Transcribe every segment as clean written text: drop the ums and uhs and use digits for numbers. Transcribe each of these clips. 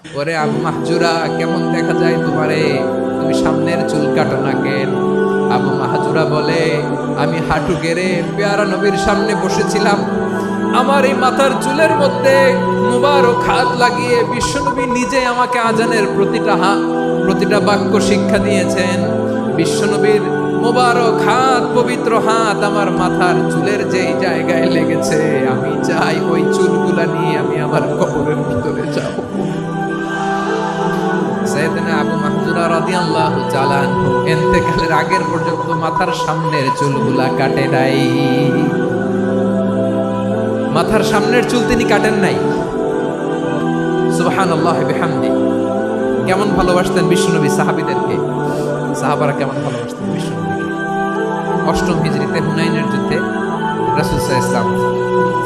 ওরে আবু মাহজুরা, কেমন দেখা যায় তোমারে, তুমি সামনের চুল কাটো না কেন? আবু মাহজুরা বলে, আমি হাঁটু গেড়ে পেয়ারা নবীর সামনে বসেছিলাম, আমার এই মাথার চুলের মধ্যে মুবারক হাত লাগিয়ে বিশ্বনবী নিজে আমাকে আজানের প্রতিটা বাক্য শিক্ষা দিয়েছেন। বিশ্বনবীর মুবারক হাত, পবিত্র হাত আমার মাথার চুলের যেই জায়গায় লেগেছে, আমি চাই ওই চুলগুলা নিয়ে আমি আমার কবরের ভিতরে যাব। সাইয়েদনা আবু মাহজুরা রাদিয়াল্লাহু তাআলা আনহু ইন্তেকালের আগের পর্যন্ত মাথার সামনের চুলগুলা কাটে নাই। মাথার সামনের চুল তিনি কাটেন নাই। সুবহানাল্লাহি বিহামদি। কেমন ভালোবাসতেন বিশ্বনবী সাহাবীদেরকে, সাহাবারা কেমন ভালোবাসতেন বিশ্বনবীকে। অষ্টম হিজরিতে হুনাইনের যুদ্ধে রাসূল সাল্লাল্লাহু আলাইহি ওয়াসাল্লাম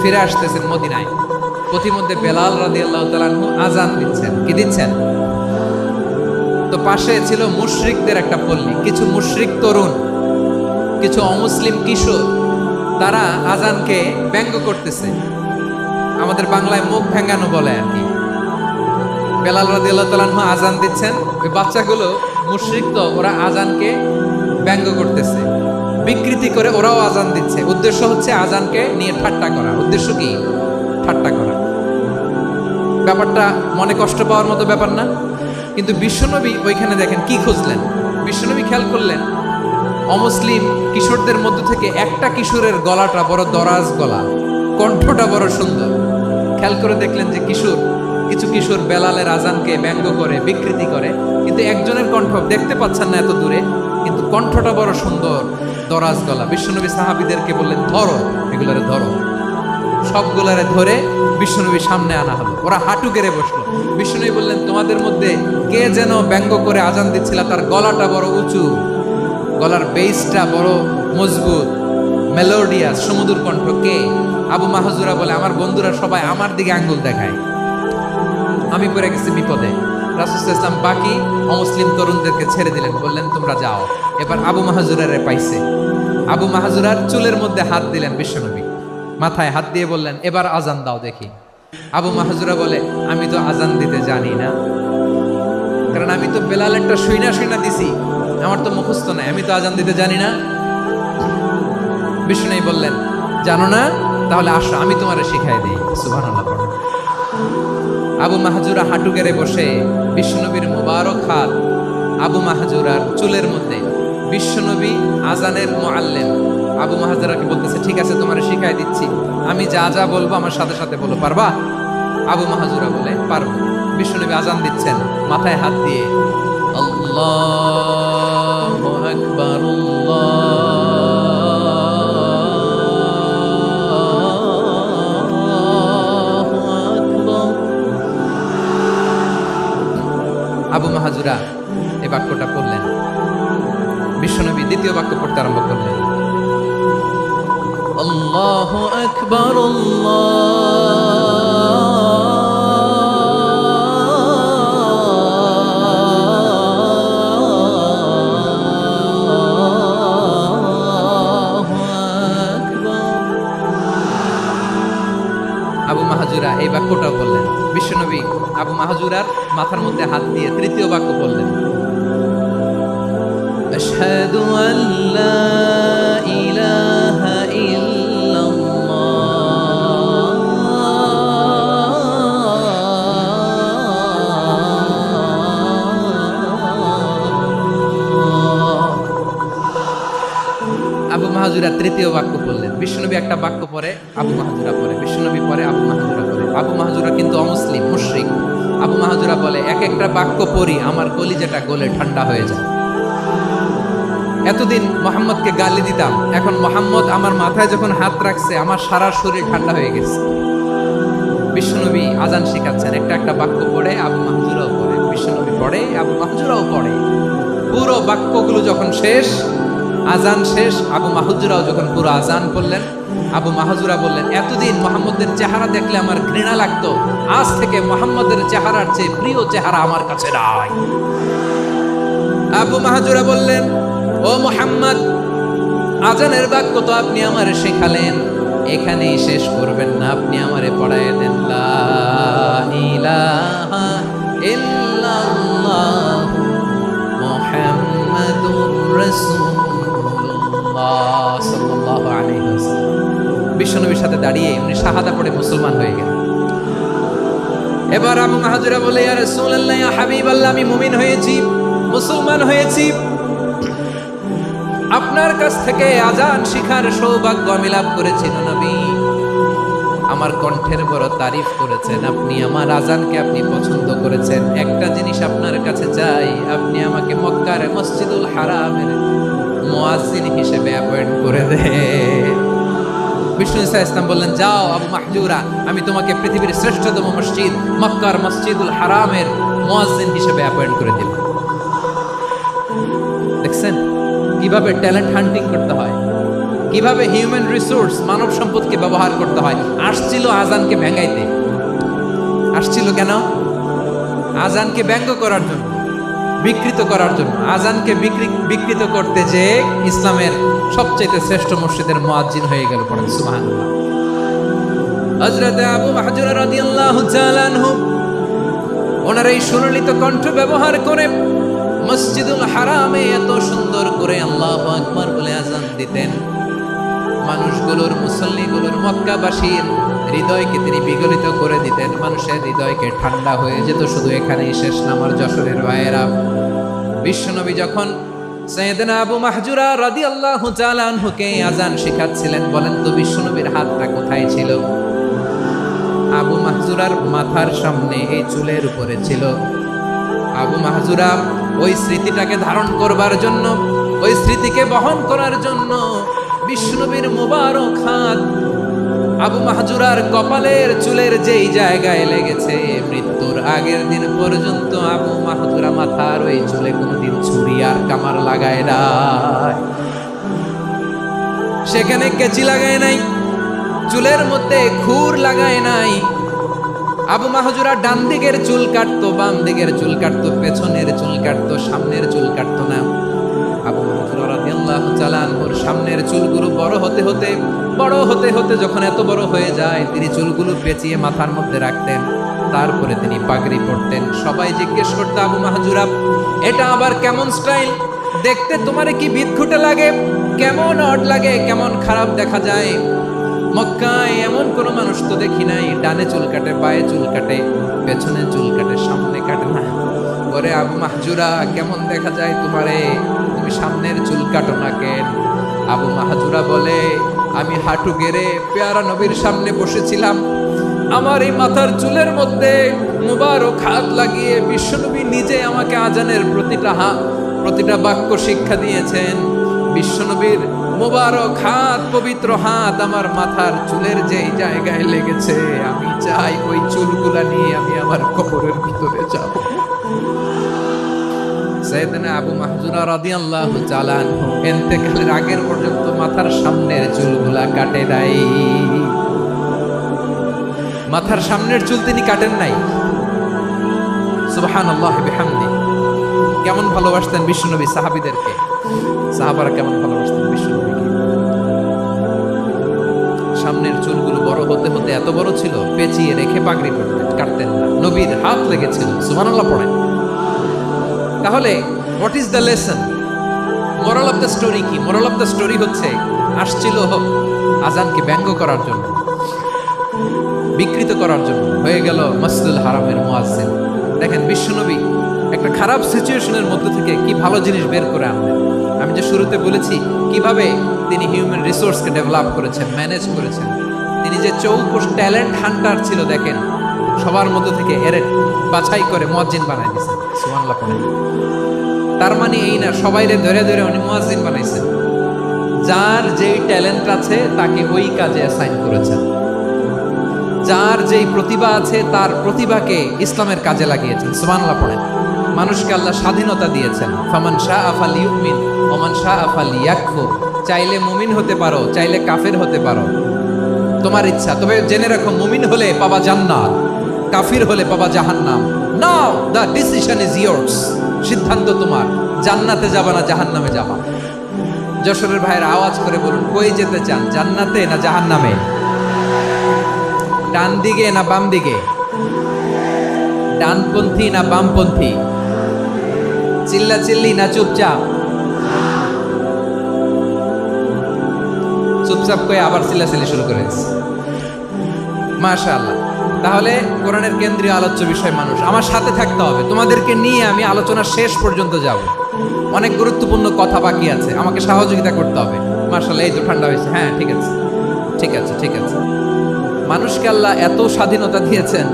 ফিরে আসতেছেন মদিনায়। পথিমধ্যে বেলাল রাদিয়াল্লাহু তাআলা আনহু আযান দিচ্ছেন। কি দিচ্ছেন? তো পাশে ছিল মুশরিকদের একটা পল্লী, কিছু মুশরিক তরুণ, কিছু অমুসলিম কিশোর, তারা আজানকে ব্যঙ্গ করতেছে, আমাদের বাংলায় মুখ ভেঙ্গানো বলে আর কি। বেলাল রাদিয়াল্লাহু তাআলা আনহু আজান দিচ্ছেন, ওই বাচ্চাগুলো মুশরিক, তো ওরা আজানকে ব্যঙ্গ করতেছে, বিকৃতি করে ওরাও আজান দিচ্ছে। উদ্দেশ্য হচ্ছে আজানকে নিয়ে ঠাট্টা করা। উদ্দেশ্য কি? ঠাট্টা করা। ব্যাপারটা মনে কষ্ট পাওয়ার মতো ব্যাপার না? কিন্তু বিশ্বনবী ওইখানে দেখেন কি খুঁজলেন। বিশ্বনবী খেয়াল করলেন অমুসলিম কিশোরদের মধ্য থেকে একটা কিশোরের গলাটা বড় দরাজ গলা, কণ্ঠটা বড় সুন্দর। খেয়াল করে দেখলেন যে কিছু কিশোর বেলালের আজানকে ব্যঙ্গ করে, বিকৃতি করে, কিন্তু একজনের কণ্ঠ দেখতে পাচ্ছেন না এত দূরে, কিন্তু কণ্ঠটা বড় সুন্দর, দরাজ গলা। বিশ্বনবী সাহাবীদেরকে বললেন, ধরো এগুলারে, ধরো। সবগুলারে ধরে বিশ্বনবী সামনে আনা হলো। ওরা হাঁটু গেড়ে বসলো। বিশ্বনবী বললেন, তোমাদের মধ্যে কে যেন ব্যঙ্গ করে আজান দিচ্ছিল, তার গলাটা বড় উঁচু, গলার বেসটা বড় মজবুত, মেলোডিয়াস, সুমধুর কণ্ঠ। কে? আবু মাহজুরা বলে, আমার বন্ধুরা সবাই আমার দিকে আঙ্গুল দেখায়, আমি পড়ে গেছি বিপদে। রাসূল সাল্লাল্লাহু আলাইহি ওয়াসাল্লাম বাকি অমুসলিম তরুণদেরকে ছেড়ে দিলেন, বললেন তোমরা যাও। এবার আবু মাহজুরারে পাইছে। আবু মাহজুরার চুলের মধ্যে হাত দিলেন বিশ্বনবী, মাথায় হাত দিয়ে বললেন, এবার আজান দাও দেখি। আবু মাহজুরা বলে, আমি তো আজান দিতে জানি না, কারণ আমি তো বেলালেরটা শুইনা দিছি, আমার তো মুখস্থ নাই, আমি তো আজান দিতে জানি না। বিশ্বনবী বললেন, জানো না? তাহলে আসো, আমি তোমারে শিখাই দিই। সুবহানাল্লাহ। আবু মাহজুরা হাঁটু গেড়ে বসে, বিশ্বনবীর মুবারক হাত আবু মাহজুরার চুলের মধ্যে। বিশ্বনবী আজানের মুআল্লিম আবু মাহজুরাকে বলতেছে, ঠিক আছে তোমারে শিখাই দিচ্ছি, আমি যা যা বলবো আমার সাথে সাথে বলো, পারবা? আবু মাহজুরা বলে, পারবো। বিশ্বনবী আজান দিচ্ছেন, মাথায় হাত দিয়ে আল্লাহু আকবার, আবু মাহজুরা এই বাক্যটা পড়লেন। বিশ্বনবী দ্বিতীয় বাক্য পড়তে আরম্ভ করলেন, আল্লাহু আকবার, আবু মাহজুরা এই বাক্যটা বললেন। বিশ্বনবী আবু মাহজুরার মাথার মধ্যে হাত দিয়ে তৃতীয় বাক্য বললেন, আশহাদু আল্লা ইলাহা ইল্লাল্লাহ। আবু মাহজুরা তৃতীয় বাক্য বললেন। বিশ্বনবী একটা বাক্য পরে আবু মাহজুরা পরে, বিশ্বনবী পরে আবু মাহজুরা পরে। আবু মাহজুরা কিন্তু অমুসলিম, মুশরিক। আবু মাহজুরা বলে, এক একটা বাক্য পড়ি আমার কলিজাটা গলে ঠান্ডা হয়ে যায়। এতদিন মোহাম্মদকে গালি দিতাম, এখন মোহাম্মদ আমার মাথায় যখন হাত রাখছে আমার সারা শরীর ঠান্ডা হয়ে গেছে। বিশ্বনবী আজান শেখাচ্ছেন, একটা একটা বাক্য পড়ে আবু মাহজুরাও পড়ে, বিশ্বনবী পড়ে, আবু মাহজুরাও পড়ে। পুরো বাক্যগুলো যখন শেষ, আজান শেষ, আবু মাহজুরাও যখন পুরো আজান পড়লেন, আবু মাহজুরা বললেন, এতদিন মোহাম্মদের চেহারা দেখলে আমার ঘৃণা লাগতো, আজ থেকে মোহাম্মদের চেহারার চেয়ে প্রিয় চেহারা আমার কাছে নাই। আবু মাহজুরা বললেন, ও মোহাম্মদ, আজানের বাক্য তো আপনি আমারে শেখালেন, এখানেই শেষ করবেন না, আপনি আমারে পড়ায় দেন লা ইলাহা ইল্লাল্লাহু মুহাম্মাদুর রাসূলুল্লাহ সাল্লাল্লাহু আলাইহি ওয়াসাল্লাম। বিশ্বনবীর সাথে দাঁড়িয়ে উনি শাহাদা পড়ে মুসলমান হয়ে গেলেন। এবার আবু মাহজুরা বলে, ইয়া রাসূলুল্লাহ, ইয়া হাবিবাল্লাহ, আমি মুমিন হয়েছি, মুসলমান হয়েছি। আপনার কাছ থেকে আজান শিখার সৌভাগ্য আমি লাভ করেছি নবী। আমার কণ্ঠের বড় তারিফ করেছেন আপনি, আমার আজানকে আপনি পছন্দ করেছেন। একটা জিনিস আপনার কাছে চাই, আপনি আমাকে মক্কার মসজিদুল হারামের মুয়াজ্জিন হিসেবে অ্যাপয়েন্ট করে দেন। বিষ্ণু ঈসা ইসলাম বললেন, যাও আবু মাহজুরা, আমি তোমাকে পৃথিবীর শ্রেষ্ঠতম মসজিদ মক্কার মসজিদুল হারামের মুয়াজ্জিন হিসেবে অ্যাপয়েন্ট করে দিলাম। দেখছেন কিভাবে ট্যালেন্ট হান্টিং করতে হয়, কিভাবে হিউম্যান রিসোর্স মানব সম্পদকে ব্যবহার করতে হয়। আসছিল আজানকে ভেঙাইতে, আসছিল কেন? আজানকে ব্যঙ্গ করার জন্য, বিকৃত করার জন্য। আজানকে বিকৃত করতে যে ইসলামের সবচেয়ে শ্রেষ্ঠ মসজিদের মুয়াজ্জিন হয়ে গেল। পড়েন সুবহানাল্লাহ। হযরত আবু মাহজুরা রাদিয়াল্লাহু তাআলা আনহু ওনার এই সুললিত কণ্ঠ ব্যবহার করে মসজিদুল হারামে এত সুন্দর করে আল্লাহু আকবার বলে আজান দিতেন। মানুষগুলোর, মুসল্লিগুলোর, মক্কাবাসীর হৃদয়কে তিনি বিগলিত করে দিতেন। মানুষের হৃদয়কে ঠান্ডা হয়ে যেত। শুধু এখানেই শেষ না আমার যশোরের ভাইয়েরা। বিশ্বনবী যখন সাইয়েদনা আবু মাহজুরা রাদিয়াল্লাহু তাআলা আনহুকে আজান শেখাচ্ছিলেন, বলেন তো বিশ্বনবীর হাতটা কোথায় ছিল? আবু মাহজুরার মাথার সামনে, এই চুলের উপরে ছিল। আবু মাহজুরা ওই স্মৃতিটাকে ধারণ করবার জন্য, ওই স্মৃতিকে বহন করার জন্য বিশ্বনবীর মুবারক হাত আবু মাহজুরার কপালের চুলের যেই জায়গায় লেগেছে, মৃত্যুর আগের দিন পর্যন্ত আবু মাহজুরা মাথার ওই চুলে কোনোদিন ছুরি আর কামার লাগায় নাই, সেখানে কেচি লাগায় নাই, চুলের মধ্যে খুর লাগায় নাই। আবু মাহজুরা ডান দিকের চুল কাটতো, বাম দিকের চুল কাটতো, পেছনের চুল কাটতো, সামনের চুল কাটতো না। আবু মাহজুরা রাদিয়াল্লাহু তাআলা আনহুর সামনের চুলগুলো বড় হতে হতে যখন এত বড় হয়ে যায়, তিনি চুলগুলো পেঁচিয়ে মাথার মধ্যে রাখতেন। তারপরে তিনি পাগড়ি পরতেন। সবাই জিজ্ঞেস করতো, আবু মাহজুরা, এটা আবার কেমন স্টাইল? দেখতে তোমার কি বিদঘুটে লাগে? কেমন অড লাগে? কেমন খারাপ দেখা যায়? মক্কায় এমন কোন মানুষ তো দেখি নাই, ডানে চুল কাটে, বায়ে চুল কাটে, পেছনে চুল কাটে, সামনে কাটে না। ওরে আবু মাহজুরা, কেমন দেখা যায় তোমারে? তুমি সামনের চুল কাটো না কেন? আবু মাহজুরা বলে, আমি হাঁটু গেড়ে পেয়ারা নবীর সামনে বসেছিলাম। আমার এই মাথার চুলের মধ্যে মুবারক হাত লাগিয়ে বিশ্বনবী নিজে আমাকে আজানের প্রতিটা বাক্য শিক্ষা দিয়েছেন। বিশ্বনবীর মুবারক হাত, পবিত্র হাত আমার মাথার চুলের যেই জায়গায় লেগেছে, আমি চাই ওই চুলগুলা নিয়ে আমি আমার কবরের ভিতরে যাব। সাইয়েদনা আবু মাহজুরা রাদিয়াল্লাহু তাআলা আনহু ইন্তেকালের আগের পর্যন্ত মাথার সামনের চুলগুলা কাটে নাই। মাথার সামনের চুল তিনি কাটেন নাই। সুবহানাল্লাহি বিহামদি। কেমন ভালোবাসতেন বিশ্বনবী সাহাবীদেরকে, সাহাবারা কেমন ভালোবাসতেন বিশ্বনবীকে। সামনের চুলগুলো বড় হতে হতে এত বড় ছিল, পেঁচিয়ে রেখে পাগড়ি পরতেন, কাটতেন না। নবীর হাত লেগেছিল। সুবহানাল্লাহ পড়েন। তাহলে what is the lesson? Moral of the story কি? মোরাল অফ দ্য স্টোরি হচ্ছে, আসছিল আজানকে ব্যঙ্গ করার জন্য, বিকৃত করার জন্য, হয়ে গেল মসজিদুল হারামের মুয়াজ্জিন। দেখেন বিশ্বনবী একটা খারাপ সিচুয়েশনের মধ্যে থেকে কি ভালো জিনিস বের করে আনলেন। আমি যে শুরুতে বলেছি কিভাবে তিনি হিউম্যান রিসোর্সকে ডেভেলপ করেছেন, ম্যানেজ করেছেন। তিনি যে চৌকস ট্যালেন্ট হান্টার ছিল, দেখেন সবার মধ্যে থেকে এর বাছাই করে মুয়াজ্জিন বানাই দিয়েছেন। সুবহানাল্লাহ পড়েন। তার মানে এই না সবাইরে ধরে ধরে উনি মুয়াজ্জিন বানাইছেন। যার যেই ট্যালেন্ট আছে তাকে ওই কাজে অ্যাসাইন করেছেন। যার যেই প্রতিভা আছে তার প্রতিভাকে ইসলামের কাজে লাগিয়েছেন। সুবহানাল্লাহ পড়েন। মানুষকে আল্লাহ স্বাধীনতা দিয়েছেন। ফামান শাআ ফালিউমিন ওয়া মান শাআ ফালিয়াকফুর। চাইলে মুমিন হতে পারো, চাইলে কাফের হতে পারো, তোমার ইচ্ছা। তবে জেনে রাখো, মুমিন হলে পাবা জান্নাত, কাফির হলে পাবা জাহান্নাম। নাও দ্য ডিসিশন ইজ ইয়ার্স। সিদ্ধান্ত তোমার, জান্নাতে যাবা না জাহান্নামে যাবা। যশোরের ভাইয়ের আওয়াজ করে বলুন, কই যেতে চান, জান্নাতে না জাহান্নামে? ডান দিকে না বাম দিকে? ডানপন্থী না বামপন্থী, চিল্লা চিল্লি না চুপচাপ? চুপচাপ করে আবার চিল্লাচিল্লি শুরু করেছে। মাশাআল্লাহ। তাহলে কোরআনের কেন্দ্রীয় আলোচ্য বিষয় মানুষ। আমার সাথে থাকতে হবে, তোমাদেরকে নিয়ে আমি আলোচনা শেষ পর্যন্ত যাব। অনেক গুরুত্বপূর্ণ কথা বাকি আছে, আমাকে সহযোগিতা করতে হবে। মাশাআল্লাহ, এই তো ঠান্ডা হয়েছে। হ্যাঁ, ঠিক আছে ঠিক আছে ঠিক আছে। মানুষকে আল্লাহ এত স্বাধীনতা দিয়েছেন,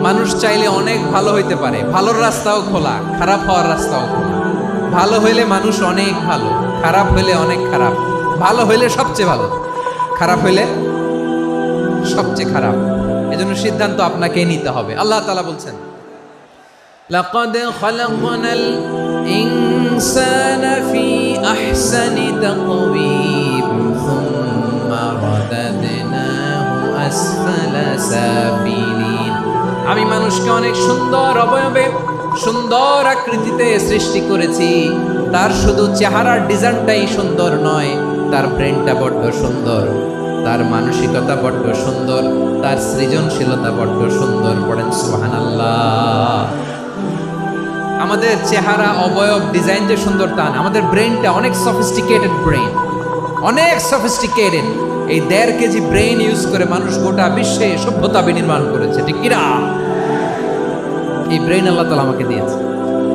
মানুষ চাইলে অনেক ভালো হইতে পারে। ভালোর রাস্তাও খোলা, খারাপ হওয়ার রাস্তাও খোলা। ভালো হইলে মানুষ অনেক ভালো, খারাপ হইলে অনেক খারাপ। ভালো হইলে সবচেয়ে ভালো, খারাপ হইলে সবচেয়ে খারাপ। এজন্য সিদ্ধান্ত আপনাকেই নিতে হবে। আল্লাহ তাআলা বলছেন, লাকাদ খালাকনাল ইনসানা ফি আহসানি তাকওয়িম সুম্মা রাদাদনাহু আসফালা সাফিলিন। আমি মানুষকে অনেক সুন্দর অবয়বে, সুন্দর আকৃতিতে সৃষ্টি করেছি। তার শুধু চেহারার ডিজাইনটাই সুন্দর নয়, তার ব্রেনটা বড্ড সুন্দর, তার মানসিকতা বড্ড সুন্দর, তার সৃজনশীলতা বড্ড সুন্দর। পড়েন সুবহানাল্লাহ। আমাদের চেহারা, অবয়ব, ডিজাইন যে সুন্দর তা না, আমাদের ব্রেনটা অনেক সফিস্টিকেটেড ব্রেন, অনেক সফিস্টিকেটেড। এই 1.5 কেজি ব্রেন ইউজ করে মানুষ গোটা বিশ্বে সভ্যতা বিনির্মাণ করেছে, ঠিক কিনা? এই ব্রেন আল্লাহ তাআলা আমাকে দিয়েছে।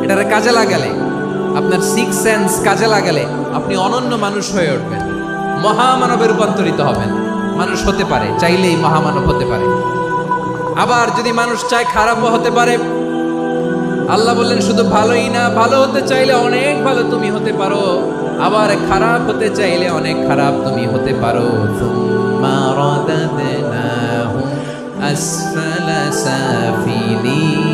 এটারে কাজে লাগালে, আপনার 6 সেন্স কাজে লাগালে আপনি অনন্য মানুষ হয়ে উঠবেন, মহামানবে রূপান্তরিত হবেন। মানুষ হতে পারে, চাইলেই মহামানব হতে পারে। আবার যদি মানুষ চায় খারাপও হতে পারে। আল্লাহ বললেন শুধু ভালোই না, ভালো হতে চাইলে অনেক ভালো তুমি হতে পারো, আবার খারাপ হতে চাইলে অনেক খারাপ তুমি হতে পারো। সুম্মা রাদাদনাহু আসফালা সাফিলিন।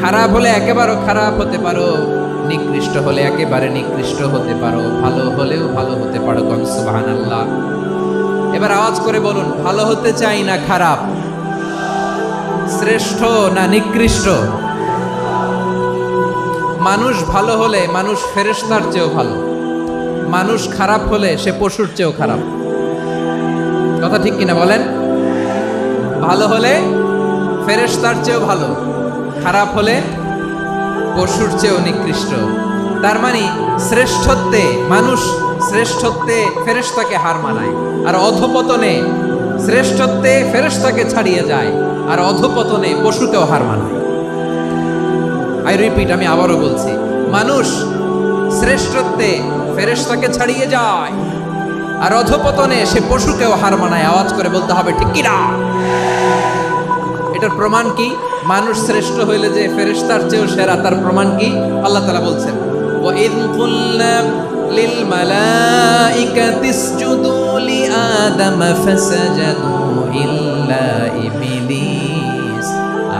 খারাপ হলে একেবারে খারাপ হতে পারো, নিকৃষ্ট হলে একেবারে নিকৃষ্ট হতে পারো, ভালো হলেও ভালো হতে পারো। কোন সুবহানাল্লাহ। এবার আওয়াজ করে বলুন, ভালো হতে চাই না খারাপ? শ্রেষ্ঠ না নিকৃষ্ট? মানুষ ভালো হলে মানুষ ফেরেশতার চেয়েও ভালো, মানুষ খারাপ হলে সে পশুর চেয়েও খারাপ। কথা ঠিক কিনা বলেন? ভালো হলে ফেরেশতার চেয়েও ভালো, খারাপ হলে পশুর চেয়েও নিকৃষ্ট। তার মানে শ্রেষ্ঠত্বে মানুষ, শ্রেষ্ঠত্বে ফেরেশতাকে হার মানায়, আর অধপতনে শ্রেষ্ঠত্বে ফেরেশতাকে ছাড়িয়ে যায়, আর অধপতনে পশুকেও হার মানায়। আই রিপিট, আমি আবারও বলছি, মানুষ শ্রেষ্ঠত্বে ফেরেশতাকে ছাড়িয়ে যায়, আর অধপতনে সে পশুকেও হার মানায়। আওয়াজ করে বলতে হবে ঠিক কিনা? এটার প্রমাণ কি? মানুষ শ্রেষ্ঠ হইলে যে ফেরেশতার চেয়েও সেরা, তার প্রমাণ কি? আল্লাহ তাআলা বলছেন, ওয়া ইয কুল্লা লিল মালাইকাতি ইসজুদু লি আদম ফাসাজাদু ইল্লা ইবলিস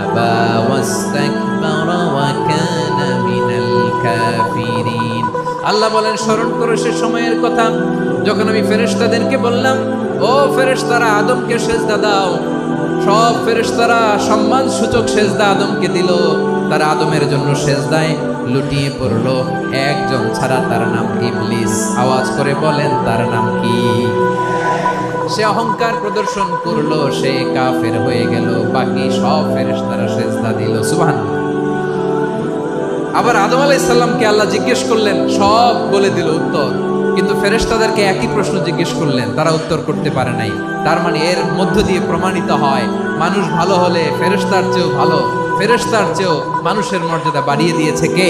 আবা ওয়াস্তাকবারা ওয়া কানা মিনাল কাফিরিন। আল্লাহ বলেন, স্মরণ করো সে সময়ের কথা যখন আমি ফেরেশতাদেরকে বললাম, ও ফেরেশতারা আদমকে সেজদা দাও। সব ফেরেশতারা সম্মান সূচক সেজদা আদমকে দিল। তারা আদমের জন্য সেজদায় লুটিয়ে পড়লো, একজন ছাড়া, তার নাম ইবলিস। আওয়াজ করে বলেন, তার নাম কি? সে অহংকার প্রদর্শন করলো, সে কাফের হয়ে গেল। বাকি সব ফেরেশতারা সেজদা দিল। সুবহানাল্লাহ। আবার আদম আলাইহিস সালামকে আল্লাহ জিজ্ঞেস করলেন, সব বলে দিল উত্তর, কিন্তু ফেরেশতাদেরকে একই প্রশ্ন জিজ্ঞেস করলেন, তারা উত্তর করতে পারে নাই। তার মানে এর মধ্য দিয়ে প্রমাণিত হয়, মানুষ ভালো হলে ফেরেশতার চেয়েও ভালো, ফেরেশতার চেয়েও মানুষের মর্যাদা বাড়িয়ে দিয়েছে কে?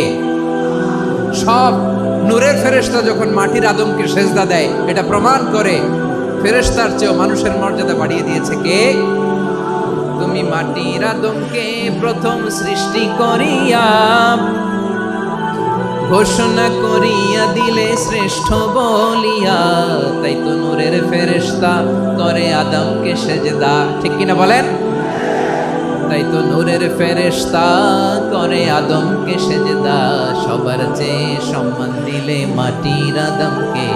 সব নূরের ফেরেশতা যখন মাটির আদমকে সেজদা দেয়, এটা প্রমাণ করে ফেরেশতার চেয়েও মানুষের মর্যাদা বাড়িয়ে দিয়েছে কে? তুমি মাটির আদমকে প্রথম সৃষ্টি করিয়া ঘোষণা করিয়া দিলে শ্রেষ্ঠ বলিয়া, তাই তো নূরের ফেরেশতা করে আদমকে সেজদা। ঠিক কিনা বলেন? তাই তো নূরের ফেরেশতা করে আদমকে সেজদা। সবার চেয়ে সম্মান দিলে মাটির আদমকে।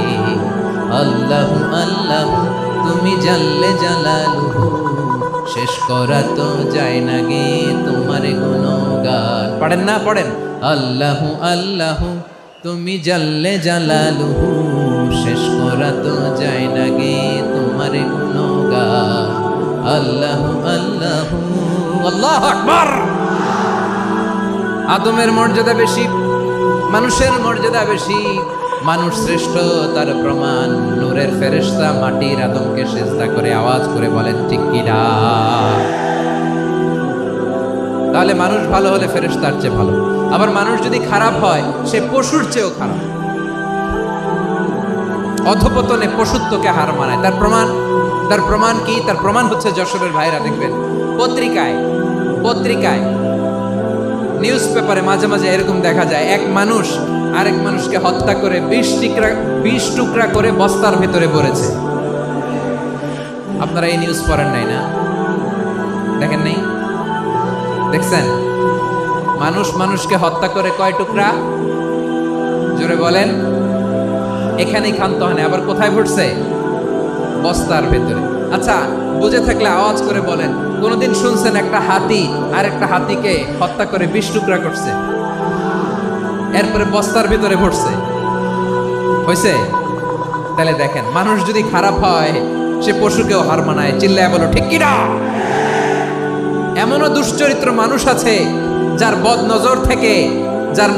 আল্লাহু আল্লাহু তুমি জাল্লে জালালুহু, শেষ করা তো যায় না গে তোমার গুণগান। পড়েন না? পড়েন। আল্লাহু আল্লাহু তুমি জাল্লে জালালুহু, শেষ করা তো যায় না গে তোমার গুণগান। আল্লাহু আল্লাহু আল্লাহু আকবার। আদমের মর্যাদা বেশি, মানুষের মর্যাদা বেশি, মানুষ শ্রেষ্ঠ তার প্রমাণ নূরের ফেরেশতা মাটির আদমকে সিজদা করে আওয়াজ করে বলেন ঠিক কি না? তাহলে মানুষ ভালো হলে ফেরেশতার চেয়ে ভালো। আবার মানুষ যদি খারাপ হয় সে পশুর চেয়েও খারাপ। অধপতনে পশুত্বকে হার মানায়। তার প্রমাণ কি? তার প্রমাণ হচ্ছে যশোরের ভাইরা দেখবেন পত্রিকায় নিউজ পেপারে মাঝে মাঝে এরকম দেখা যায়, এক মানুষ আরেক মানুষকে হত্যা করে 20 টুকরা করে বস্তার ভেতরে ভরেছে। আপনারা এই নিউজ পড়েন নাই না? দেখেন নাই? দেখছেন? মানুষ মানুষকে হত্যা করে কয় টুকরা? জোরে বলেন। এখানেই ক্ষান্ত হয় না, আবার কোথায় ভরছে? বস্তার ভেতরে। আচ্ছা, বুঝে থাকলে আওয়াজ করে বলেন, কোনদিন শুনছেন একটা হাতি আর একটা হাতিকে হত্যা করে 20 টুকরা করছে, এরপরে বস্তার ভিতরে ভরছে? হয়েছে? তাহলে দেখেন, মানুষ যদি খারাপ হয় সে পশুকেও হার মানায়। চিল্লায় বলো ঠিক কি না? এমনও দুশ্চরিত্র মানুষ আছে যার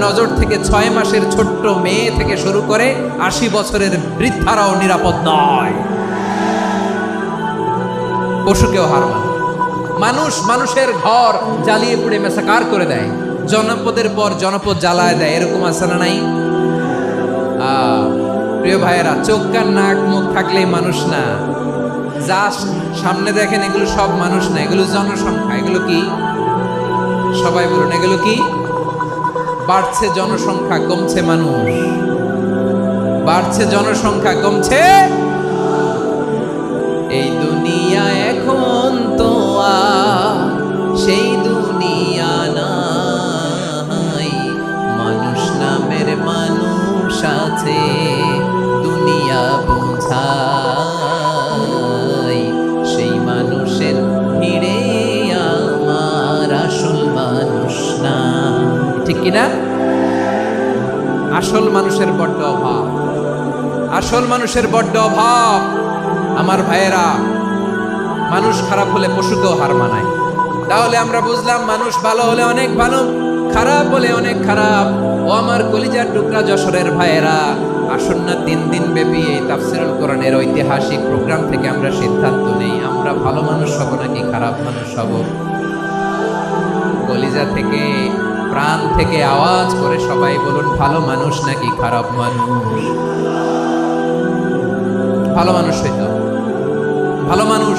নজর থেকে 6 মাসের ছোট্ট মেয়ে থেকে শুরু করে 80 বছরের বৃদ্ধারাও নিরাপদ নয়। পশুকেও হার মানে। মানুষের ঘর জ্বালিয়ে পুড়ে মেসাকার করে দেয়, জনপদের পর জনপদ জ্বালায় দেয়। এরকম আছে না নাই? প্রিয় ভাইয়েরা, চোখ কান নাক মুখ থাকলেই মানুষ না। যা সামনে দেখেন এগুলো সব মানুষ না, এগুলো জনসংখ্যা। এগুলো কি? সবাই বলুন, এগুলো কি? বাড়ছে জনসংখ্যা, কমছে মানুষ। বাড়ছে জনসংখ্যা, কমছে। এই দুনিয়া এখন তো আর সেই দুনিয়া নাই, মানুষ নামের মানুষ আছে দুনিয়া বোঝাই, সেই মানুষের ভিড়ে আমার আসল মানুষ না। ঠিক কিনা? আসল মানুষের বড্ড অভাব, আসল মানুষের বড্ড অভাব। আমার ভাইয়েরা, মানুষ খারাপ হলে পশুকেও হার মানায়। তাহলে আমরা বুঝলাম মানুষ ভালো হলে অনেক ভালো, খারাপ হলে অনেক খারাপ। ও আমার কলিজার টুকরা যশোরের ভাইয়েরা, আসুন না 3 দিন ব্যাপী এই তাফসীরুল কোরআনের ঐতিহাসিক প্রোগ্রাম থেকে আমরা সিদ্ধান্ত নেই, আমরা ভালো মানুষ হব নাকি খারাপ মানুষ হব। কলিজা থেকে, প্রাণ থেকে আওয়াজ করে সবাই বলুন, ভালো মানুষ নাকি খারাপ মানুষ? ভালো মানুষ হইতো। ভালো মানুষ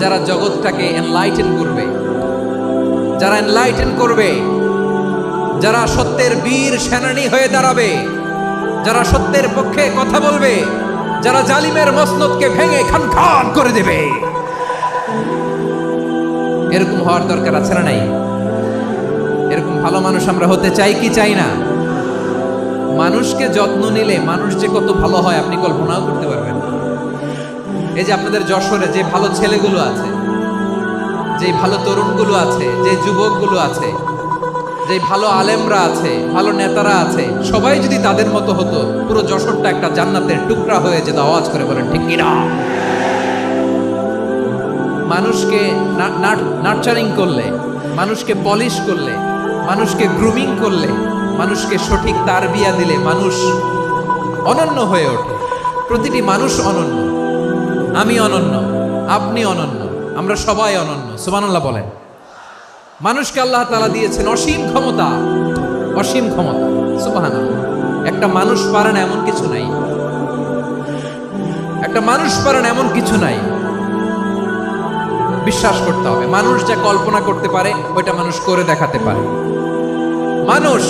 যারা জগৎটাকে এনলাইটেন করবে, যারা সত্যের বীর সেনানী হয়ে দাঁড়াবে, যারা সত্যের পক্ষে কথা বলবে, যারা জালিমের মসনদকে ভেঙে খান খান করে দেবে। এরকম হওয়ার দরকার আছে না নাই? এরকম ভালো মানুষ আমরা হতে চাই কি চাই না? মানুষকে যত্ন নিলে মানুষ যে কত ভালো হয় আপনি কল্পনাও করতে পারবেন না। এই যে আপনাদের যশোরে যে ভালো ছেলেগুলো আছে, যে ভালো তরুণগুলো আছে, যে যুবকগুলো আছে, যে ভালো আলেমরা আছে, ভালো নেতারা আছে, সবাই যদি তাদের মতো হতো, পুরো যশোরটা একটা জান্নাতের টুকরা হয়ে যেত। আওয়াজ করে বলেন ঠিক কিনা? মানুষকে নার্চারিং করলে, মানুষকে পলিশ করলে, মানুষকে গ্রুমিং করলে, মানুষকে সঠিক তারবিয়া দিলে মানুষ অনন্য হয়ে ওঠে। প্রতিটি মানুষ অনন্য। আমি অনন্য, আপনি অনন্য, আমরা সবাই অনন্য। সুবহানাল্লাহ বলেন। মানুষকে আল্লাহ তাআলা দিয়েছেন অসীম ক্ষমতা, অসীম ক্ষমতা। সুবহানাল্লাহ। একটা মানুষ পারে না এমন কিছু নাই, একটা মানুষ পারে না এমন কিছু নাই। বিশ্বাস করতে হবে, মানুষ যা কল্পনা করতে পারে ওইটা মানুষ করে দেখাতে পারে। মানুষ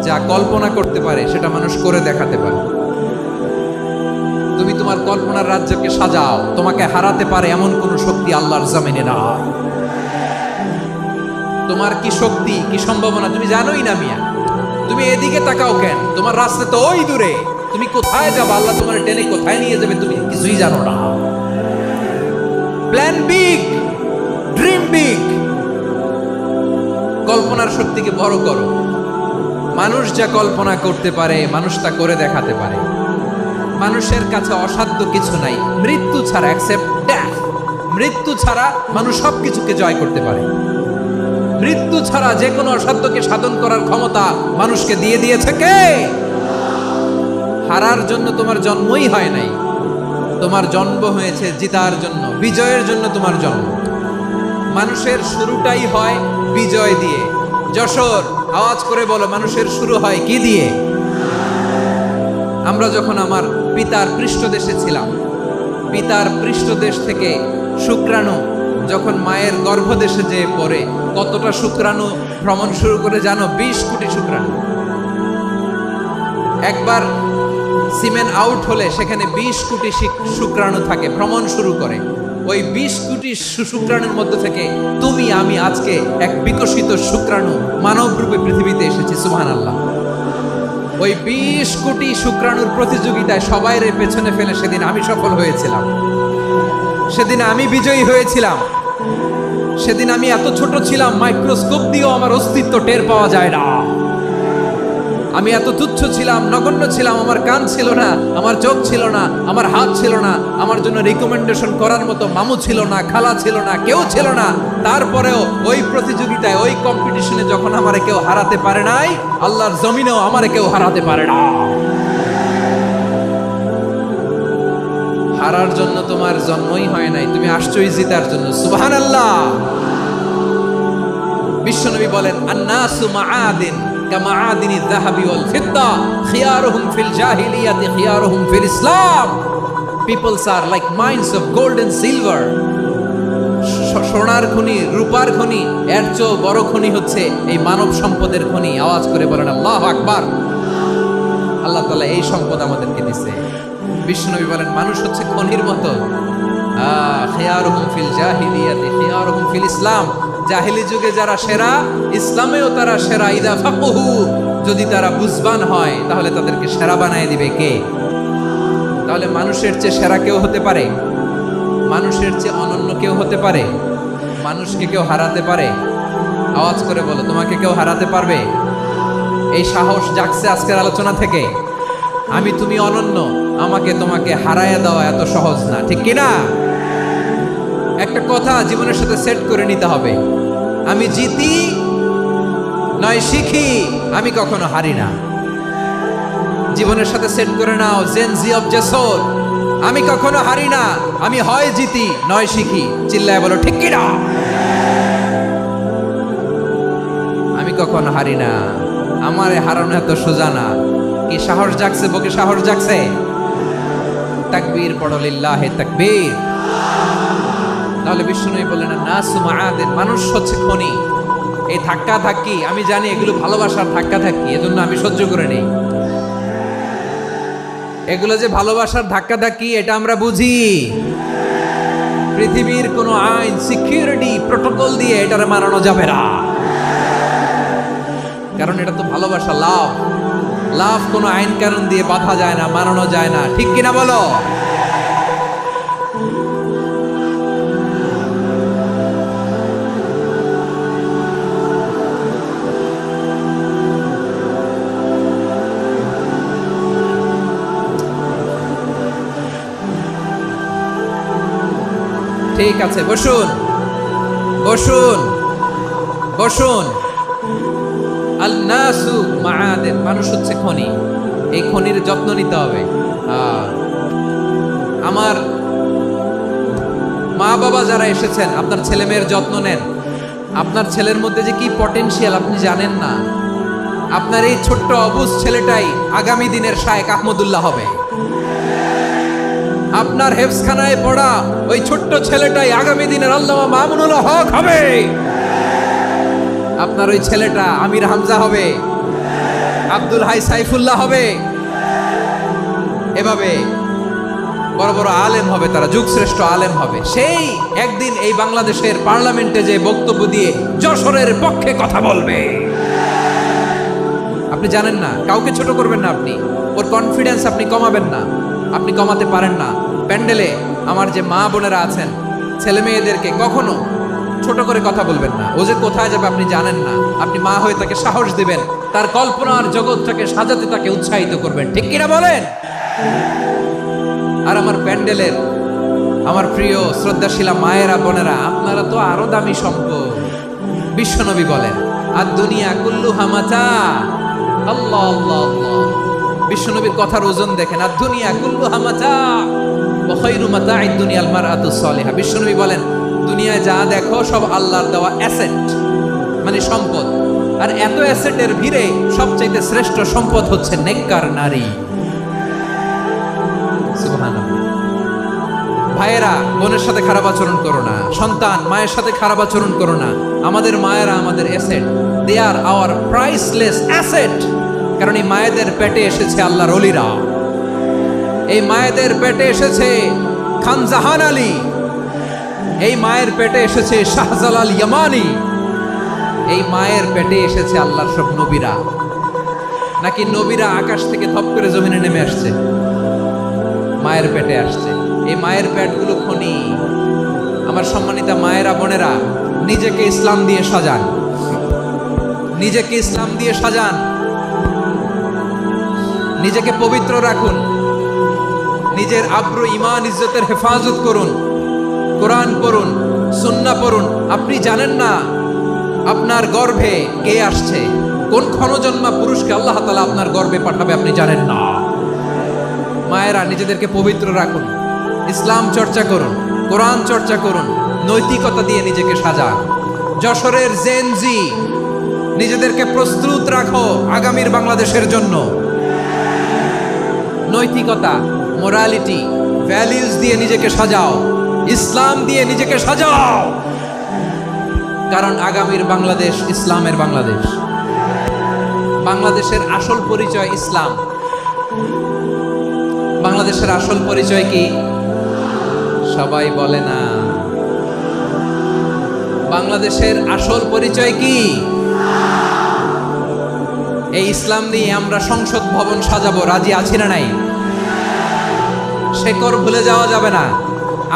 যা কল্পনা করতে পারে সেটা মানুষ করে দেখাতে পারে। তুমি তোমার কল্পনার রাজ্যকে সাজাও, তোমাকে হারাতে পারে এমন কোন শক্তি আল্লাহর জমিনে না। তোমার কি শক্তি, কি সম্ভাবনা তুমি জানোই না মিয়া। তুমি এদিকে তাকাও কেন? তোমার রাস্তা তো ওই দূরে। তুমি কোথায় যাবে, আল্লাহ তোমার টেনে কোথায় নিয়ে যাবে তুমি কিছুই জানো না। Plan big, dream big. কল্পনার শক্তিকে বড় করো। মানুষ যা কল্পনা করতে পারে মানুষ তা করে দেখাতে পারে। মানুষের কাছে অসাধ্য কিছু নাই, মৃত্যু ছাড়া, এক্সেপ্ট ডেথ, মৃত্যু ছাড়া মানুষ সবকিছুকে জয় করতে পারে। মৃত্যু ছাড়া যে কোনো অসাধ্যকে সাধন করার ক্ষমতা মানুষকে দিয়ে দিয়েছে কে? হারার জন্য তোমার জন্মই হয় নাই, তোমার জন্ম হয়েছে জিতার জন্য, বিজয়ের জন্য তোমার জন্ম। মানুষের শুরুটাই হয় বিজয় দিয়ে। যশোর, আওয়াজ করে বলো, মানুষের শুরু হয় কি দিয়ে? আমরা যখন আমার পিতার পৃষ্ঠদেশে ছিলাম, পিতার পৃষ্ঠদেশ থেকে শুক্রাণু যখন মায়ের গর্ভদেশে যেয়ে পড়ে, কতটা শুক্রাণু ভ্রমণ শুরু করে জানো? 20 কোটি শুক্রাণু। একবার সিমেন আউট হলে সেখানে 20 কোটি শুক্রাণু থাকে, ভ্রমণ শুরু করে। ওই 20 কোটি শুক্রাণুর মধ্যে থেকে তুমি আমি আজকে এক বিকশিত শুক্রাণু মানব রূপে পৃথিবীতে এসেছি। সুবহানাল্লাহ। ওই 20 কোটি শুক্রাণুর প্রতিযোগিতায় সবাইরে পেছনে ফেলে সেদিন আমি সফল হয়েছিলাম, সেদিন আমি বিজয়ী হয়েছিলাম। সেদিন আমি এত ছোট ছিলাম, মাইক্রোস্কোপ দিয়েও আমার অস্তিত্ব টের পাওয়া যায় না। আমি এত তুচ্ছ ছিলাম, নগণ্য ছিলাম, আমার কান ছিল না, আমার চোখ ছিল না, আমার হাত ছিল না, আমার জন্য রিকমেন্ডেশন করার মতো মামু ছিল না, খালা ছিল না, কেউ ছিল না। তারপরেও ওই প্রতিযোগিতায়, ওই কম্পিটিশনে যখন আমারে কেউ হারাতে পারে নাই, আল্লাহর জমিনেও আমারে কেউ হারাতে পারে না। হারার জন্য তোমার জন্মই হয় নাই, তুমি আসছোই জিতার জন্য। সুবহানাল্লাহ। বিশ্বনবী বলেন, আন্নাসু মাআদিন কামাআদিনিয যাহাবি ওয়াল ফিদ্দা খিয়ারুহুম ফিল জাহিলিয়াতি খিয়ারুহুম ফিল ইসলাম। Peoples are like mines of gold and silver. সোনার খনি, রূপার খনি, এর চেয়েও বড় খনি হচ্ছে এই মানব সম্পদের খনি। আওয়াজ করে বলেন আল্লাহু আকবার। আল্লাহ তাআলা এই সম্পদ আমাদেরকে দিয়েছে। বিশ্বনবী বলেন, মানুষ হচ্ছে খনির মতো। খিয়ারুহুম ফিল জাহিলিয়াতি খিয়ারুহুম ফিল ইসলাম। জাহিলি যুগে যারা সেরা, ইসলামেও তারা সেরা। ইদা ফাকহু, যদি তারা বুঝবান হয় তাহলে তাদেরকে সেরা বানায় দিবে কে? তাহলে মানুষের চেয়ে সেরা কেউ হতে পারে? মানুষের চেয়ে অনন্য কেউ হতে পারে? মানুষকে কেউ হারাতে পারে? আওয়াজ করে বলো, তোমাকে কেউ হারাতে পারবে? এই সাহস জাগছে আজকের আলোচনা থেকে। আমি তুমি অনন্য, আমাকে তোমাকে হারায়া দেওয়া এত সহজ না, ঠিক কিনা? একটা কথা জীবনের সাথে সেট করে নিতে হবে, আমি জিতি নয় শিখি, আমি কখনো হারি না। জীবনের সাথে সেট করে নাও, জেনজি অফ জেসর, আমি কখনো হারি না, আমি হয় জিতি নয় শিখি। চিল্লায় বলো ঠিক কিনা? আমি কখনো হারি না, আমারে হারানো এত সোজা না। কি সাহস জাগছে? বুকে সাহস জাগছে? তাকবীর পড়ো, লিল্লাহি তাকবীর। তাহলে বিষ্ণুই বললেন, নাসু মাআদিন, মানুষ হচ্ছে খনি। এই ধাক্কা ধাক্কি, আমি জানি এগুলো ভালোবাসার ধাক্কা ধাক্কি, এজন্য আমি সহ্য করে নেই। এগুলো যে ভালোবাসার ধাক্কা ধাক্কি, এটা আমরা বুঝি। পৃথিবীর কোনো আইন, সিকিউরিটি, প্রটোকল দিয়ে এটারে মানানো যাবে না, কারণ এটা তো ভালোবাসা, লাভ। লাভ কোনো আইন কানুন দিয়ে বাধা যায় না, মানানো যায় না, ঠিক কিনা বলো? ঠিক আছে, বসুন বসুন বসুন। আল নাসু মাআদিন, মানুষ হচ্ছে খনি। এই খনির যত্ন নিতে হবে। আমার মা বাবা যারা এসেছেন, আপনার ছেলে মেয়ের যত্ন নেন। আপনার ছেলের মধ্যে যে কি পটেনশিয়াল আপনি জানেন না। আপনার এই ছোট্ট অবুঝ ছেলেটাই আগামী দিনের শায়েখ আহমদুল্লাহ হবে। আপনার হেফজখানায় পড়া ওই ছোট্ট ছেলেটাই আগামী দিনের আল্লামা মামুনুল হক হবে। আপনার ওই ছেলেটা আমির হামজা হবে, আব্দুল হাই সাইফুল্লাহ হবে। এভাবে বড় বড় আলেম হবে, তারা যুগশ্রেষ্ঠ আলেম হবে। সেই একদিন এই বাংলাদেশের পার্লামেন্টে যে বক্তব্য দিয়ে যশোরের পক্ষে কথা বলবে। আপনি জানেন না, কাউকে ছোট করবেন না আপনি। ওর কনফিডেন্স আপনি কমাবেন না, আপনি কমাতে পারেন না। প্যান্ডেলে আমার যে মা বোনেরা আছেন, ছেলে মেয়েদেরকে কখনো ছোট করে কথা বলবেন না। ও যে কোথায় যাবে আপনি জানেন না। আপনি মা হয়ে তাকে সাহস দিবেন, তার কল্পনার জগৎটাকে সাজাতে তাকে উৎসাহিত করবেন, ঠিক কিনা বলেন? আর আমার প্যান্ডেলের আমার প্রিয় শ্রদ্ধাশীলা মায়েরা বোনেরা, আপনারা তো আরো দামি সম্পদ। বিশ্বনবী বলেন, আর দুনিয়া কুল্লুহা মাতা। আল্লাহ আল্লাহ আল্লাহ, বিশ্বনবীর কথার ওজন দেখেন। আর দুনিয়া কুল্লুহা মাতা ওয়া খায়রু মাতা'আদ দুনিয়াল মারআতুস সালিহা। বিশ্বনবী বলেন, দুনিয়ায় যা দেখো সব আল্লাহর দেওয়া অ্যাসেট, মানে সম্পদ। আর এত অ্যাসেটের ভিড়ে সবচাইতে শ্রেষ্ঠ সম্পদ হচ্ছে নেককার নারী। সুবহানাল্লাহ। ভাইয়েরা, বোনের সাথে খারাপ আচরণ করো না। সন্তান মায়ের সাথে খারাপ আচরণ করো না। আমাদের মায়েরা আমাদের asset, they are our priceless asset. কারণ এই মায়েদের পেটে এসেছে আল্লাহর ওলিরা, এই মায়েদের পেটে এসেছে খান জাহান আলী, এই মায়ের পেটে এসেছে শাহজালাল ইয়ামানি, এই মায়ের পেটে এসেছে আল্লাহর সব নবীরা। নাকি নবীরা আকাশ থেকে ধপ করে জমিনে নেমে আসছে? মায়ের পেটে আসছে। এই মায়ের পেটগুলো খনি। আমার সম্মানিতা মায়েরা বোনেরা, নিজেকে ইসলাম দিয়ে সাজান, নিজেকে ইসলাম দিয়ে সাজান, নিজেকে পবিত্র রাখুন, নিজের আব্রু ইমান ইজ্জতের হেফাজত করুন, কোরআন পড়ুন, সুন্নাহ পড়ুন। আপনি জানেন না আপনার গর্ভে কে আসছে, কোন ক্ষণজন্মা পুরুষকে আল্লাহ তাআলা আপনার গর্ভে পাঠাবে আপনি জানেন না। মায়েরা, নিজেদেরকে পবিত্র রাখুন, ইসলাম চর্চা করুন, কোরআন চর্চা করুন, নৈতিকতা দিয়ে নিজেকে সাজান। যশোরের জেনজি, নিজেদেরকে প্রস্তুত রাখো আগামীর বাংলাদেশের জন্য। নৈতিকতা, মোরালিটি, ভ্যালিউজ দিয়ে নিজেকে সাজাও, ইসলাম দিয়ে নিজেকে সাজাও। কারণ আগামীর বাংলাদেশ ইসলামের বাংলাদেশ। বাংলাদেশের আসল পরিচয় ইসলাম। বাংলাদেশের আসল পরিচয় কি? সবাই বলে না। বাংলাদেশের আসল পরিচয় কি? এই ইসলাম নিয়ে আমরা সংসদ ভবন সাজাবো, রাজি আছি না নাই? শেকড় ভুলে যাওয়া যাবে না।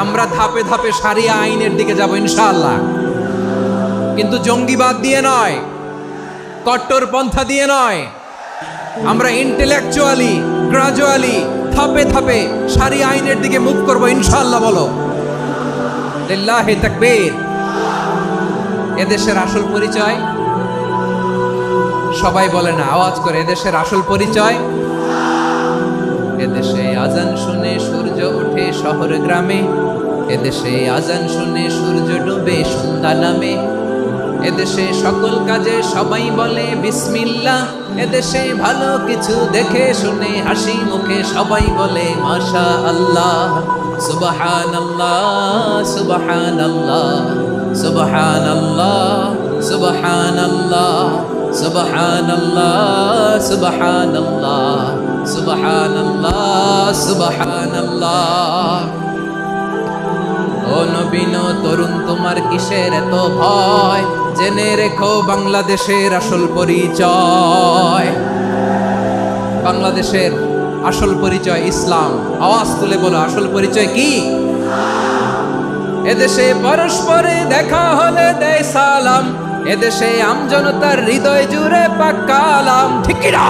আমরা ধাপে ধাপে শারিয়া আইনের দিকে যাব ইনশাআল্লাহ, কিন্তু জঙ্গিবাদ দিয়ে নয়, কট্টর পন্থা দিয়ে নয়। আমরা ইন্টেলেকচুয়ালি, গ্রাজুয়ালি, ধাপে ধাপে শারিয়া আইনের দিকে মুভ করবো ইনশাআল্লাহ। বলো লিল্লাহি তাকবীর। এদেশের আসল পরিচয় সবাই বলে না, আওয়াজ করে, এদেশের আসল পরিচয়। এদেশে আজান শুনে সূর্য ওঠে শহর গ্রামে, এদেশে আজান শুনে সূর্য ডুবে সন্ধ্যা নামে, এদেশে সকল কাজে সবাই বলে বিসমিল্লাহ, এদেশে ভালো কিছু দেখে শুনে হাসি মুখে সবাই বলে মাশা আল্লাহ। সুবহানাল্লাহ সুবহানাল্লাহ সুবহানাল্লাহ সুবহানাল্লাহ সুবহানাল্লাহ সুবহানাল্লাহ সুবহানাল্লাহ সুবহানাল্লাহ। ও নবীন তরুণ, তোমার কিসের এত ভয়? জেনে রেখো বাংলাদেশের আসল পরিচয়। বাংলাদেশের আসল পরিচয় ইসলাম। আওয়াজ তুলে বলো, আসল পরিচয় কি? এদেশে পরস্পরে দেখা হলে দেয় সালাম, এদেশে আমজনতার হৃদয় জুড়ে পাক্কালাম। ঠিক কি না?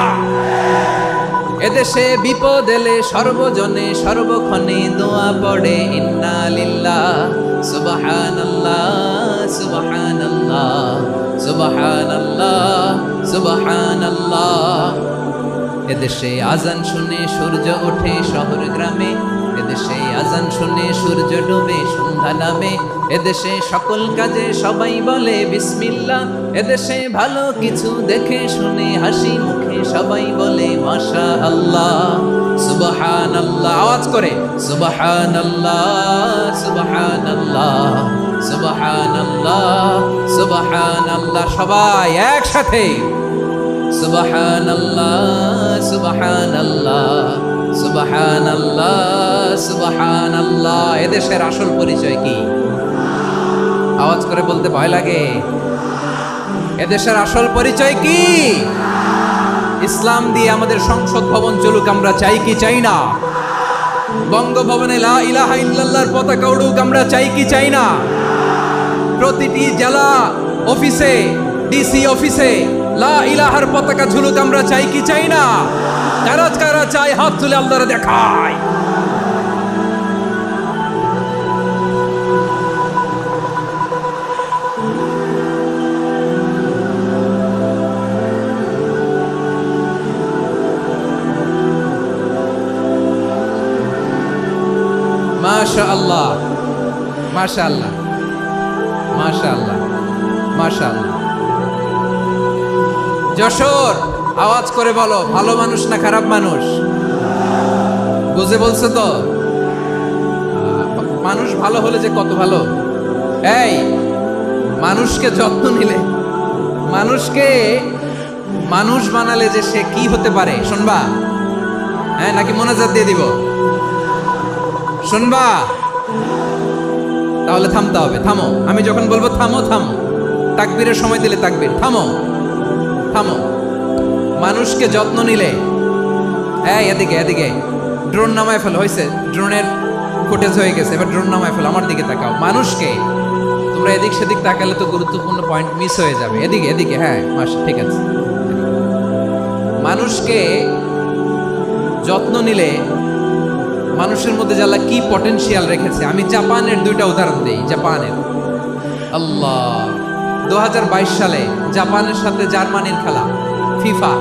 এদেশে বিপদ এলে সর্বজনে সর্বক্ষণে দোয়া পড়ে ইন্না লিল্লাহ সুবহানাল্লাহ সুবহানাল্লাহ সুবহানাল্লাহ সুবহানাল্লাহ। এদেশে আজান শুনে সূর্য ওঠে শহর গ্রামে, এদেশে আজান শুনে সূর্য ডুবে সন্ধ্যা নামে, এদেশে সকল কাজে সবাই বলে বিসমিল্লাহ, এদেশে ভালো কিছু দেখে শুনে হাসি মুখে সবাই বলে মাশা আল্লাহ। সুবহানাল্লাহ, আওয়াজ করে সুবহানাল্লাহ সুবহানাল্লাহ সুবহানাল্লাহ সুবহানাল্লাহ। সবাই একসাথে সুবহানাল্লাহ সুবহানাল্লাহ সুবহানাল্লাহ সুবহানাল্লাহ। এদেশের আসল পরিচয় কি? আওয়াজ করে বলতে ভয় লাগে। এদেশের আসল পরিচয় কি? ইসলাম দিয়ে আমাদের সংসদ ভবন চলুক, আমরা চাই কি চাই না? বঙ্গভবনে লা ইলাহা ইল্লাল্লাহর পতাকা উড়ুক, আমরা চাই কি চাই না? প্রতিটি জেলা অফিসে, ডিসি অফিসে লা ইলাহার পতাকা ঝুলুক, আমরা চাই কি চাই না? কারা কারা চাই হাত তুলে আল্লাহরে দেখায়। মাশাআল্লাহ, মাশাআল্লাহ, মাশাআল্লাহ। যশোর, আওয়াজ করে বলো, ভালো মানুষ না খারাপ মানুষ? বুঝে বলছো তো? মানুষ ভালো হলে যে কত ভালো। এই মানুষকে যত্ন নিলে, মানুষকে মানুষ বানালে যে সে কি হতে পারে শুনবা? হ্যাঁ, নাকি মোনাজাত দিয়ে দিব? শুনবা? তাহলে থামতে হবে। থামো, আমি যখন বলবো থামো থামো, তাকবীরের সময় দিলে তাকবীর, থামো থামো। মানুষকে যত্ন নিলে, এই এদিকে এদিকে, ড্রোন নামায় ফেলো। হয়েছে, ড্রোনের ফুটেজ হয়ে গেছে, এবার ড্রোন নামায় ফেলো। আমার দিকে তাকাও। মানুষকে, তোমরা এদিক সেদিক তাকালে তো গুরুত্বপূর্ণ পয়েন্ট মিস হয়ে যাবে। এদিকে এদিকে, হ্যাঁ ঠিক আছে। মানুষকে যত্ন নিলে মানুষের মধ্যে যারা কি পটেনশিয়াল রেখেছে। আমি জাপানের দুইটা উদাহরণ দেই। জাপানের, আল্লাহ, 2022 সালে জাপানের সাথে জার্মানির খেলা, ফিফা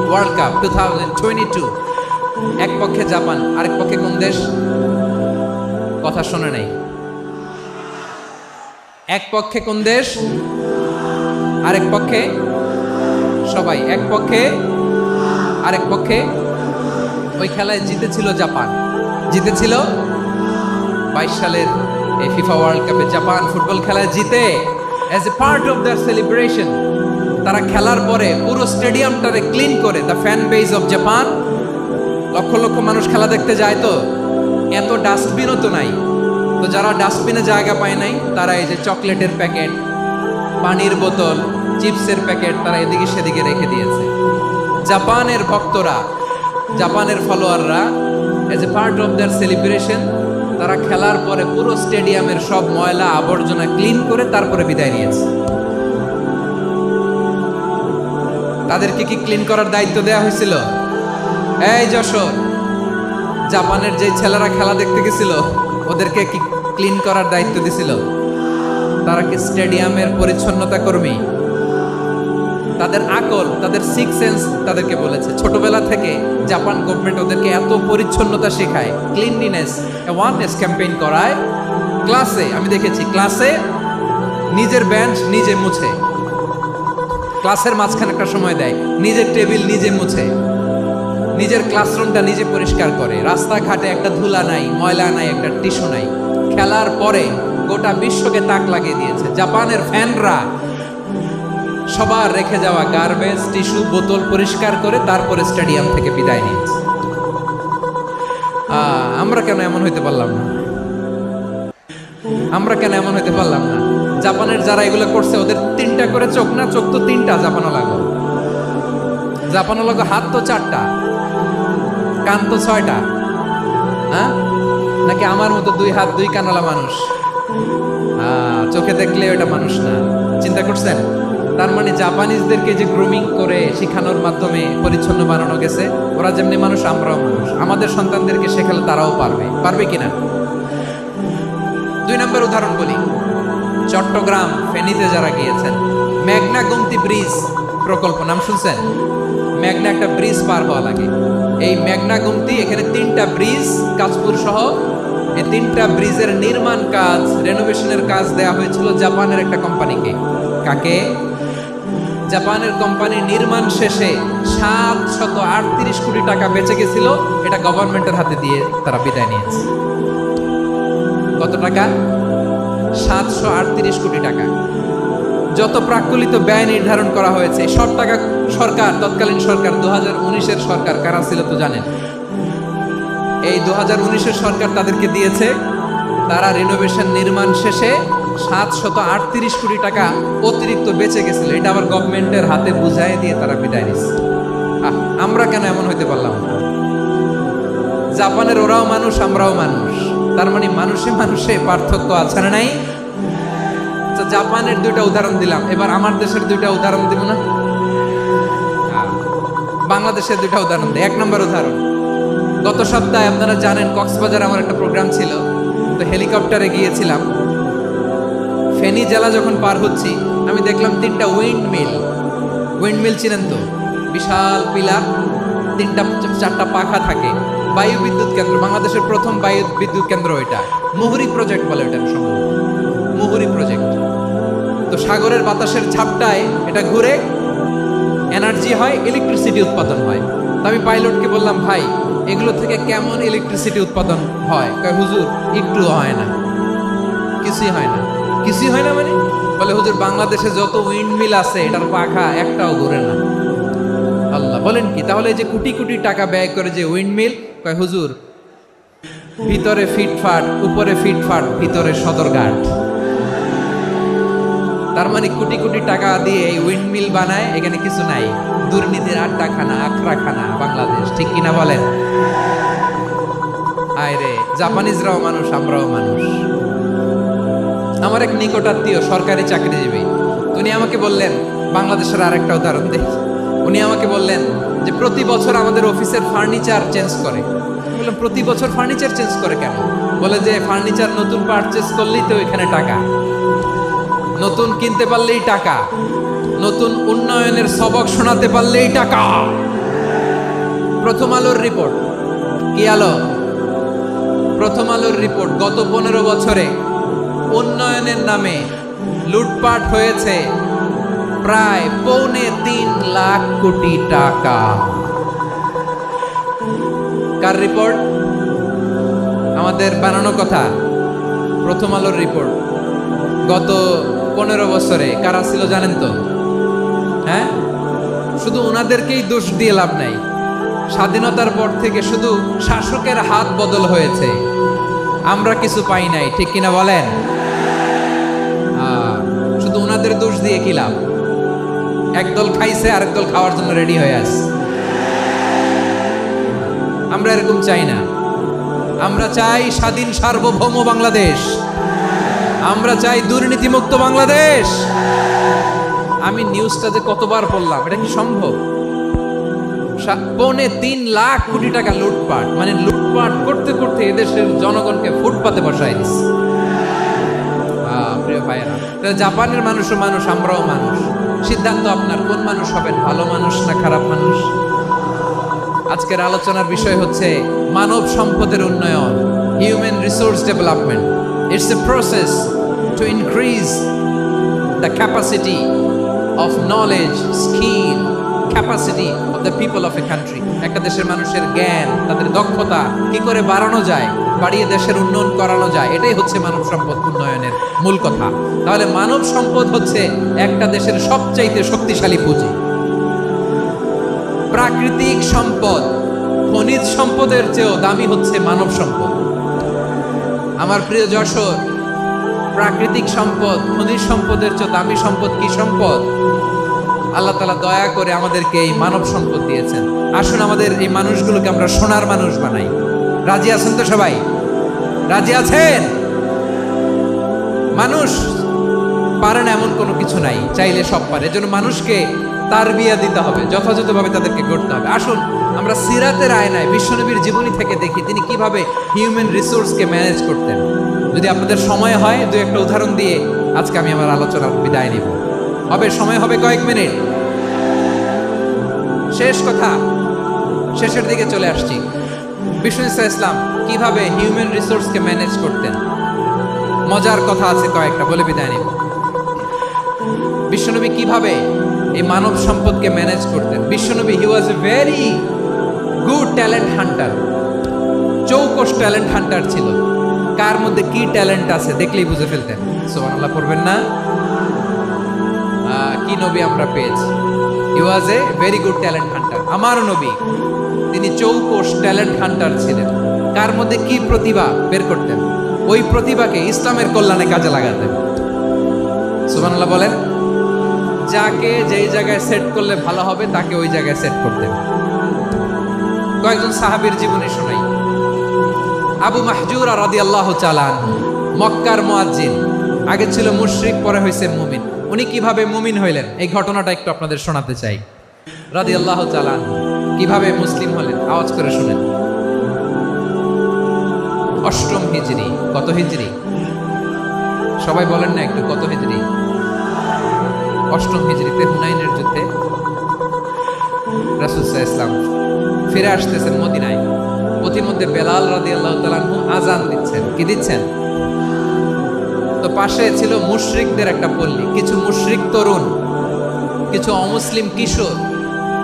ওয়ার্ল্ড কাপ 2022। এক পক্ষে জাপান, আরেক পক্ষে কোন দেশ? কথা শোনে নাই। এক পক্ষে কোন দেশ, আরেক পক্ষে সবাই। এক পক্ষে, আরেক পক্ষে। ওই খেলায় জিতেছিল জাপান, জিতেছিল 22 সালের এই ফিফা ওয়ার্ল্ড কাপে। জাপান ফুটবল খেলায় জিতে, as a part of their celebration তারা খেলার পরে পুরো স্টেডিয়ামটারে ক্লিন করে। The fan base of Japan, লক্ষ লক্ষ মানুষ খেলা দেখতে যায়, তো এত ডাস্টবিনও তো নাই। তো যারা ডাস্টবিনে জায়গা পায় নাই, তারা এই যে চকলেটের প্যাকেট, পানির বোতল, চিপসের প্যাকেট তারা এদিকে সেদিকে রেখে দিয়েছে। জাপানের ভক্তরা, জাপানের ফলোয়াররা, as a part of their celebration তারা খেলার পরে পুরো স্টেডিয়ামের সব ময়লা আবর্জনা ক্লিন করে তারপরে বিদায় নিয়েছে। তাদেরকে কি ক্লিন করার দায়িত্ব দেওয়া হয়েছিল? এই যশোর, জাপানের যে ছেলেরা খেলা দেখতে গেছিল ওদেরকে কি ক্লিন করার দায়িত্ব দিছিল? তারা কি স্টেডিয়ামের পরিচ্ছন্নতা কর্মী? তাদের আকল, তাদের সিক্স সেন্স তাদেরকে বলেছে। ছোটবেলা থেকে জাপান গভর্নমেন্ট ওদেরকে এত পরিচ্ছন্নতা শেখায়, ক্লিনলিনেস অ্যাওয়ারনেস ক্যাম্পেইন করায়। ক্লাসে আমি দেখেছি, ক্লাসে নিজের বেঞ্চ নিজে মুছে, ক্লাসের মাঝখানে একটা সময় দেয়, নিজের টেবিল নিজে মুছে, নিজের ক্লাসরুমটা নিজে পরিষ্কার করে। রাস্তাঘাটে একটা ধুলা নাই, ময়লা নাই, একটা টিস্যু নাই। খেলার পরে গোটা বিশ্বকে তাক লাগিয়ে দিয়েছে। জাপানের ফ্যানরা সবার রেখে যাওয়া গার্বেজ, টিস্যু, বোতল পরিষ্কার করে তারপরে স্টেডিয়াম থেকে বিদায় নিয়েছে। আমরা কেন এমন হইতে পারলাম না? আমরা কেন এমন হইতে পারলাম না? জাপানের যারা এগুলো করছে ওদের 3টা করে চোখ না? চোখ তো 3টা, জাপানও লাগো, জাপানও লাগো, হাত তো 4টা, কান তো 6টা। হ্যাঁ, নাকি আমার মতো 2 হাত 2 কানওয়ালা মানুষ? চোখে দেখলে ওটা মানুষ না। চিন্তা করছেন? তার মানে জাপানিজদেরকে যে গ্রুমিং করে শিখানোর মাধ্যমে পরিচ্ছন্ন বানানো গেছে। ওরা যেমনি মানুষ, আমরাও মানুষ। আমাদের সন্তানদেরকে শেখালে তারাও পারবে, পারবে কিনা? 2 নম্বর উদাহরণ বলি। চট্টগ্রাম ফেনীতে যারা গিয়েছেন, মেঘনা গুমতি ব্রিজ প্রকল্প নাম শুনছেন? মেঘনা একটা ব্রিজ পার হওয়া লাগে। এই মেঘনা গুমতি, এখানে 3টা ব্রিজ, কাঁচপুর সহ এই 3টা ব্রিজের নির্মাণ কাজ, রেনোভেশনের কাজ দেয়া হয়েছিল জাপানের একটা কোম্পানিকে। কাকে? জাপানের কোম্পানি। নির্মাণ শেষে 738 কোটি টাকা বেঁচে গেছিল, এটা গভর্নমেন্টের হাতে দিয়ে তারা বিদায় নিয়েছে। কত টাকা? 738 কোটি টাকা। যত প্রাক্কলিত ব্যয় নির্ধারণ করা হয়েছে, সব টাকা সরকার, তৎকালীন সরকার, 2019-এর সরকার কারা ছিল তো জানেন? এই 2019-এর সরকার তাদেরকে দিয়েছে। তারা রিনোভেশন নির্মাণ শেষে 738 কোটি টাকা অতিরিক্ত বেঁচে গেছিল, এটা আবার গভর্নমেন্টের হাতে বুঝাই দিয়ে তারা বিদায় নিচ্ছে। আমরা কেন এমন হইতে পারলাম না? জাপানের ওরাও মানুষ, আমরাও মানুষ। তার মানে মানুষে মানুষে পার্থক্য আছে না নাই? জাপানের 2টা উদাহরণ দিলাম, এবার আমার দেশের 2টা উদাহরণ দিব না? বাংলাদেশের 2টা উদাহরণ দিই। 1 নম্বর উদাহরণ, গত সপ্তাহে আপনারা জানেন কক্সবাজার আমার একটা প্রোগ্রাম ছিল, তো হেলিকপ্টারে গিয়েছিলাম। ফেনী জেলা যখন পার হচ্ছি, আমি দেখলাম 3টা উইন্ডমিল। উইন্ডমিল চিনেন তো? বিশাল পিলার, 3টা 4টা পাখা থাকে। বায়ু বিদ্যুৎ কেন্দ্র, বাংলাদেশের প্রথম বায়ু বিদ্যুৎ কেন্দ্র এটা। মুহুরী প্রজেক্ট বলে এটা সম্ভবত। সাগরের বাতাসের ঝাপটায় এটা ঘুরে এনার্জি হয়, ইলেকট্রিসিটি উৎপাদন হয়। তো আমি পাইলটকে বললাম, ভাই এগুলো থেকে কেমন ইলেকট্রিসিটি উৎপাদন হয়? কয় হুজুর একটু হয় না, কিছুই হয় না। কিছুই হয় না মানে? বলে হুজুর বাংলাদেশে যত উইন্ড মিল আছে এটার পাখা একটাও ঘুরে না। আল্লাহ, বলেন কি? তাহলে এই যে কোটি কোটি টাকা ব্যয় করে যে উইন্ড মিল, কয় হুজুর ভিতরে ফিটফাট, উপরে ফিটফাট, ভিতরে সদরঘাট। তার মানে কোটি কোটি টাকা দিয়ে এই উইন্ড মিল বানায়, এখানে কিছু নাই। দুর্নীতির আড্ডাখানা, আখড়াখানা বাংলাদেশ, ঠিক কিনা বলেন? আয় রে, জাপানিজরাও মানুষ, আমরাও মানুষ। আমার এক নিকটাত্মীয় সরকারি চাকরিজীবী, উনি আমাকে বললেন, বাংলাদেশের আরেকটা উদাহরণ দেখি। উনি আমাকে বললেন যে প্রতি বছর আমাদের অফিসের ফার্নিচার চেঞ্জ করে। বললাম প্রতি বছর ফার্নিচার চেঞ্জ করে কেন? বলে যে ফার্নিচার নতুন পারচেজ করলেই তো এখানে টাকা, নতুন কিনতে পারলেই টাকা, নতুন উন্নয়নের সবক শোনাতে পারলেই টাকা। প্রথম আলোর রিপোর্ট, কি আলো? প্রথম আলোর রিপোর্ট, গত 15 বছরে উন্নয়নের নামে লুটপাট হয়েছে প্রায় 3.25 লাখ কোটি টাকা। কার রিপোর্ট? আমাদের বানানো কথা। প্রথম আলোর রিপোর্ট। গত 15 বছরে কারা ছিল জানেন তো? হ্যাঁ, শুধু ওনাদেরকেই দোষ দিয়ে লাভ নাই। স্বাধীনতার পর থেকে শুধু শাসকের হাত বদল হয়েছে, আমরা কিছু পাই নাই, ঠিক কিনা বলেন? শুধু ওনাদের দোষ দিয়ে কি লাভ? একদল খাইছে, আরেক দল খাওয়ার জন্য রেডি হয়ে আছে। আমরা এরকম চাই না। আমরা চাই স্বাধীন সার্বভৌম বাংলাদেশ। আমরা চাই দুর্নীতিমুক্ত বাংলাদেশ। আমি নিউজটা যে কতবার পড়লাম, এটা কি সম্ভব? 3.25 লাখ কোটি টাকা লুটপাট, মানে লুটপাট করতে করতে এদেশের জনগণকে ফুটপাতে বসায় দিচ্ছে। প্রিয় ভাইয়েরা, জাপানের মানুষও মানুষ, আমরাও মানুষ। সিদ্ধান্ত আপনার, কোন মানুষ হবেন, ভালো মানুষ না খারাপ মানুষ? আজকের আলোচনার বিষয় হচ্ছে মানব সম্পদের উন্নয়ন, human resource development. It's a process to increase the capacity of knowledge, skill, capacity of the people of a country. একটা দেশের মানুষের জ্ঞান, তাদের দক্ষতা কি করে বাড়ানো যায়, বাড়িয়ে দেশের উন্নয়ন করানো যায়, এটাই হচ্ছে মানব সম্পদ উন্নয়নের মূল কথা। তাহলে মানব সম্পদ হচ্ছে একটা দেশের সবচাইতে শক্তিশালী পুঁজি। প্রাকৃতিক সম্পদ, খনিজ সম্পদের চেয়েও দামি হচ্ছে মানব সম্পদ। আমার প্রিয় যশোর, প্রাকৃতিক সম্পদ, খনিজ সম্পদের চেয়ে দামি সম্পদ কি সম্পদ? আল্লাহ তাআলা দয়া করে আমাদেরকে এই মানব সম্পদ দিয়েছেন। আসুন আমাদের এই মানুষগুলোকে আমরা সোনার মানুষ বানাই। রাজি আছেন তো সবাই? রাজি আছেন? মানুষ পারে না এমন কোনো কিছু নাই, চাইলে সব পারে। এজন্য মানুষকে তারবিয়া দিতে হবে, যথাযথভাবে তাদেরকে গড়তে হবে। আসুন আমরা সিরাতের আয়নায় বিশ্বনবীর জীবনী থেকে দেখি তিনি কিভাবে হিউম্যান রিসোর্সকে ম্যানেজ করতেন। যদি আপনাদের সময় হয়, দু একটা উদাহরণ দিয়ে আজকে আমি আমার আলোচনার বিদায় নিব। হবে সময় হবে কয়েক মিনিট। শেষ কথা, শেষের দিকে চলে আসছি। বিষ্ণু ইসলাম কিভাবে হিউম্যান রিসোর্সকে ম্যানেজ করতেন, মজার কথা আছে কয়েকটা, বলে বিদায় নিব। বিশ্বনবী কিভাবে এই মানব সম্পদকে ম্যানেজ করতেন। বিশ্বনবী he was a very good talent hunter, চৌকস ট্যালেন্ট হান্টার ছিল। কার মধ্যে কি ট্যালেন্ট আছে দেখলেই বুঝে ফেলতেন। সুবহানাল্লাহ পড়বেন না? কি নবী আমরা পেয়েছি। He was a very good talent hunter. আমার নবী তিনি চৌকস ট্যালেন্ট হান্টার ছিলেন। কার মধ্যে কি প্রতিভা বের করতেন, ওই প্রতিভাকে ইসলামের কল্যাণে কাজে লাগাতেন। সুবহানাল্লাহ বলেন। যাকে যেই জায়গায় সেট করলে ভালো হবে তাকে ওই জায়গায় সেট করতেন। কয়েকজন সাহাবীর জীবনী শোনাই। আবু মাহজুরা রাদিয়াল্লাহু তাআলা আনহু, মক্কার মুয়াজ্জিন, আগে ছিল মুশরিক, পরে হয়েছেন মুমিন। উনি কিভাবে মুমিন হইলেন এই ঘটনাটা একটু আপনাদের শোনাতে চাই। রাদিয়াল্লাহু তাআলা আনহু কিভাবে মুসলিম হলেন, আওয়াজ করে শুনেন। 8ম হিজরি। কত হিজরি? সবাই বলেন না একটু, কত হিজরি? 8ম হিজরিতে হুনাইনের যুদ্ধে রাসূল সাল্লাল্লাহু আলাইহি ওয়াসাল্লাম ফিরে আসতেছেন মদিনায়। প্রতিমধ্যে বেলাল রাদিয়াল্লাহু তাআলা আনহু আযান দিচ্ছেন। কি দিচ্ছেন? তো তো পাশে ছিল মুশরিকদের একটা পল্লী, কিছু মুশরিক তরুণ, কিছু অমুসলিম কিশোর,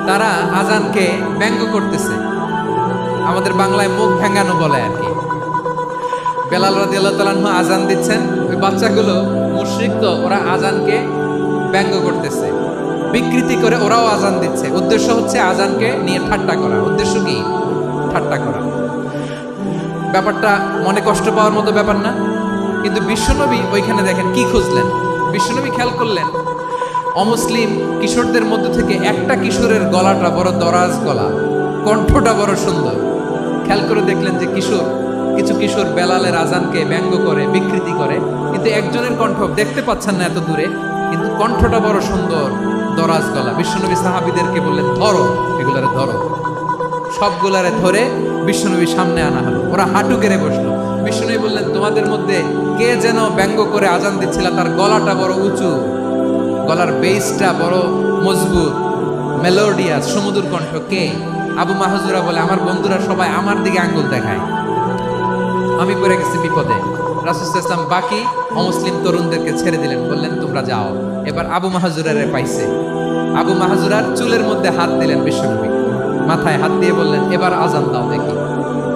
তারা আজানকে ব্যঙ্গ করতেছে। আমাদের বাংলায় মুখ ভেঙ্গানো বলে আর কি। বেলাল রাদিয়াল্লাহু তাআলা আনহু আজান দিচ্ছেন, ওই বাচ্চাগুলো মুশরিক, তো ওরা আজানকে ব্যঙ্গ করতেছে, বিকৃতি করে ওরাও আজান দিচ্ছে। উদ্দেশ্য হচ্ছে আজানকে নিয়ে ঠাট্টা করা। উদ্দেশ্য কি? ঠাট্টা করা। ব্যাপারটা মনে কষ্ট পাওয়ার মতো ব্যাপার না? কিন্তু বিশ্বনবী ওইখানে দেখেন কি খুঁজলেন। বিশ্বনবী খেয়াল করলেন অমুসলিম কিশোরদের মধ্য থেকে একটা কিশোরের গলাটা বড় দরাজ গলা, কণ্ঠটা বড় সুন্দর। খেয়াল করে দেখলেন যে কিছু কিশোর বেলালের আজানকে ব্যঙ্গ করে, বিকৃতি করে, কিন্তু একজনের কণ্ঠ দেখতে পাচ্ছেন না এত দূরে, কিন্তু কণ্ঠটা বড় সুন্দর, দরাজ গলা। বিশ্বনবী সাহাবীদেরকে বললেন, ধরো এগুলারে, ধরো। সবগুলারে ধরে বিশ্বনবী সামনে আনা হলো। ওরা হাঁটু গেড়ে বসলো। বিশ্বনবী বললেন, তোমাদের মধ্যে কে যেন ব্যঙ্গ করে আজান দিচ্ছিল, তার গলাটা বড় উঁচু, গলার বেসটা বড় মজবুত, মেলোডিয়াস, সুমধুর কণ্ঠ। কে? আবু মাহজুরা বলে, আমার বন্ধুরা সবাই আমার দিকে আঙ্গুল দেখায়, আমি পড়ে গেছি বিপদে। রাসূল সাল্লাল্লাহু আলাইহি ওয়াসাল্লাম বাকি অমুসলিম তরুণদেরকে ছেড়ে দিলেন, বললেন তোমরা যাও। এবার আবু মাহজুরারে পাইছে। আবু মাহজুরার চুলের মধ্যে হাত দিলেন বিশ্বনবী, মাথায় হাত দিয়ে বললেন, এবার আজান দাও দেখি।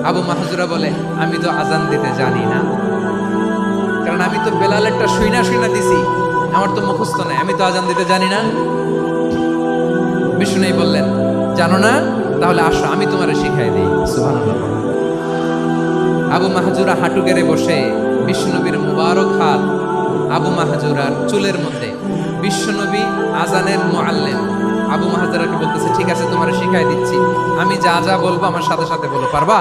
আবু মাহজুরা বলে, আমি তো আজান দিতে জানি না, কারণ আমি তো বেলালেরটা শুইনা দিছি, আমার তো মুখস্থ নাই, আমি তো আজান দিতে জানি না। বিষ্ণু বললেন, জানো না? তাহলে আসো, আমি তোমারে শিখাই দিই। সুবহানাল্লাহ। আবু মাহজুরা হাঁটু গেড়ে বসে বিশ্বনবীর মুবারক হাত আবু মাহজুরার চুলের মধ্যে। বিশ্বনবী আজানের মুআল্লিম আবু মাহজুরাকে বলতেছে, ঠিক আছে তোমারে শিখাই দিচ্ছি, আমি যা যা বলবো আমার সাথে সাথে বলো, পারবা?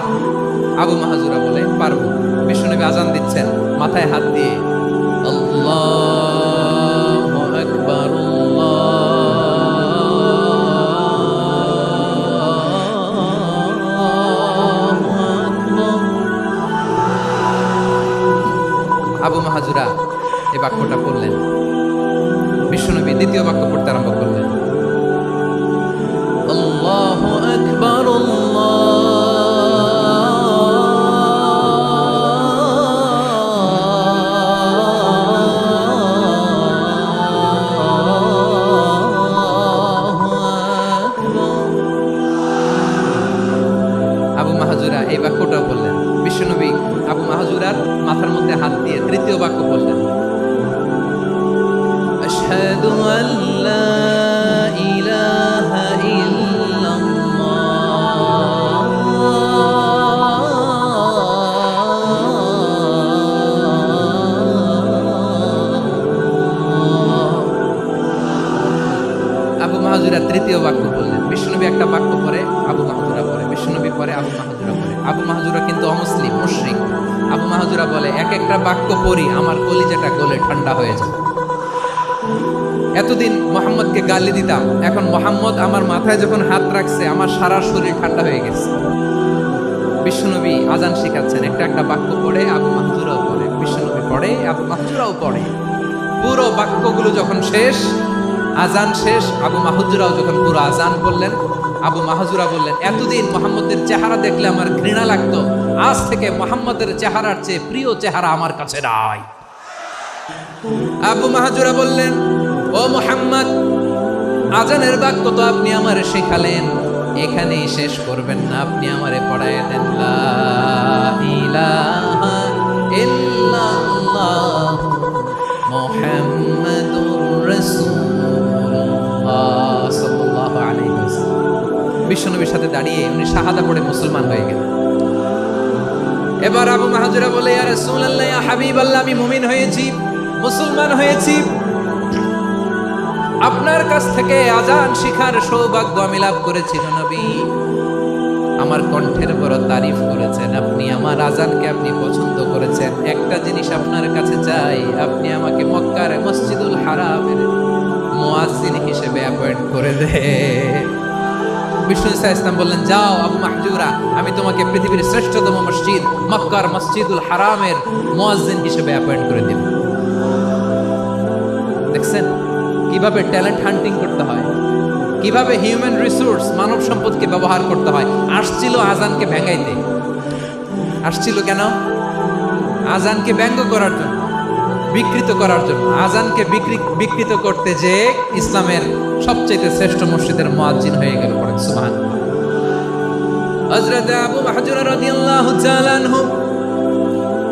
আবু মাহজুরা বলে, পারবো। বিশ্বনবী আজান দিচ্ছেন, মাথায় হাত দিয়ে আল্লাহু আকবার, আবু মাহজুরা এই বাক্যটা পড়লেন। বিশ্বনবী দ্বিতীয় বাক্য পড়তে আরম্ভ করলেন, আল্লাহু আকবার, আবু মাহজুরা এই বাক্যটা বললেন। বিশ্বনবী আবু মাহজুরার মাথার মধ্যে হাত দিয়ে তৃতীয় বাক্য বললেন, আশহাদু আল্লা ইলাহা ইল্লাল্লাহ। আবু মাহজুরা তৃতীয় বাক্য বললেন। বিশ্বনবী একটা বাক্য পরে আবু মাহজুরা পরে, বিশ্বনবী পরে আবু মাহজুরা পরে। আবু মাহজুরা কিন্তু অমুসলিম, মুশরিক। আবু মাহজুরা বলে, এক একটা বাক্য পড়ি আমার কলিজাটা গলে ঠান্ডা হয়ে যায়। এতদিন মোহাম্মদকে গালি দিতাম, এখন মোহাম্মদ আমার মাথায় যখন হাত রাখছে আমার সারা শরীর ঠান্ডা হয়ে গেছে। বিশ্বনবী আজান শিখাচ্ছেন, একটা একটা বাক্য পড়ে আবু মাহজুরাও পড়ে, বিশ্বনবী পড়ে, আবু মাহজুরাও পড়ে। পুরো বাক্যগুলো যখন শেষ, আজান শেষ, আবু মাহজুরাও যখন পুরো আজান বললেন, আবু মাহজুরা বললেন, এতদিন মোহাম্মদের চেহারা দেখলে আমার ঘৃণা লাগতো, আজ থেকে মোহাম্মদের চেহারার চেয়ে প্রিয় চেহারা আমার কাছে নাই। আবু মাহজুরা বললেন, ও মুহাম্মদ, আজানের বাক্য তো আপনি আমারে শেখালেন, এখানেই শেষ করবেন না, আপনি আমারে পড়ায় দেন, লা ইলাহা ইল্লাল্লাহ মুহাম্মাদুর রাসূলুল্লাহ সাল্লাল্লাহু আলাইহি ওয়াসাল্লাম। বিশ্বনবীর সাথে দাঁড়িয়ে উনি শাহাদা পড়ে মুসলমান হয়ে গেলেন। এবার আবু মাহজুরা বলে, ইয়া রাসূলুল্লাহ, ইয়া হাবিবাল্লাহ, আমি মুমিন হয়েছি, মুসলমান হয়েছি, আপনার কাছ থেকে আজান শিখার সৌভাগ্য আমি লাভ করেছি। নবী আমার কণ্ঠের বড় তারিফ করেছেন, আপনি আমার আজানকে আপনি পছন্দ করেছেন। একটা জিনিস আপনার কাছে চাই, আপনি আমাকে মক্কার মসজিদুল হারামের মুয়াজ্জিন হিসেবে অ্যাপয়েন্ট করে দেন। বিষ্ণু ইসলাম বললেন, যাও আবু মাহজুরা, আমি তোমাকে পৃথিবীর শ্রেষ্ঠতম মসজিদ মক্কার মসজিদুল হারামের মুয়াজ্জিন হিসেবে অ্যাপয়েন্ট করে দেব। দেখছেন কিভাবে ট্যালেন্ট হান্টিং করতে হয়, কিভাবে হিউম্যান রিসোর্স মানব সম্পদকে ব্যবহার করতে হয়। আসছিল আজানকে ভেঙাইতে, আসছিল কেন? আজানকে ব্যঙ্গ করার জন্য। বিকৃত করার জন্য, আজানকে বিকৃত করতে যে ইসলামের সবচেয়ে শ্রেষ্ঠ মসজিদের মুয়াজ্জিন হয়ে গেল। পড়েন সুবহানাল্লাহ। হযরত আবু মাহজুরা রাদিয়াল্লাহু তাআলা আনহু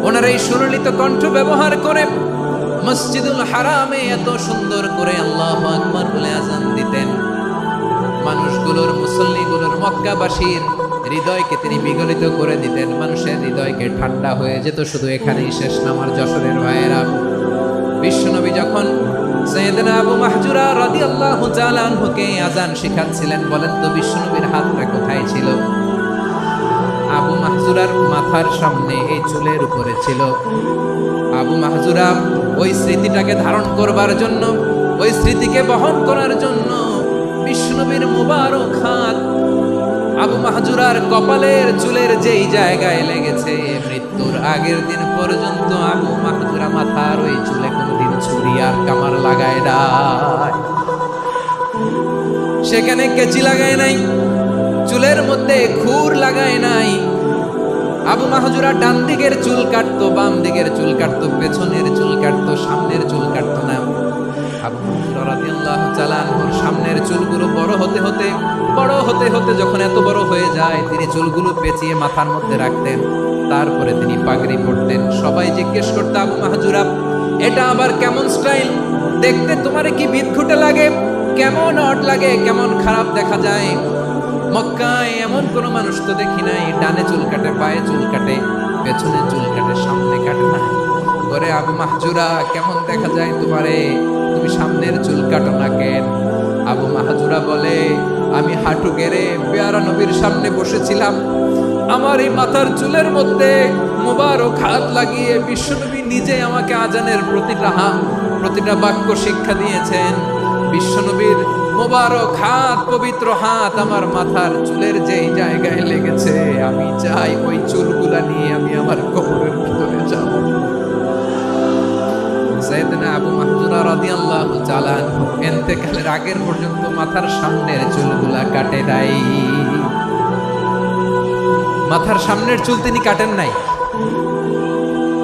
ওনার এই সুললিত কণ্ঠ ব্যবহার করে মসজিদুল হারামে এত সুন্দর করে আল্লাহু আকবার বলে আজান দিতেন। মানুষগুলোর, মুসল্লিগুলোর, মক্কাবাসীর হৃদয়কে তিনি বিগলিত করে দিতেন। মানুষের হৃদয়কে ঠান্ডা হয়ে যেত। শুধু এখানেই শেষ না আমার যশোরের ভাইয়েরা। বিশ্বনবী যখন সাইয়েদনা আবু মাহজুরা রাদিয়াল্লাহু তাআলা আনহুকে আজান শিখাচ্ছিলেন, বলেন তো বিশ্বনবীর হাতটা কোথায় ছিল? আবু মাহজুরার মাথার সামনে, এই চুলের উপরে ছিল। আবু মাহজুরা ওই স্মৃতিটাকে ধারণ করবার জন্য, ওই স্মৃতিকে বহন করার জন্য বিশ্বনবীর মুবারক হাত আবু মাহজুরার কপালের চুলের যেই জায়গায় লেগেছে, মৃত্যুর আগের দিন পর্যন্ত আবু মাহজুরা মাথার ওই চুলে কোনোদিন ছুরি আর কামার লাগায় নাই, সেখানে কেচি লাগায় নাই, চুলের মধ্যে খুর লাগায় নাই। আবু মাহজুরা ডান দিকের চুল কাটতো, বাম দিকের চুল কাটতো, পেছনের চুল কাটতো, সামনের চুল কাটতো না। আবু মাহজুরা রাদিয়াল্লাহু তাআলা আনহুর সামনের চুলগুলো বড় হতে হতে যখন এত বড় হয়ে যায়, তিনি চুলগুলো পেঁচিয়ে মাথার মধ্যে রাখতেন। তারপরে তিনি পাগড়ি পরতেন। সবাই জিজ্ঞেস করতো, আবু মাহজুরা এটা আবার কেমন স্টাইল? দেখতে তোমারে কি বিদঘুটে লাগে? কেমন অড লাগে? কেমন খারাপ দেখা যায়? মক্কায় এমন কোন মানুষ তো দেখি নাই, ডানে চুল কাটে, বায়ে চুল কাটে, পেছনে চুল কাটে, সামনে কাটে না। করে আবু মাহজুরা কেমন দেখা যায় তোমারে? তুমি সামনের চুল কাটো না কেন? আবু মাহজুরা বলে, আমি হাঁটু গেড়ে পেয়ারা নবীর সামনে বসেছিলাম, আমার এই মাথার চুলের মধ্যে মুবারক হাত লাগিয়ে বিশ্বনবী নিজে আমাকে আজানের প্রতিটা বাক্য শিক্ষা দিয়েছেন। বিশ্বনবীর মোবারক হাত, পবিত্র হাত আমার মাথার চুলের যেই জায়গায় লেগেছে, আমি চাই ওই চুলগুলা নিয়ে আমি আমার কবরের ভিতরে যাব। সাইয়েদনা আবু মাহজুরা রাদিয়াল্লাহু তাআলা আনহু ইন্তেকালের আগের পর্যন্ত মাথার সামনের চুলগুলা কাটে নাই। মাথার সামনের চুল তিনি কাটেন নাই।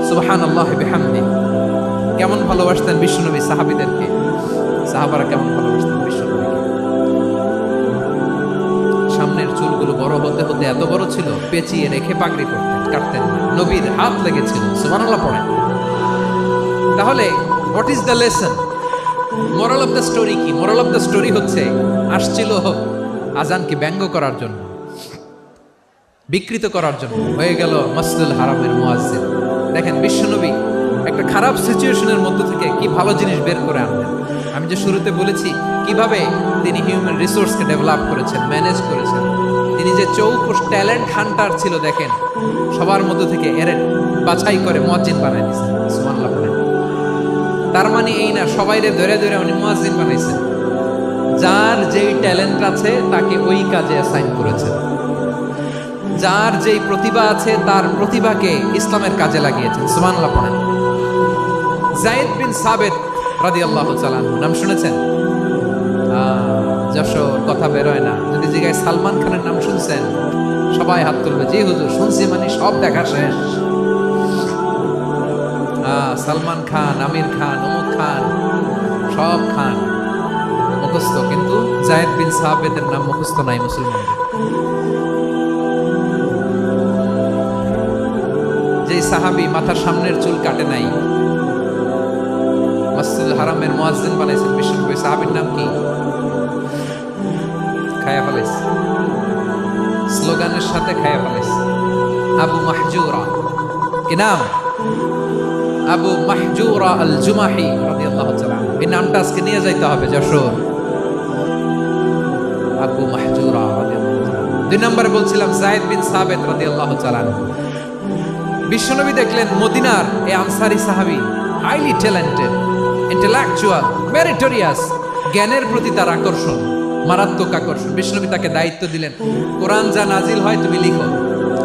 সুবহানাল্লাহি বিহামদি। কেমন ভালোবাসতেন বিশ্বনবী সাহাবীদেরকে, সাহাবারা কেমন ভালোবাসতেন বিশ্বনবীকে। সামনের চুলগুলো বড় হতে হতে এত বড় ছিল, পেঁচিয়ে রেখে পাগড়ি করতেন, কাটতেন না। নবীর হাত লেগেছিল। সুবহানাল্লাহ পড়েন। তাহলে what is the lesson? Moral of the story কি? মোরাল অফ দ্য স্টোরি হচ্ছে, আসছিল আজানকে ব্যঙ্গ করার জন্য, বিকৃত করার জন্য, হয়ে গেল মসজিদুল হারামের মুয়াজ্জিন। দেখেন বিশ্বনবী একটা খারাপ সিচুয়েশনের মধ্যে থেকে কি ভালো জিনিস বের করে আনলেন। আমি যে শুরুতে বলেছি কিভাবে তিনি হিউম্যান রিসোর্সকে ডেভেলপ করেছেন, ম্যানেজ করেছেন। তিনি যে চৌকুশ ট্যালেন্ট হান্টার ছিল, দেখেন সবার মধ্যে থেকে এর বাছাই করে মুয়াজ্জিন বানাই দিয়েছেন। সুবহানাল্লাহ বলেন। তার মানে এই না সবাইরে ধরে ধরে উনি মুয়াজ্জিন বানাইছেন। যার যেই ট্যালেন্ট আছে তাকে ওই কাজে অ্যাসাইন করেছেন। যার যেই প্রতিভা আছে তার প্রতিভাকে ইসলামের কাজে লাগিয়েছেন। সুবহানাল্লাহ পড়েন। যায়েদ বিন সাবিত রাদিয়াল্লাহু তাআলা নাম শুনেছেন? যশোর কথা বের হয় না। যদি জিজ্ঞাসা সালমান খানের নাম শুনছেন, সবাই হাত তুলবে, জি হুজুর শুনছি, মানে সব দেখা শেষ। সালমান খান, আমির খান, অমুক খান, সব খান মুখস্থ, কিন্তু যায়েদ বিন সাবিতের নাম মুখস্থ নাই মুসলমানদের। যে সাহাবী মাথার সামনের চুল কাটে নাই, মসজিদুল হারামের মুয়াজ্জিন বানাইছেন বিশ্বনবী, সাহাবীর নাম কি? খায়া ফেলাইছে, স্লোগানের সাথে খায়া ফেলাইছে। আবু মাহজুরা। কি নাম? আবু মাহজুরা আল জুমাহি রাদিয়াল্লাহু তাআলা। এই নামটা আজকে নিয়ে যাইতে হবে যশোর। আবু মাহজুরা রাদিয়াল্লাহু তাআলা। দুই নম্বরে বলছিলাম যায়েদ বিন সাবিত রাদিয়াল্লাহু তাআলা। বিশ্বনবী দেখলেন মদিনার এই আনসারী সাহাবী হাইলি ট্যালেন্টেড, ইন্টেলেকচুয়াল, মেরিটোরিয়াস, জ্ঞানের প্রতি তার আকর্ষণ, মারাত্মক আকর্ষণ। বিশ্বনবী তাকে দায়িত্ব দিলেন, কোরআন যা নাজিল হয় তুমি লিখো,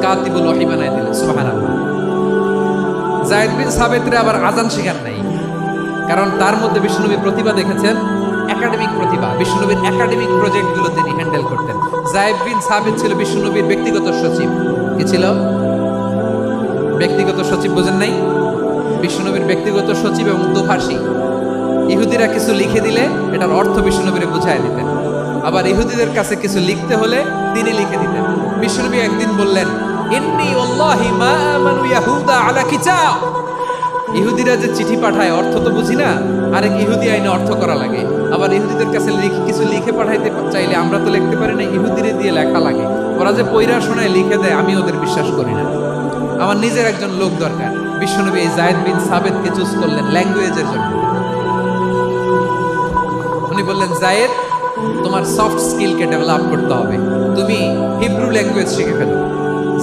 কাতিবুল ওহী বানায় দিলেন। সুবহানাল্লাহ। যায়েদ বিন সাবিতরে আবার আজান শেখার নাই, কারণ তার মধ্যে বিশ্বনবী প্রতিভা দেখেছেন, একাডেমিক প্রতিভা। বিশ্বনবীর একাডেমিক প্রজেক্টগুলো তিনি হ্যান্ডেল করতেন। যায়েদ বিন সাবিত ছিল বিশ্বনবীর ব্যক্তিগত সচিব। কি ছিল? ব্যক্তিগত সচিব, বোঝেন নাই? বিশ্বনবীর ব্যক্তিগত সচিব এবং দোভাষী। ইহুদিরা কিছু লিখে দিলে এটার অর্থ বিশ্বনবীরে বুঝায় দিতেন, আবার ইহুদিদের কাছে কিছু লিখতে হলে তিনি লিখে দিতেন। বিশ্বনবী একদিন বললেন, ইন্নী ওয়াল্লাহি মা আমানু ইয়াহুদা আলা কিতাব। ইহুদিরা যে চিঠি পাঠায় অর্থ তো বুঝি না, আরেক ইহুদি আইনে অর্থ করা লাগে। আবার ইহুদিদের কাছে কিছু লিখে পাঠাইতে চাইলে আমরা তো লিখতে পারি না, ইহুদিরে দিয়ে লেখা লাগে। ওরা যে পয়রা শোনায় লিখে দেয়, আমি ওদের বিশ্বাস করি না। আমার নিজের একজন লোক দরকার। বিশ্বনবী এই যায়েদ বিন সাবেতকে চুজ করলেন ল্যাঙ্গুয়েজের জন্য। উনি বললেন, যায়েদ, তোমার সফট স্কিলকে ডেভেলপ করতে হবে, তুমি হিব্রু ল্যাঙ্গুয়েজ শিখে ফেলো।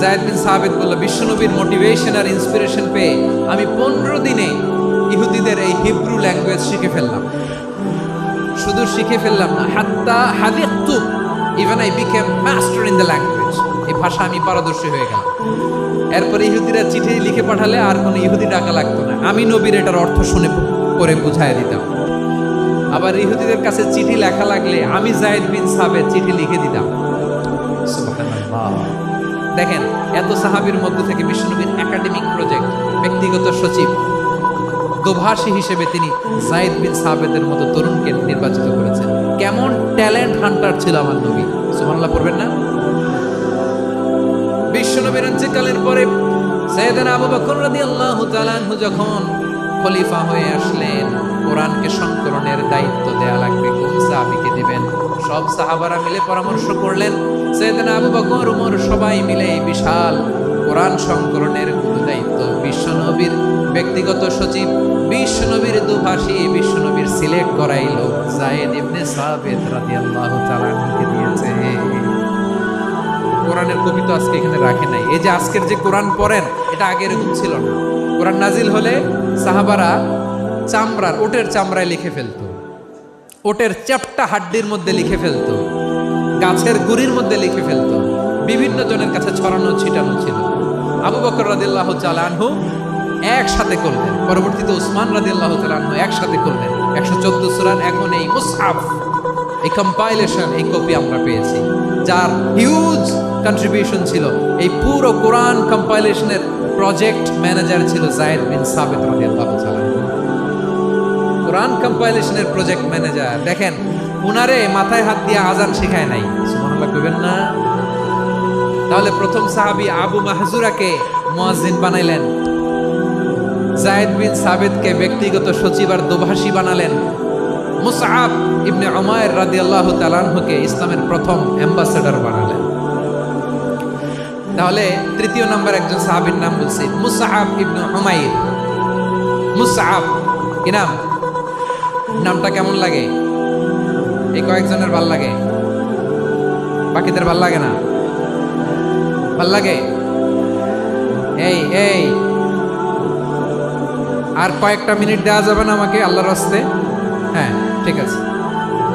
যায়েদ বিন সাবেত বলল, বিশ্বনবীর মোটিভেশন আর ইন্সপিরেশন পেয়ে আমি 15 দিনে ইহুদিদের এই হিব্রু ল্যাঙ্গুয়েজ শিখে ফেললাম। শুধু শিখে ফেললাম না, হাত্তা হাদিকতু, even I became master in the language. এই ভাষা আমি পারদর্শী হয়ে গেলাম। এরপরে ইহুদিরা চিঠি লিখে পাঠালে আর কোনো ইহুদি ডাকা লাগতো না, আমি নবীর এটার অর্থ শুনে করে বুঝাই দিতাম। আবার ইহুদিদের কাছে চিঠি লেখা লাগলে আমি যায়েদ বিন সাবেত চিঠি লিখে দিতাম। সুবহানাল্লাহ। দেখেন, এত সাহাবীর মধ্য থেকে বিশ্বনবীর একাডেমিক প্রজেক্ট, ব্যক্তিগত সচিব, দোভাষী হিসেবে তিনি যায়েদ বিন সাবেতের মতো তরুণকে নির্বাচিত করেছেন। কেমন ট্যালেন্ট হান্টার ছিল আমার নবী! সুবহানাল্লাহ পড়বেন না? বিশ্বনবীর ইন্তেকালের পরে সাইয়েদনা আবু বকর রাদিয়াল্লাহু তাআলা আনহু যখন খলিফা হয়ে আসলেন, কোরআনকে সংকলনের দায়িত্ব দেয়া লাগবে, কোন সাহাবীকে দিবেন? সব সাহাবারা মিলে পরামর্শ করলেন। সাইয়েদনা আবু বকর, ওমর সবাই মিলে বিশাল কোরআন সংকলনের গুরু দায়িত্ব বিশ্বনবীর ব্যক্তিগত সচিব, বিশ্বনবীর দুভাষী, বিশ্বনবীর সিলেক্ট করাইল যায়েদ ইবনে সাবেত রাদিয়াল্লাহু তাআলা আনহুকে দিয়েছে। কোরআনের কপি তো আজকে এখানে রাখে নাই। এই যে আজকের যে কোরআন পড়েন, এটা আগে এরকম ছিল না। কোরআন নাজিল হলে সাহাবারা চামড়ার, ওটের চামড়ায় লিখে ফেলতো, ওটের চ্যাপ্টা হাড্ডির মধ্যে লিখে ফেলতো, গাছের গুড়ির মধ্যে লিখে ফেলতো, বিভিন্ন জনের কাছে ছড়ানো ছিটানো ছিল। আবু বকর রাদিয়াল্লাহু তাআলা আনহু একসাথে করলেন, পরবর্তীতে উসমান রাদিয়াল্লাহু তাআলা আনহু একসাথে করলেন। 114 সূরার এখন এই মুসহাফ, এই কম্পাইলেশন, এই কপি আমরা পেয়েছি, যার হিউজ কন্ট্রিবিউশন ছিল। এই পুরো কোরআন কম্পাইলেশনের প্রজেক্ট ম্যানেজার ছিল যায়েদ বিন সাবেত রাদিয়াল্লাহু তাআলা। কোরআন কম্পাইলেশনের প্রজেক্ট ম্যানেজার। দেখেন, উনারে মাথায় হাত দিয়ে আজান শেখায় নাই। সুবহানাল্লাহ কইবেন না? তাহলে প্রথম সাহাবী আবু মাহজুরাকে মুয়াজ্জিন বানাইলেন, যায়েদ বিন সাবেতকে ব্যক্তিগত সচিব আর দোভাষী বানালেন, মুসআব ইবনে উমাইর রাদিয়াল্লাহু তাআলা আনহুকে ইসলামের প্রথম অ্যাম্বাসেডর বানালেন। তাহলে তৃতীয় নাম্বার একজন সাহাবীর নাম বলছি, মুসআব ইবনে উমাইর। মুসআব কি নাম? নামটা কেমন লাগে? এই কয়েকজনের ভাল লাগে, বাকিদের ভাল লাগে না? ভাল লাগে? এই এই আর কয়েকটা মিনিট দেওয়া যাবে না আমাকে আল্লাহর রাস্তে? হ্যাঁ, ঠিক আছে।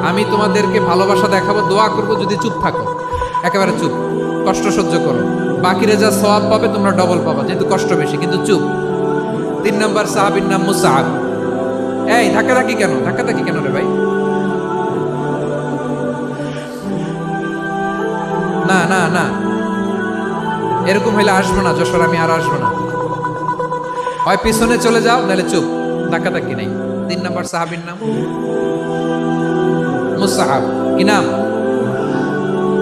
আমি তোমাদেরকে ভালোবাসা দেখাবো, দোয়া করবো যদি চুপ থাকো, একেবারে চুপ, কষ্ট সহ্য করো। বাকিরা যা সওয়াব পাবে তোমরা ডবল পাবা, যেহেতু কষ্ট বেশি, কিন্তু চুপ। 3 নম্বর সাহাবীর নাম মুসআব। এই ধাক্কাধাক্কি কেন? ধাক্কাধাক্কি কেন রে ভাই? না না না, এরকম হইলে আসবো না যশোর, আমি আর আসবো না। হয় পিছনে চলে যাও, নাহলে চুপ, ধাক্কাধাক্কি নাই। 3 নম্বর সাহাবীর নাম মুসআব। কি নাম?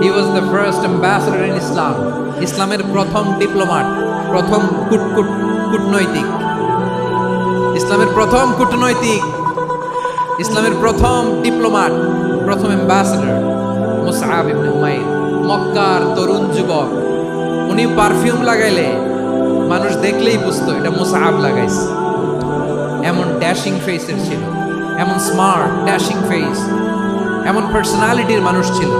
He was the first ambassador in Islam. ইসলামের প্রথম ডিপ্লোম্যাট, প্রথম কূটনৈতিক, ইসলামের প্রথম কূটনৈতিক, ইসলামের প্রথম ডিপ্লোম্যাট, প্রথম অ্যাম্বাসেডর মুসআব ইবনে উমাইর। মক্কার তরুণ যুবক, উনি পারফিউম লাগাইলে মানুষ দেখলেই বুঝতো এটা মুসআব লাগাইছে। এমন ড্যাশিং ফেসের ছিল, এমন স্মার্ট ড্যাশিং ফেস, এমন পার্সোনালিটির মানুষ ছিল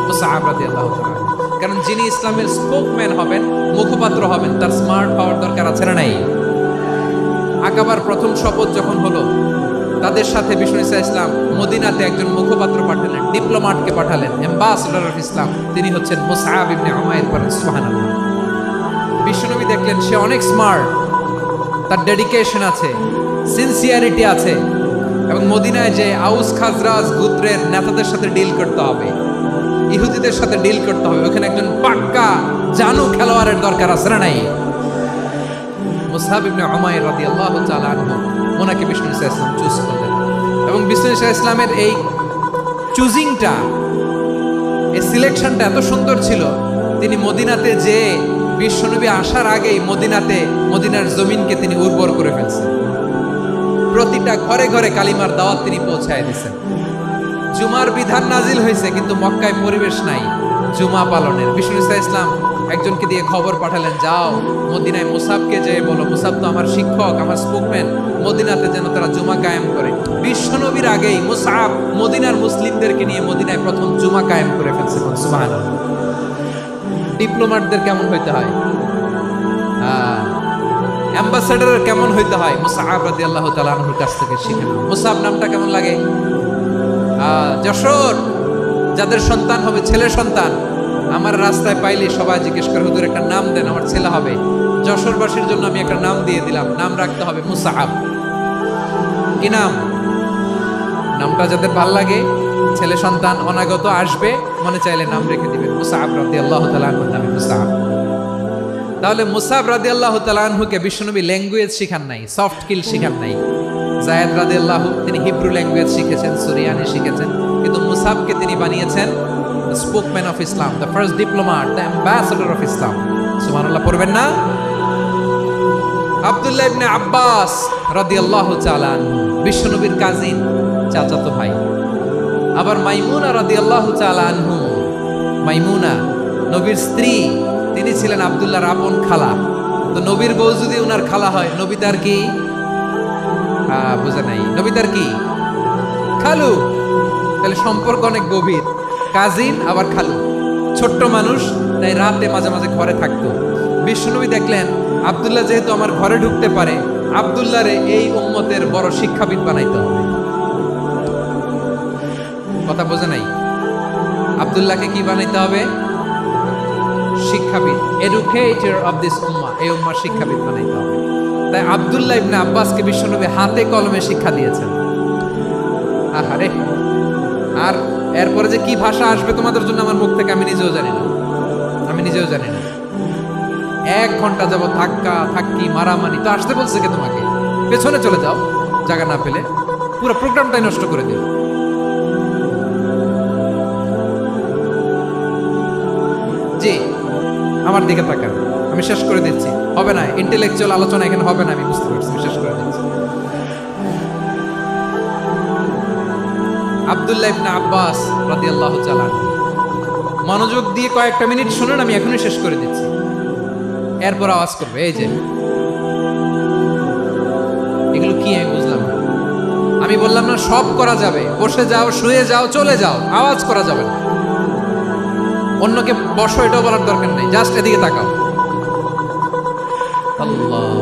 মুসআব রাদিয়াল্লাহু তাআলা। কারণ যিনি ইসলামের স্পোকম্যান হবেন, মুখপাত্র হবেন, তার স্মার্ট হওয়ার দরকার আছে না নাই? আকাবার প্রথম শপথ যখন হলো, তাদের সাথে বিষ্ণু ইসলাম মদিনাতে একজন মুখপাত্র পাঠালেন, ডিপ্লোম্যাটকে পাঠালেন, অ্যাম্বাসেডর অফ ইসলাম। তিনি হচ্ছেন মুসআব ইবনে উমাইর। সুবহানাল্লাহ। বিশ্বনবী দেখলেন সে অনেক স্মার্ট, তার ডেডিকেশন আছে, সিনসিয়ারিটি আছে, এবং মদিনায় যে আউস খাজরাজ গোত্রের নেতাদের সাথে ডিল করতে হবে, ইহুদিদের সাথে ডিল করতে হবে, ওখানে একজন পাক্কা জানু খেলোয়াড়ের দরকার আছে না নাই? মুসআব ইবনে উমাইর রাদিয়াল্লাহু তাআলা আনহু, ওনাকে বিষ্ণু সাল্লাল্লাহু আলাইহি ওয়াসাল্লাম চুজ করলেন। এবং বিষ্ণু সাল্লাল্লাহু আলাইহি ওয়াসাল্লামের এই চুজিংটা, এই সিলেকশনটা এত সুন্দর ছিল, তিনি মদিনাতে যে বিশ্বনবী আসার আগেই মদিনার জমিনকে তিনি উর্বর করে ফেলছেন। প্রতিটা ঘরে ঘরে কালিমার দাওয়াত তিনি পৌঁছায় দিয়েছেন। জুমার বিধান নাজিল হয়েছে, কিন্তু মক্কায় পরিবেশ নাই জুমা পালনের। বিষ্ণু সাল্লাল্লাহু আলাইহি ওয়াসাল্লাম একজনকে দিয়ে খবর পাঠালেন, যাও মদিনায় মুসাবকে যেয়ে বলো, মুসাব তো আমার শিক্ষক, আমার স্পোকম্যান, মদিনাতে যেন তারা জুমা কায়েম করে। বিশ্বনবীর আগেই মুসাব মদিনার মুসলিমদেরকে নিয়ে মদিনায় প্রথম জুমা কায়েম করে ফেলছে। সুবহানাল্লাহ। ডিপ্লোম্যাটদের কেমন হইতে হয়, অ্যাম্বাসেডার কেমন হইতে হয়, মুসআব রাদিয়াল্লাহু তাআলা আনহুর কাছ থেকে শিখেন। মুসআব নামটা কেমন লাগে? যশোর যাদের সন্তান হবে, ছেলে সন্তান, আমার রাস্তায় পাইলে সবাই জিজ্ঞেস করে, হুজুর একটা নাম দেন, আমার ছেলে হবে। যশোরবাসীর জন্য আমি একটা নাম দিয়ে দিলাম, নাম রাখতে হবে মুসআব। কি নাম? নামটা যাদের ভাল লাগে, ছেলে সন্তান অনাগত আসবে, মনে চাইলে নাম রেখে দিবেন মুসআব রাদিয়াল্লাহু তাআলা আনহুর নামে মুসআব। তাহলে মুসআব রাদিয়াল্লাহু তাআলা আনহুকে বিশ্বনবী ল্যাঙ্গুয়েজ শিখান নাই, সফট স্কিল শিখান নাই। যায়েদ রাদিয়াল্লাহু তিনি হিব্রু ল্যাঙ্গুয়েজ শিখেছেন, সুরিয়ানি শিখেছেন, কিন্তু মুসআবকে তিনি বানিয়েছেন the spokesman of Islam, the first diplomat, the ambassador of Islam. সুবহানাল্লাহ পড়বেন না? আব্দুল্লাহ ইবনে আব্বাস রাদিয়াল্লাহু তাআলা আনহু বিশ্বনবীর কাজিন, চাচাতো ভাই। আবার মাইমুনা রাদিয়াল্লাহু তাআলা আনহু, মাইমুনা নবীর স্ত্রী, তিনি ছিলেন আব্দুল্লাহর আপন খালা। তো নবীর বউ যদি ওনার খালা হয়, নবী তার কি? বুঝে নাই, নবী তার কি? খালু। তাহলে সম্পর্ক অনেক গভীর, কাজিন আবার খালু। ছোট্ট মানুষ, তাই রাতে মাঝে মাঝে ঘরে থাকতো। বিশ্বনবী দেখলেন আব্দুল্লাহ যেহেতু আমার ঘরে ঢুকতে পারে, আব্দুল্লাহরে এই উম্মতের বড় শিক্ষাবিদ বানাইতে হবে। কথা বোঝে নাই? আব্দুল্লাহকে কি বানাইতে হবে? শিক্ষাবিদ, এডুকেটর অফ দিস উম্মাহ, এই উম্মার শিক্ষাবিদ বানাইতে হবে। তাই আব্দুল্লাহ ইবনে আব্বাসকে বিশ্বনবী হাতে কলমে শিক্ষা দিয়েছেন। আহারে, আর এরপরে যে কি ভাষা আসবে তোমাদের জন্য আমার মুখ থেকে আমি নিজেও জানি না। 1 ঘন্টা যাব ধাক্কা ধাক্কি মারামারি। তো আসতে বলছে কে তোমাকে? পেছনে চলে যাও, জায়গা না পেলে। পুরো প্রোগ্রামটাই নষ্ট করে দিল। জি, আমার দিকে তাকান, আমি শেষ করে দিচ্ছি। হবে না, ইন্টেলেকচুয়াল আলোচনা এখানে হবে না, আমি বুঝতে পারছি, শেষ করে দিচ্ছি। আব্দুল্লাহ ইবনে আব্বাস রাদিয়াল্লাহু তাআলা মনোযোগ দিয়ে কয়েকটা মিনিট শুনুন, আমি এখনই শেষ করে দিচ্ছি। এরপর আওয়াজ করবে, এই যে এগুলো কি আমি বুঝলাম না। আমি বললাম না সব করা যাবে, বসে যাও, শুয়ে যাও, চলে যাও, আওয়াজ করা যাবে না। অন্যকে বসো এটাও বলার দরকার নেই, জাস্ট এদিকে তাকাও। আল্লাহ।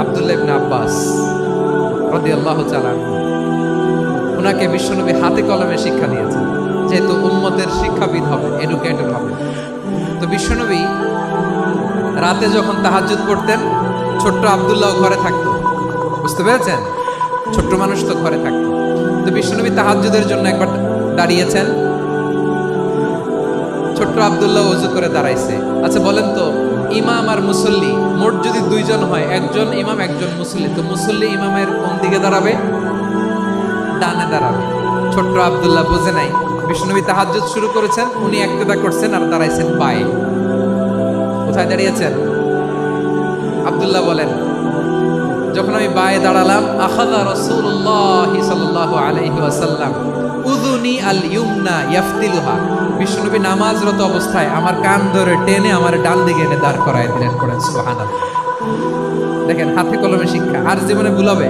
আব্দুল্লাহ ইবনে আব্বাস রাদিয়াল্লাহু তাআলা ওনাকে বিশ্বনবী হাতে কলমে শিক্ষা দিয়েছেন, যেহেতু উম্মতের শিক্ষাবিদ হবে, এডুকেটর হবে। তো বিশ্বনবী রাতে যখন তাহাজ্জুদ পড়তেন, ছোট্ট আব্দুল্লাহ ঘরে থাকতো। বুঝতে পেরেছেন? ছোট্ট মানুষ তো ঘরে থাকতো। তো বিশ্বনবী তাহাজ্জুদের জন্য একবার দাঁড়িয়েছেন, ছোট্ট আব্দুল্লাহ ওযু করে দাঁড়াইছে। আচ্ছা বলেন তো, ইমাম আর মুসল্লি মোট যদি 2 জন হয়, একজন ইমাম একজন মুসল্লি, তো মুসল্লি ইমামের কোন দিকে দাঁড়াবে? ডানে দাঁড়াবে। ছোট্ট আব্দুল্লাহ বুঝে নাই, বিশ্বনবী তাহাজ্জুদ শুরু করেছেন, উনি ইক্তেদা করছেন আর দাঁড়াইছেন বায়ে। কোথায় দাঁড়িয়েছেন? আব্দুল্লাহ বলেন, যখন আমি বায়ে দাঁড়ালাম, আখাযা রাসূলুল্লাহ সাল্লাল্লাহু আলাইহি ওয়াসাল্লাম উযুনি আল ইউমনা ইয়াফতিলুহা, বিশ্বনবী নামাজরত অবস্থায় আমার কান ধরে টেনে আমার ডান দিকে এনে দাঁড় করায় দিলেন। পড়েন সুবহানাল্লাহ। দেখেন, হাতে কলমে শিক্ষা। আর জীবনে ভুলাবে?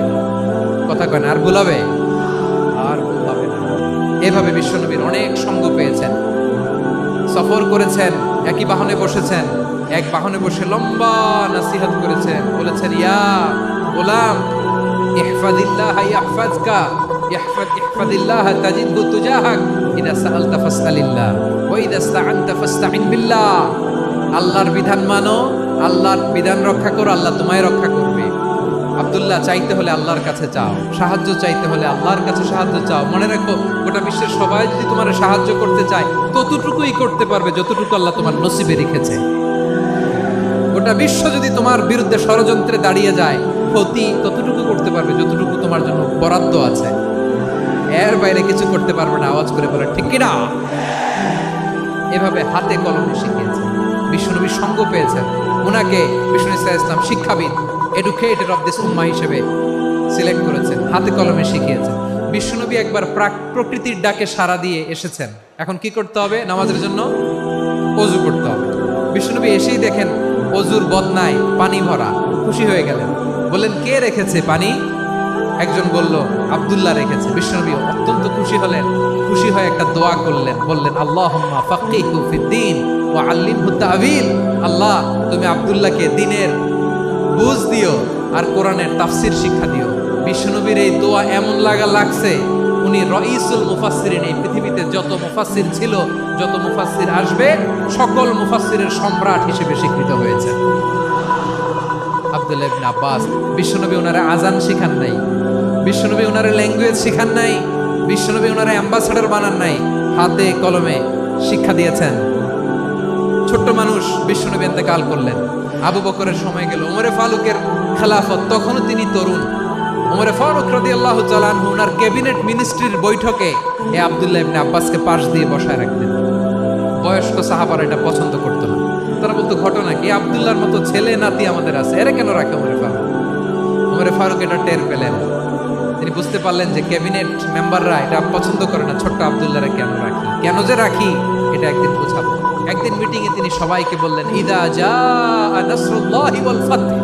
কথা কয় না, আর ভুলাবে? আর ভুলাবে না। এভাবে বিশ্বনবীর অনেক সঙ্গ পেয়েছেন, সফর করেছেন, একই বাহনে বসেছেন, এক বাহনে বসে লম্বা নসিহত করেছেন, বলেছেন, ইয়া গোলাম ইহফাজিল্লাহ ইয়াহফাজকা, ইহফাজিল্লাহ তাজিদহু তুজাহাক, ইদা সাআলতা ফাসআলিল্লাহ ওয়া ইদা ইসতাআনতা ফাসতাইন বিল্লাহ। আল্লাহর বিধান মানো, আল্লাহর বিধান রক্ষা করো, আল্লাহ তোমায় রক্ষা করবে। আব্দুল্লাহ, চাইতে হলে আল্লাহর কাছে চাও, সাহায্য চাইতে হলে আল্লাহর কাছে সাহায্য চাও। মনে রাখো, গোটা বিশ্বের সবাই যদি তোমার সাহায্য করতে চায়, ততটুকুই করতে পারবে যতটুকু আল্লাহ তোমার নসিবে রেখেছে। গোটা বিশ্ব যদি তোমার বিরুদ্ধে ষড়যন্ত্রে দাঁড়িয়ে যায়, ক্ষতি ততটুকু করতে পারবে যতটুকু তোমার জন্য বরাদ্দ আছে, এর বাইরে কিছু করতে পারবে না। আওয়াজ করে বলে ঠিক কিনা? এভাবে হাতে কলমে শিখিয়েছেন। বিশ্বনবী সঙ্গ পেয়েছেন, ওনাকে বিষ্ণু ইসলাম শিক্ষাবিদ, এডুকেটর অফ দিস উম্মাহ হিসেবে সিলেক্ট করেছেন, হাতে কলমে শিখিয়েছেন। বিশ্বনবী একবার প্রকৃতির ডাকে সাড়া দিয়ে এসেছেন। এখন কি করতে হবে? নামাজের জন্য ওযু করতে হবে। বিশ্বনবী এসেই দেখেন ওযুর বদনায় পানি ভরা, খুশি হয়ে গেলেন, বললেন কে রেখেছে পানি? একজন বলল আব্দুল্লাহ রেখেছে। বিশ্বনবী অত্যন্ত খুশি হলেন, খুশি হয়ে একটা দোয়া করলেন, বললেন আল্লাহুম্মা ফাক্কিহু ফিদ্দীন ওয়া আল্লিমহু তা'ওয়ীল। আল্লাহ তুমি আব্দুল্লাহকে দ্বীনের বুঝ দিও আর কোরআনের তাফসীর শিক্ষা দিও। বিশ্বনবীর এই দোয়া এমন লাগছে, উনি রাইসুল মুফাসসিরিন, এই পৃথিবীতে যত মুফাসসির ছিল, যত মুফাসসির আসবে, সকল মুফাসসিরের সম্রাট হিসেবে স্বীকৃত হয়েছে আব্দুল্লাহ ইবনে আব্বাস। বিশ্বনবী ওনারা আজান শিখান নাই, বিশ্বনবী ওনারা ল্যাঙ্গুয়েজ শিখান নাই, বিশ্বনবী ওনারা অ্যাম্বাসাডর বানান নাই, হাতে কলমে শিক্ষা দিয়েছেন। ছোট্ট মানুষ বিশ্বনবী ইন্তেকাল করলেন, আবু বকরের সময় গেল, ওমরে ফারুকের খেলাফত, তখনও তিনি তরুণ। ওমরে ফারুক রাদিয়াল্লাহু তাআলা আনহু ওনার ক্যাবিনেট মিনিস্ট্রির বৈঠকে এই আব্দুল্লাহ ইবনে আব্বাসকে পাশ দিয়ে বসায় রাখতেন। বয়স্ক সাহাবারা এটা পছন্দ করতো না, তারা বলতো ঘটনা কি, আব্দুল্লাহর মতো ছেলে নাতি আমাদের আছে, এরা কেন রাখে ওমরে ফারুক? ওমরে ফারুক এটা টের পেলেন, তিনি বুঝতে পারলেন যে ক্যাবিনেট মেম্বাররা এটা পছন্দ করে না, ছোট্ট আব্দুল্লাহরে কেন রাখি, কেন যে রাখি এটা একদিন বোঝাবো। একদিন মিটিংয়ে তিনি সবাইকে বললেন ইদা জাআ নাসরুল্লাহি ওয়াল ফাতহ।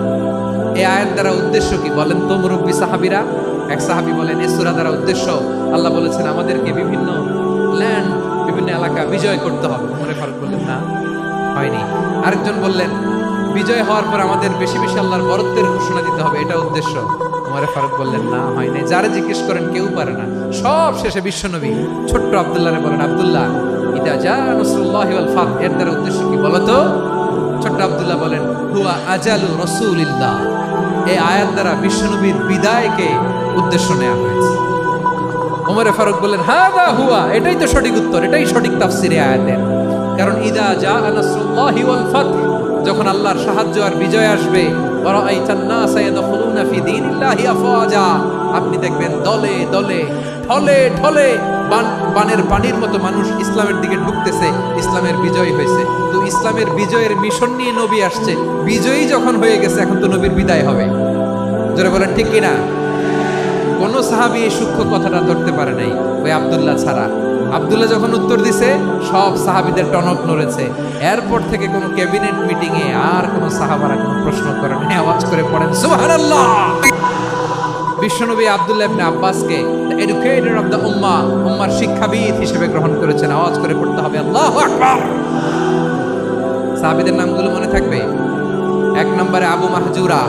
এই আয়াত দ্বারা উদ্দেশ্য কি বলেন তো মুরব্বী সাহাবীরা? এক সাহাবী বলেন এই সূরা দ্বারা উদ্দেশ্য, আল্লাহ বলেছেন আমাদেরকে বিভিন্ন ল্যান্ড, বিভিন্ন এলাকা বিজয় করতে হবে। ওমরে ফারুক বললেন না, হয়নি। আরেকজন বললেন বিজয় হওয়ার পর আমাদের বেশি বেশি আল্লাহর বরত্বের ঘোষণা দিতে হবে, এটা উদ্দেশ্য। ওমরে ফারুক বললেন না, হয় নাই। যারা জিজ্ঞেস করেন কেউ পারে না। সব শেষে বিশ্বনবী ছোট্ট আব্দুল্লাহরে বলেন আব্দুল্লাহ ইদা জাআ নাসরুল্লাহি ওয়াল ফাতহ, এর দ্বারা উদ্দেশ্য কি বলো তো? ছোট্ট আব্দুল্লাহ বলেন হুয়া আজালু রাসূলিল্লাহ। এই আয়াত দ্বারা বিশ্বনবীর বিদায়কে উদ্দেশ্য নেওয়া হয়েছে। ওমরে ফারুক বললেন হাদা হুয়া, এটাই তো সঠিক উত্তর, এটাই সঠিক তাফসীর এই আয়াতের। কারণ ইদা জাআ নাসরুল্লাহি ওয়াল ফাতহ, যখন আল্লাহর সাহায্য আর বিজয় আসবে, ওয়ারাআইতান নাসা ইয়াদখুলুনা ফি দীনিল্লাহি আফওয়াজা, আপনি দেখবেন দলে দলে, ঠলে ঠলে, বানের পানির মতো মানুষ ইসলামের দিকে ঢুকতেছে, ইসলামের বিজয় হয়েছে। তো ইসলামের বিজয়ের মিশন নিয়ে নবী আসছে, বিজয়ী যখন হয়ে গেছে এখন তো নবীর বিদায় হবে। জোরে বলেন ঠিক কিনা? কোন সাহাবী এই সূক্ষ্ম কথাটা ধরতে পারে নাই, ওই আব্দুল্লাহ ছাড়া। আব্দুল্লাহ যখন উত্তর দিছে সব সাহাবীদের টনক নড়েছে। এরপর থেকে কোনো ক্যাবিনেট মিটিং এ আর কোনো সাহাবারা কোনো প্রশ্ন করে না, আওয়াজ করে পড়েন সুবহানাল্লাহ। বিশ্বনবী আব্দুল্লাহ ইবনে আব্বাসকে দ্য এডুকেটর অফ দ্য উম্মাহ, উম্মার শিক্ষাবিদ হিসেবে গ্রহণ করেছেন। আওয়াজ করে পড়তে হবে আল্লাহু আকবার। সাহাবীদের নামগুলো মনে থাকবে। এক নম্বরে আবু মাহজুরা,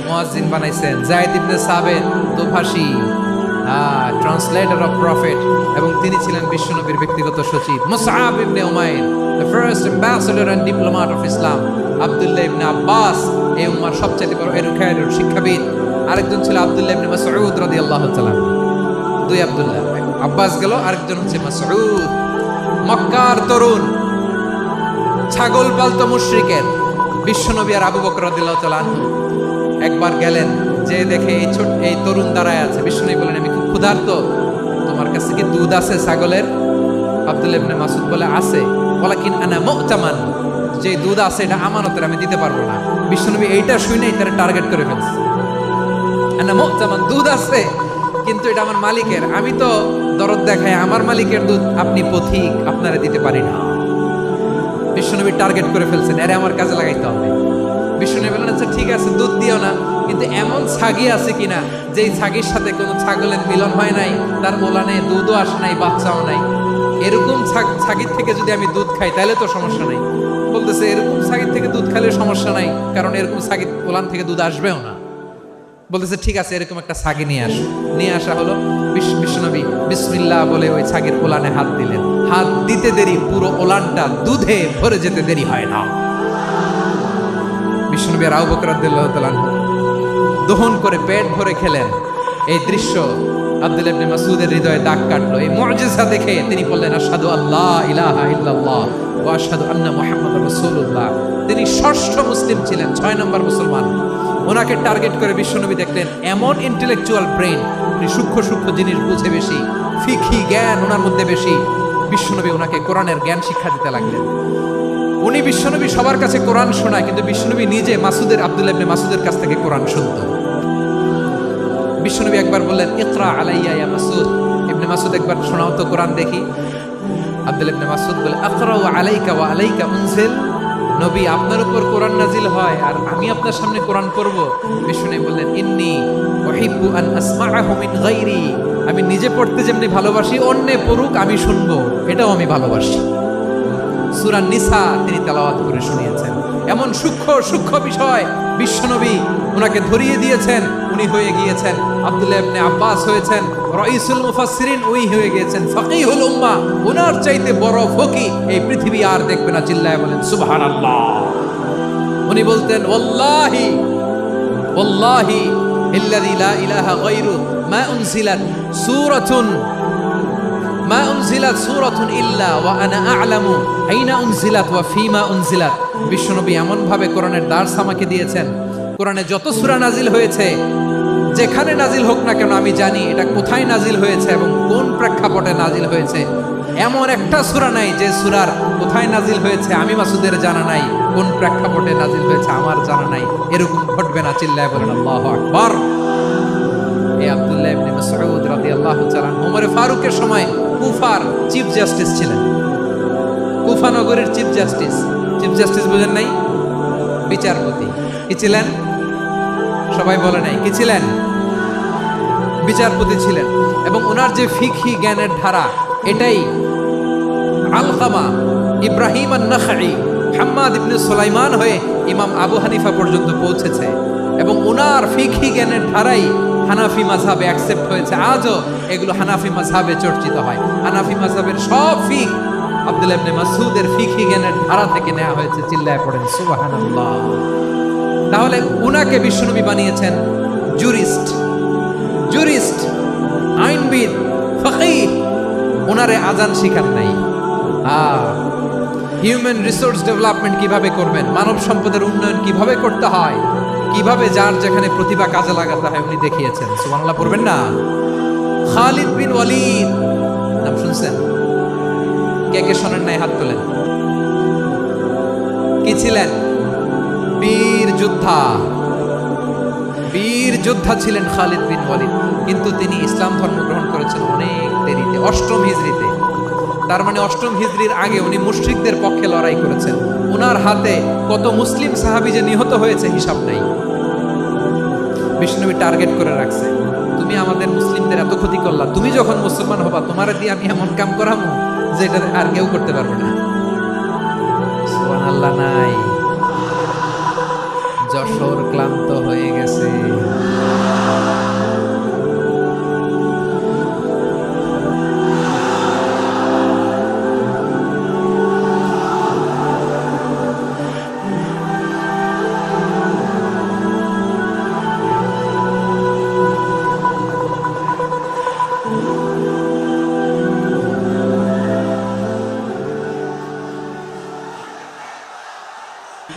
মুয়াজ্জিন বানাইছেন। যায়েদ ইবনে সাবিত, দোভাষী, ট্রান্সলেটর অফ প্রফেট, এবং তিনি ছিলেন বিশ্বনবীর ব্যক্তিগত সচিব। Musab ibn Umair, the first ambassador and diplomat of Islam. Abdullah ibn Abbas, এই উম্মার সবচেয়ে বড় এডুকেটর, শিক্ষাবিদ। আরেকজন ছিল আব্দুল্লাহ ইবনে মাসউদ রাদিয়াল্লাহু তাআলা। দুই আব্দুল্লাহ, আব্বাস গেল, আরেকজন হচ্ছে মাসউদ। মক্কার তরুণ, ছাগল পালতো মুশরিকের। বিশ্বনবী আর আবু বকর রাদিয়াল্লাহু তাআলা একবার গেলেন, যে দেখে এই তরুণ দাঁড়ায় আছে। বিশ্বনবী বলেন আমি খুব ক্ষুধার্ত, তোমার কাছে কি দুধ আছে ছাগলের? আব্দুল্লাহ ইবনে মাসউদ বলে আছে। ওয়ালাকিন আনা মু'তামান, যে দুধ আছে এটা আমানতের, আমি দিতে পারবো না। বিশ্বনবী এইটা শুনেই তার টার্গেট করে ফেলছে। আনা মু'তামান, দুধ আছে কিন্তু এটা আমার মালিকের, আমি তো দরদ দেখাই আমার মালিকের দুধ, আপনি পথিক, আপনারা দিতে পারি না। বিশ্বনবী টার্গেট করে ফেলছেন, এরে আমার কাজে লাগাইতে হবে। বিশ্বনবী বলেন আচ্ছা ঠিক আছে, দুধ দিও না, কিন্তু এমন ছাগি আছে কিনা যেই ছাগির সাথে কোনো ছাগলের মিলন হয় নাই, তার ওলানে দুধও আসে নাই, বাচ্চাও নাই, এরকম ছাগির থেকে যদি আমি দুধ খাই তাহলে তো সমস্যা নাই। বলতেছে এরকম ছাগির থেকে দুধ খাইলে সমস্যা নাই, কারণ এরকম ছাগির ওলান থেকে দুধ আসবেও না। বলতেছে ঠিক আছে, এরকম একটা ছাগি নিয়ে আসো। নিয়ে আসা হলো। বিশ্বনবী বিসমিল্লাহ বলে ওই ছাগির ওলানে হাত দিলেন। হাত দিতে দেরি, পুরো ওলানটা দুধে ভরে যেতে দেরি হয় না। বিশ্বনবী আর আবু বকর রাদিয়াল্লাহু তাআলা দহন করে পেট ভরে খেলেন। এই দৃশ্য আব্দুল্লাহ ইবনে মাসউদের হৃদয়ে দাগ কাটলো। এই মুআজিজা দেখে তিনি বললেন আশহাদু আল্লা ইলাহা ইল্লাল্লাহ ওয়া আশহাদু আন্না মুহাম্মাদুর রাসূলুল্লাহ। তিনি ষষ্ঠ মুসলিম ছিলেন, 6 নম্বর মুসলমান। ওনাকে টার্গেট করে বিশ্বনবী দেখলেন এমন ইন্টেলেকচুয়াল ব্রেন, উনি সূক্ষ্ম সূক্ষ্ম জিনিস বুঝে বেশি, ফিকহি জ্ঞান ওনার মধ্যে বেশি। বিশ্বনবী ওনাকে কোরআনের জ্ঞান শিক্ষা দিতে লাগলেন। উনি বিশ্বনবী সবার কাছে কোরআন শোনায়, কিন্তু বিশ্বনবী নিজে আব্দুল্লাহ ইবনে মাসউদের কাছ থেকে কোরআন শুনতো। বিশ্বনবী একবার বললেন ইকরা আলাইয়া ইয়া মাসউদ, ইবনে মাসউদ একবার শোনাও তো কোরআন দেখি। আব্দুল্লাহ ইবনে মাসউদ বলে আকরাউ আলাইকা ওয়া আলাইকা উনজিল, নবী আপনার উপর কোরআন নাজিল হয় আর আমি আপনার সামনে কোরআন পড়ব। বিশ্বনবী বললেন ইন্নী উহিব্বু আন আসমাআহু মিন গায়রি, আমি নিজে পড়তে যেমনি ভালোবাসি অন্যে পড়ুক আমি শুনবো, এটাও আমি ভালোবাসি। সূরা নিসা তিনি তেলাওয়াত করে শুনিয়েছেন। এমন সূক্ষ্ম সূক্ষ্ম বিষয় বিশ্বনবী ওনাকে ধরিয়ে দিয়েছেন। উনি হয়ে গিয়েছেন আব্দুল্লাহ ইবনে আব্বাস, হয়েছেন রাইসুল মুফাসসিরিন, উনি হয়ে গিয়েছেন ফাকিহুল উম্মাহ। ওনার চাইতে বড় ফকিহ এই পৃথিবী আর দেখবে না। চিল্লায় বলেন সুবহানাল্লাহ। উনি বলতেন ওয়াল্লাহি ওয়াল্লাহি ইল্লাযী লা ইলাহা গায়রু মা উনজিলাত সূরাতুন ইল্লা ওয়া আনা আ'লামু আইনা উনজিলাত ওয়া ফীমা উনজিলাত। বিশ্বনবী এমন ভাবে কোরআনের দার্স আমাকে দিয়েছেন, কোরআনে যত সূরা নাজিল হয়েছে, যেখানে নাজিল হোক না কেন আমি জানি এটা কোথায় নাজিল হয়েছে এবং কোন প্রেক্ষাপটে নাজিল হয়েছে। এমন একটা সূরা নাই যে সূরার কোথায় নাজিল হয়েছে আমি মাসুদের জানা নাই, কোন প্রেক্ষাপটে নাজিল হয়েছে আমার জানা নাই। এরকম ঘটবে না। চিল্লায় বলেন আল্লাহু আকবার। এই আব্দুল্লাহ ইবনে মাসউদ রাদিয়াল্লাহু তাআলা ওমর ফারুকের সময় কুফার চিফ জাস্টিস ছিলেন। কুফা নগরের চিফ জাস্টিস। চিফ জাস্টিস বুঝেন নাই? বিচারপতি। কি ছিলেন? সবাই বলে নাই কি ছিলেন? বিচারপতি ছিলেন। এবং ওনার যে ফিকহি জ্ঞানের ধারা, এটাই আলকামা, ইব্রাহিম আন-নাখাঈ, হাম্মাদ ইবনে সুলাইমান হয়ে ইমাম আবু হানিফা পর্যন্ত পৌঁছেছে। এবং ওনার ফিকহি জ্ঞানের ধারাই হানাফি মাযহাবে অ্যাকসেপ্ট হয়েছে। আজও এগুলো হানাফি মাযহাবে চর্চিত হয়। হানাফি মাযহাবের সব ফিক আব্দুল্লাহ ইবনে মাসউদের ফিকহি জ্ঞানের ধারা থেকে নেওয়া হয়েছে। চিল্লায় পড়েন সুবহানাল্লাহ। তাহলে উনাকে বিশ্বনবী বানিয়েছেন জুরিস্ট, আইনবিদ, ফাকিহ। ওনারে আজান শিখান নাই। হিউম্যান রিসোর্স ডেভেলপমেন্ট কিভাবে করবেন, মানব সম্পদের উন্নয়ন কিভাবে করতে হয়, কিভাবে যার যেখানে প্রতিভা কাজে লাগাতে হয় উনি দেখিয়েছেন। সুবহানাল্লাহ পড়বেন না? খালিদ বিন ওয়ালিদ নাম শুনছেন? কে কে শোনেন নাই হাত তোলেন। কি ছিলেন? বীর যোদ্ধা ছিলেন খালিদ বিন ওয়ালিদ। কিন্তু তিনি ইসলাম ধর্ম গ্রহণ করেছেন অনেক দেরিতে, 8ম হিজরিতে। তার মানে 8ম হিজরির আগে উনি মুশরিকদের পক্ষে লড়াই করেছেন। ওনার হাতে কত মুসলিম সাহাবী যে নিহত হয়েছে হিসাব নাই। বিষ্ণুনবী টার্গেট করে রাখছে, তুমি আমাদের মুসলিমদের এত ক্ষতি করলা, তুমি যখন মুসলমান হবা তোমারে দিয়ে আমি এমন কাম করাবো যে এটা আর কেউ করতে পারবে না। সুবহানাল্লাহ নাই? যশোর ক্লান্ত হয়ে গেছে।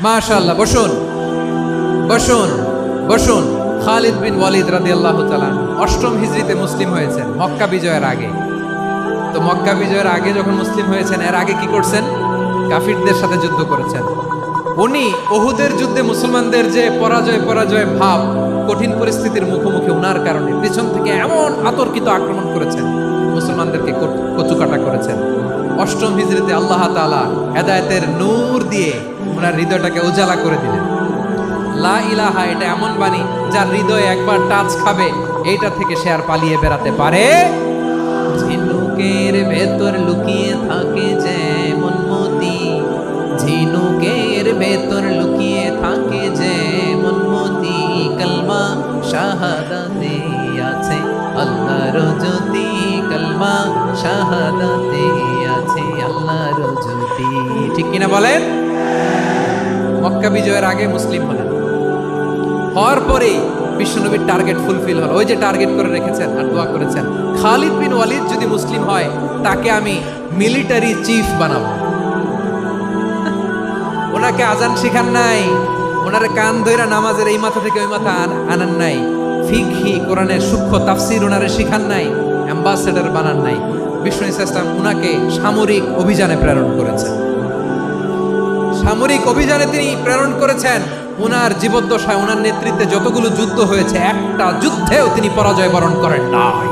মাশাআল্লাহ। বসুন। খালিদ বিন ওয়ালিদ রাদিয়াল্লাহু তাআলা 8ম হিজরিতে মুসলিম হয়েছেন, মক্কা বিজয়ের আগে। তো মক্কা বিজয়ের আগে যখন মুসলিম হয়েছেন, এর আগে কি করছেন? কাফিরদের সাথে যুদ্ধ করেছেন। উনি উহুদের যুদ্ধে মুসলমানদের যে পরাজয় ভাব, কঠিন পরিস্থিতির মুখোমুখি ওনার কারণে পিছন থেকে এমন আতর্কিত আক্রমণ করেছেন, মুসলমানদেরকে কচুকাটা করেছেন। 8ম হিজরিতে আল্লাহ তাআলা হেদায়েতের নূর দিয়ে ওনার হৃদয়টাকে উজালা করে দিলেন। লা ইলাহা এটা এমন বাণী যার হৃদয়ে একবার টাচ খাবে, এইটা থেকে সে আর পালিয়ে বেড়াতে পারে। ঝিনুকের ভেতর লুকিয়ে থাকে যেমন মতি, ঝিনুকের ভেতর লুকিয়ে থাকে যেমন মতি, কলমা শাহাদাতে আছে আল্লাহর জ্যোতি, কলমা শাহাদাতে আছে আল্লাহর জ্যোতি। ঠিক কিনা বলেন? মক্কা বিজয়ের আগে মুসলিম হলেন। হওয়ার পরে বিশ্বনবীর টার্গেট ফুলফিল হলো। ওই যে টার্গেট করে রেখেছেন আর দোয়া করেছেন, খালিদ বিন ওয়ালিদ যদি মুসলিম হয় তাকে আমি মিলিটারি চিফ বানাবো। ওনাকে আজান শিখান নাই, ওনারে কান ধইরা নামাজের এই মাথা থেকে ওই মাথা আনান নাই, ফিকহি কোরআনের সূক্ষ্ম তাফসীর ওনারে শিখান নাই, অ্যাম্বাসেডর বানান নাই। বিষ্ণু ইসলাম উনাকে সামরিক অভিযানে প্রেরণ করেছেন। সামরিক অভিযানে তিনি প্রেরণ করেছেন। উনার জীবদ্দশায় উনার নেতৃত্বে যতগুলো যুদ্ধ হয়েছে একটা যুদ্ধেও তিনি পরাজয় বরণ করেন নাই।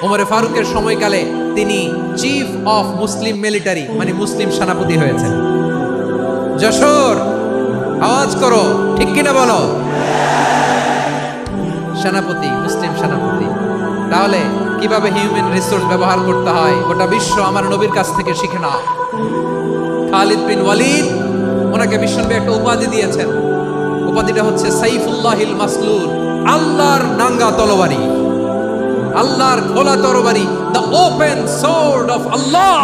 ওমরে ফারুকের সময়কালে তিনি চিফ অফ মুসলিম মিলিটারি মানে মুসলিম সেনাপতি হয়েছেন। যশোর আওয়াজ করো, ঠিক কিনা বলো? সেনাপতি, মুসলিম সেনাপতি। তাহলে কিভাবে হিউম্যান রিসোর্স ব্যবহার করতে হয় গোটা বিশ্ব আমার নবীর কাছ থেকে শিখে না। খালিদ বিন ওয়ালিদ, ওনাকে বিশ্বনবী একটা উপাধি দিয়েছেন। উপাধিটা হচ্ছে সাইফুল্লাহিল মাসলুল, আল্লাহর নাঙ্গা তরবারি, আল্লাহর খোলা তরবারি, দ্য ওপেন সোর্ড অফ আল্লাহ।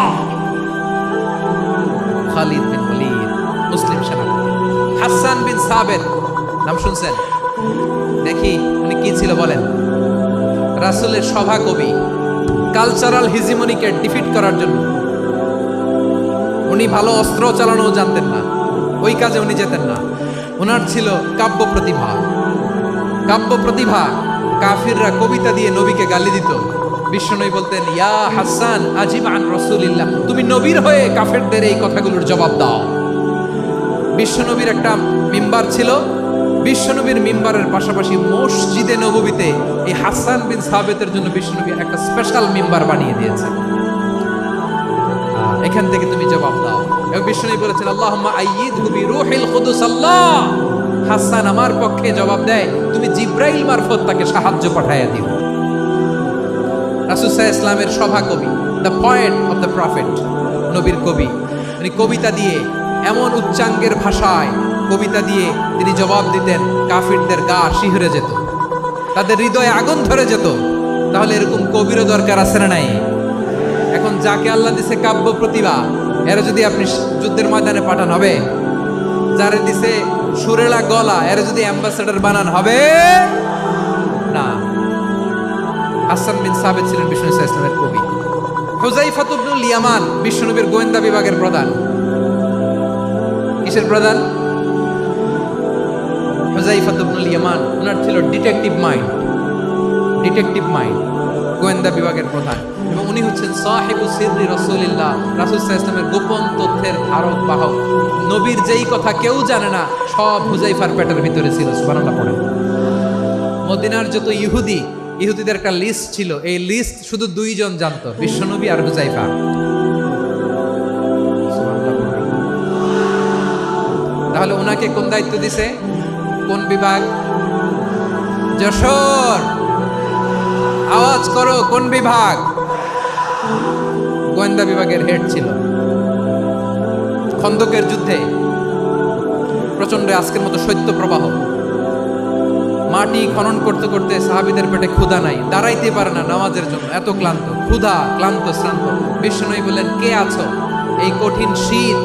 খালিদ বিন ওয়ালিদ মুসলিম সেনাপতি। হাসান বিন সাবিত নাম শুনছেন? দেখি উনি কি ছিল বলেন। রাসূলের সভা কবি, কালচারাল হিজিমনিকে ডিফিট করার জন্য। উনি ভালো অস্ত্র চালানো জানতেন না, ওই কাজে উনি যেতেন না। ওনার ছিল কাব্য প্রতিভা। কাব্য প্রতিভা, কাফিররা কবিতা দিয়ে নবীকে গালি দিত। বিশ্বনবী বলতেন, ইয়া হাসান আজিব আন রাসূলিল্লাহ, তুমি নবীর হয়ে কাফেরদের এই কথাগুলোর জবাব দাও। বিশ্বনবীর একটা মিম্বার ছিল। বিশ্বনবীর মিম্বারের পাশাপাশি মসজিদে নববীতে এই হাসান বিন সাবিতের জন্য বিশ্বনবী একটা স্পেশাল মিম্বার বানিয়ে দিয়েছেন। এখান থেকে তুমি জবাব দাও। এবং বিশ্বনবী বলেছেন, আল্লাহুম্মা আইয়িদহু বিরূহিল কুদুস। আল্লাহ, হাসান আমার পক্ষে জবাব দেয়, তুমি জিব্রাইল মারফত তাকে সাহায্য পাঠাইয়া দিও। রাসূল সাল্লাল্লাহু আলাইহি ওয়াসাল্লামের সভা কবি, the poet of the prophet, নবীর কবি। উনি কবিতা দিয়ে এমন উচ্চাঙ্গের ভাষায় কবিতা দিয়ে তিনি জবাব দিতেন, কাফিরদের গা শিহরে যেত, তাদের হৃদয়ে আগুন ধরে যেত। তাহলে এরকম কবিরও দরকার আছে না নাই? এখন যাকে আল্লাহ দিছে কাব্য প্রতিভা, এরা যদি আপনি যুদ্ধের ময়দানে পাঠান হবে? যারে দিছে সুরেলা গলা, এরা যদি অ্যাম্বাসেডর বানান হবে না। হাসান বিন সাবিত ছিলেন বিশ্বনবী সাল্লাল্লাহু আলাইহি ওয়াসাল্লামের কবি। হুযায়ফা ইবনুল ইয়ামান বিশ্বনবীর গোয়েন্দা বিভাগের প্রধান। কিসের প্রধান? হুযায়ফা ইবনুল ইয়ামান। ওনার ছিল ডিটেকটিভ মাইন্ড, ডিটেকটিভ মাইন্ড, গোয়েন্দা বিভাগের প্রধান। এবং উনি হচ্ছেন সাহিবু সিররি রাসূলিল্লাহ, রাসূল সাল্লাল্লাহু আলাইহি ওয়াসাল্লামের গোপন তথ্যের ধারক বাহক। নবীর যেই কথা কেউ জানে না, সব হুযায়ফার পেটের ভিতরে ছিল। সুবহানাল্লাহ পড়েন। মদিনার যত ইহুদিদের একটা লিস্ট ছিল, এই লিস্ট শুধু দুইজন জানতো, বিশ্বনবী আর হুযায়ফা। তাহলে ওনাকে কোন দায়িত্ব দিছে? কোন বিভাগ? যশোর আওয়াজ করো, কোন বিভাগ? গোয়েন্দা বিভাগের হেড ছিল। খন্দকের যুদ্ধে প্রচন্ড আজকের মতো শৈত্য প্রবাহ, মাটি খনন করতে করতে সাহাবীদের পেটে ক্ষুধা নাই, দাঁড়াইতে পারে না নামাজের জন্য, এত ক্লান্ত, ক্ষুধা, ক্লান্ত, শ্রান্ত। বিশ্বনবী বললেন, কে আছো? এই কঠিন শীত,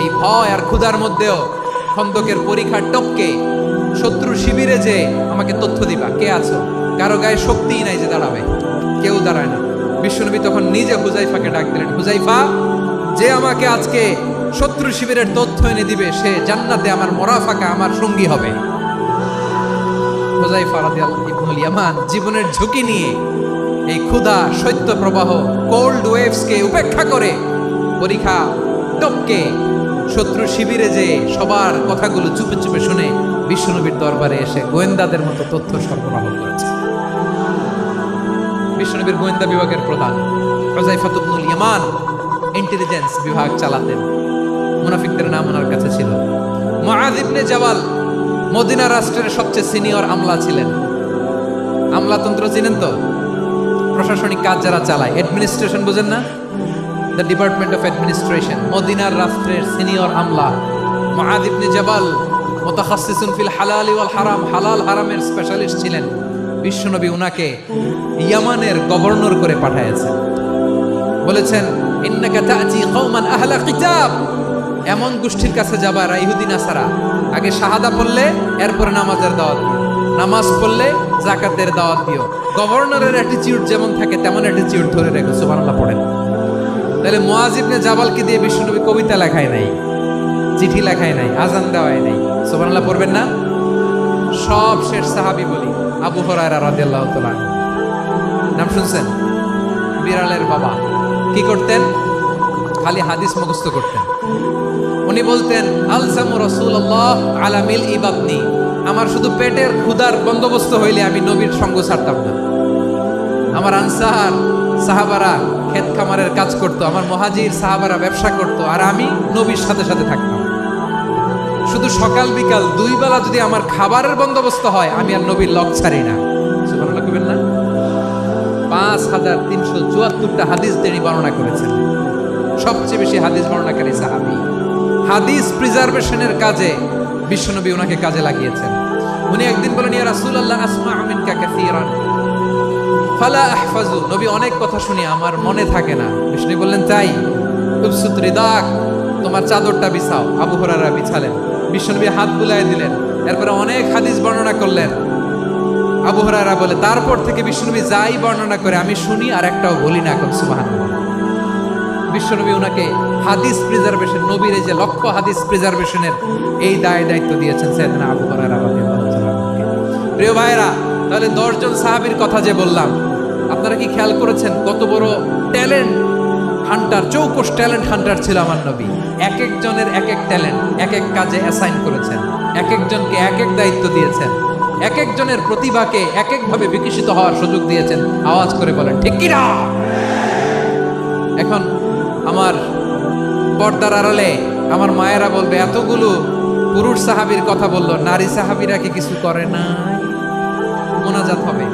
এই ভয় আর ক্ষুধার মধ্যেও খন্দকের পরীক্ষার টপকে শত্রু শিবিরে যে আমাকে তথ্য দিবা, কে আছো? কারো গায়ে শক্তিই নাই যে দাঁড়াবে, কেউ দাঁড়ায় না। বিশ্বনবী তখন নিজে হুযায়ফাকে ডাক দিলেন, হুযায়ফা, যে আমাকে আজকে শত্রু শিবিরের তথ্য এনে দিবে, সে জান্নাতে আমার মোরাফাকা, আমার সঙ্গী হবে। হুযায়ফা রাদিয়াল্লাহু ইবনুল ইয়ামান জীবনের ঝুঁকি নিয়ে এই ক্ষুধা, শৈত্য প্রবাহ, কোল্ড ওয়েভসকে উপেক্ষা করে পরীক্ষা টপকে শত্রু শিবিরে যে সবার কথাগুলো চুপে চুপে শুনে বিশ্বনবীর দরবারে এসে গোয়েন্দাদের মতো তথ্য সরবরাহ করেছে। বিশ্বনবীর গোয়েন্দা বিভাগের প্রধান হুযায়ফা ইবনুল ইয়ামান ইন্টেলিজেন্স বিভাগ চালাতেন। মুনাফিকদের নাম ওনার কাছে ছিল। মুআয ইবনে জাবাল মদিনা রাষ্ট্রের সবচেয়ে সিনিয়র আমলা ছিলেন। আমলাতন্ত্র চিনেন তো? প্রশাসনিক কাজ যারা চালায়, অ্যাডমিনিস্ট্রেশন বুঝেন না? The department of administration. মদিনার রাষ্ট্রের সিনিয়র আমলা মুআয ইবনে জাবাল মুতাখাসসিসুন ফিল হালাল ওয়াল হারাম, হালাল হারামের স্পেশালিস্ট ছিলেন। বিশ্বনবী উনাকে ইয়ামানের গভর্নর করে পাঠিয়েছেন। বলেছেন, ইন্নাকা তা'তি কওমান আহলা কিতাব, এমন গোষ্ঠীর কাছে যাবা, ইহুদি নাসারা, আগে শাহাদা পড়লে এরপরে নামাজের দাওয়াত দিও। নামাজ পড়লে যাকাতের দাওয়াত দিও। গভর্নরের অ্যাটিটিউড যেমন থাকে তেমন অ্যাটিটিউড ধরে রেখো। সুবহানাল্লাহ পড়েন। তাহলে মুআজ ইবনে জাবালকে দিয়ে বিশ্বনবী কবিতা লেখায় নাই, চিঠি লেখায় নাই, আজান দেওয়ায় নাই। সুবহানাল্লাহ পড়বেন না? সব শেষ সাহাবী বলি আবু হুরায়রা রাদিয়াল্লাহু তাআলা, নাম শুনছেন? বিড়ালের বাবা। কি করতেন? খালি হাদিস মুখস্থ করতেন। উনি বলতেন আলজামু রাসূলুল্লাহ আলা মিল ইবাদনি, আমার শুধু পেটের ক্ষুধার বন্দোবস্ত হইলে আমি নবীর সঙ্গ ছাড়তাম না। আমার আনসার সাহাবারা ক্ষেত খামারের কাজ করত, আমার মুহাজির সাহাবারা ব্যবসা করত, আর আমি নবীর সাথে সাথে থাকতাম। শুধু সকাল বিকাল দুই বেলা যদি আমার খাবারের বন্দোবস্ত হয়, আমি আর নবীর লগ ছাড়ি না। সুবহানাল্লাহ কইবেন না? 5374টা হাদিস তিনি বর্ণনা করেছেন। সবচেয়ে বেশি হাদিস বর্ণনাকারী সাহাবী। হাদিস প্রিজার্ভেশনের কাজে বিশ্বনবী ওনাকে কাজে লাগিয়েছেন। উনি একদিন বলেন, ইয়া রাসূলুল্লাহ আসমা'ু মিনকা কাসীরান ফালা আহফাজু, নবী অনেক কথা শুনি আমার মনে থাকে না। বিষ্ণু বললেন, তাই? উবসুত রিদাক, তোমার চাদরটা বিছাও। আবু হুরায়রা বিছালেন, বিশ্বনবী হাত বুলায় দিলেন, এরপরে অনেক হাদিস বর্ণনা করলেন। আবু হুরায়রা বলে, তারপর থেকে বিশ্বনবী যাই বর্ণনা করে আমি শুনি আর একটাও বলি না। এখন সুবহানাল্লাহ। বিশ্বনবী ওনাকে হাদিস প্রিজার্ভেশন, নবীর এই যে লক্ষ্য হাদিস প্রিজার্ভেশনের এই দায়িত্ব দিয়েছেন সাইয়েদনা আবু হুরায়রা রাদিয়াল্লাহু তাআলা। প্রিয় ভাইরা, তাহলে 10 জন সাহাবীর কথা যে বললাম, আপনারা কি খেয়াল করেছেন কত বড় ট্যালেন্ট হান্টার, চৌকস ট্যালেন্ট হান্টার ছিল আমার নবী। এক একজনের এক এক ট্যালেন্ট এক এক কাজে অ্যাসাইন করেছেন, এক একজনকে এক এক দায়িত্ব দিয়েছেন, এক একজনের প্রতিভাকে এক একভাবে বিকশিত হওয়ার সুযোগ দিয়েছেন। আওয়াজ করে বলেন ঠিক কি না? এখন আমার পর্দার আড়ালে আমার মায়েরা বলবে, এতগুলো পুরুষ সাহাবীর কথা বললো, নারী সাহাবীরা কি কিছু করে না? মোনাজাত হবে,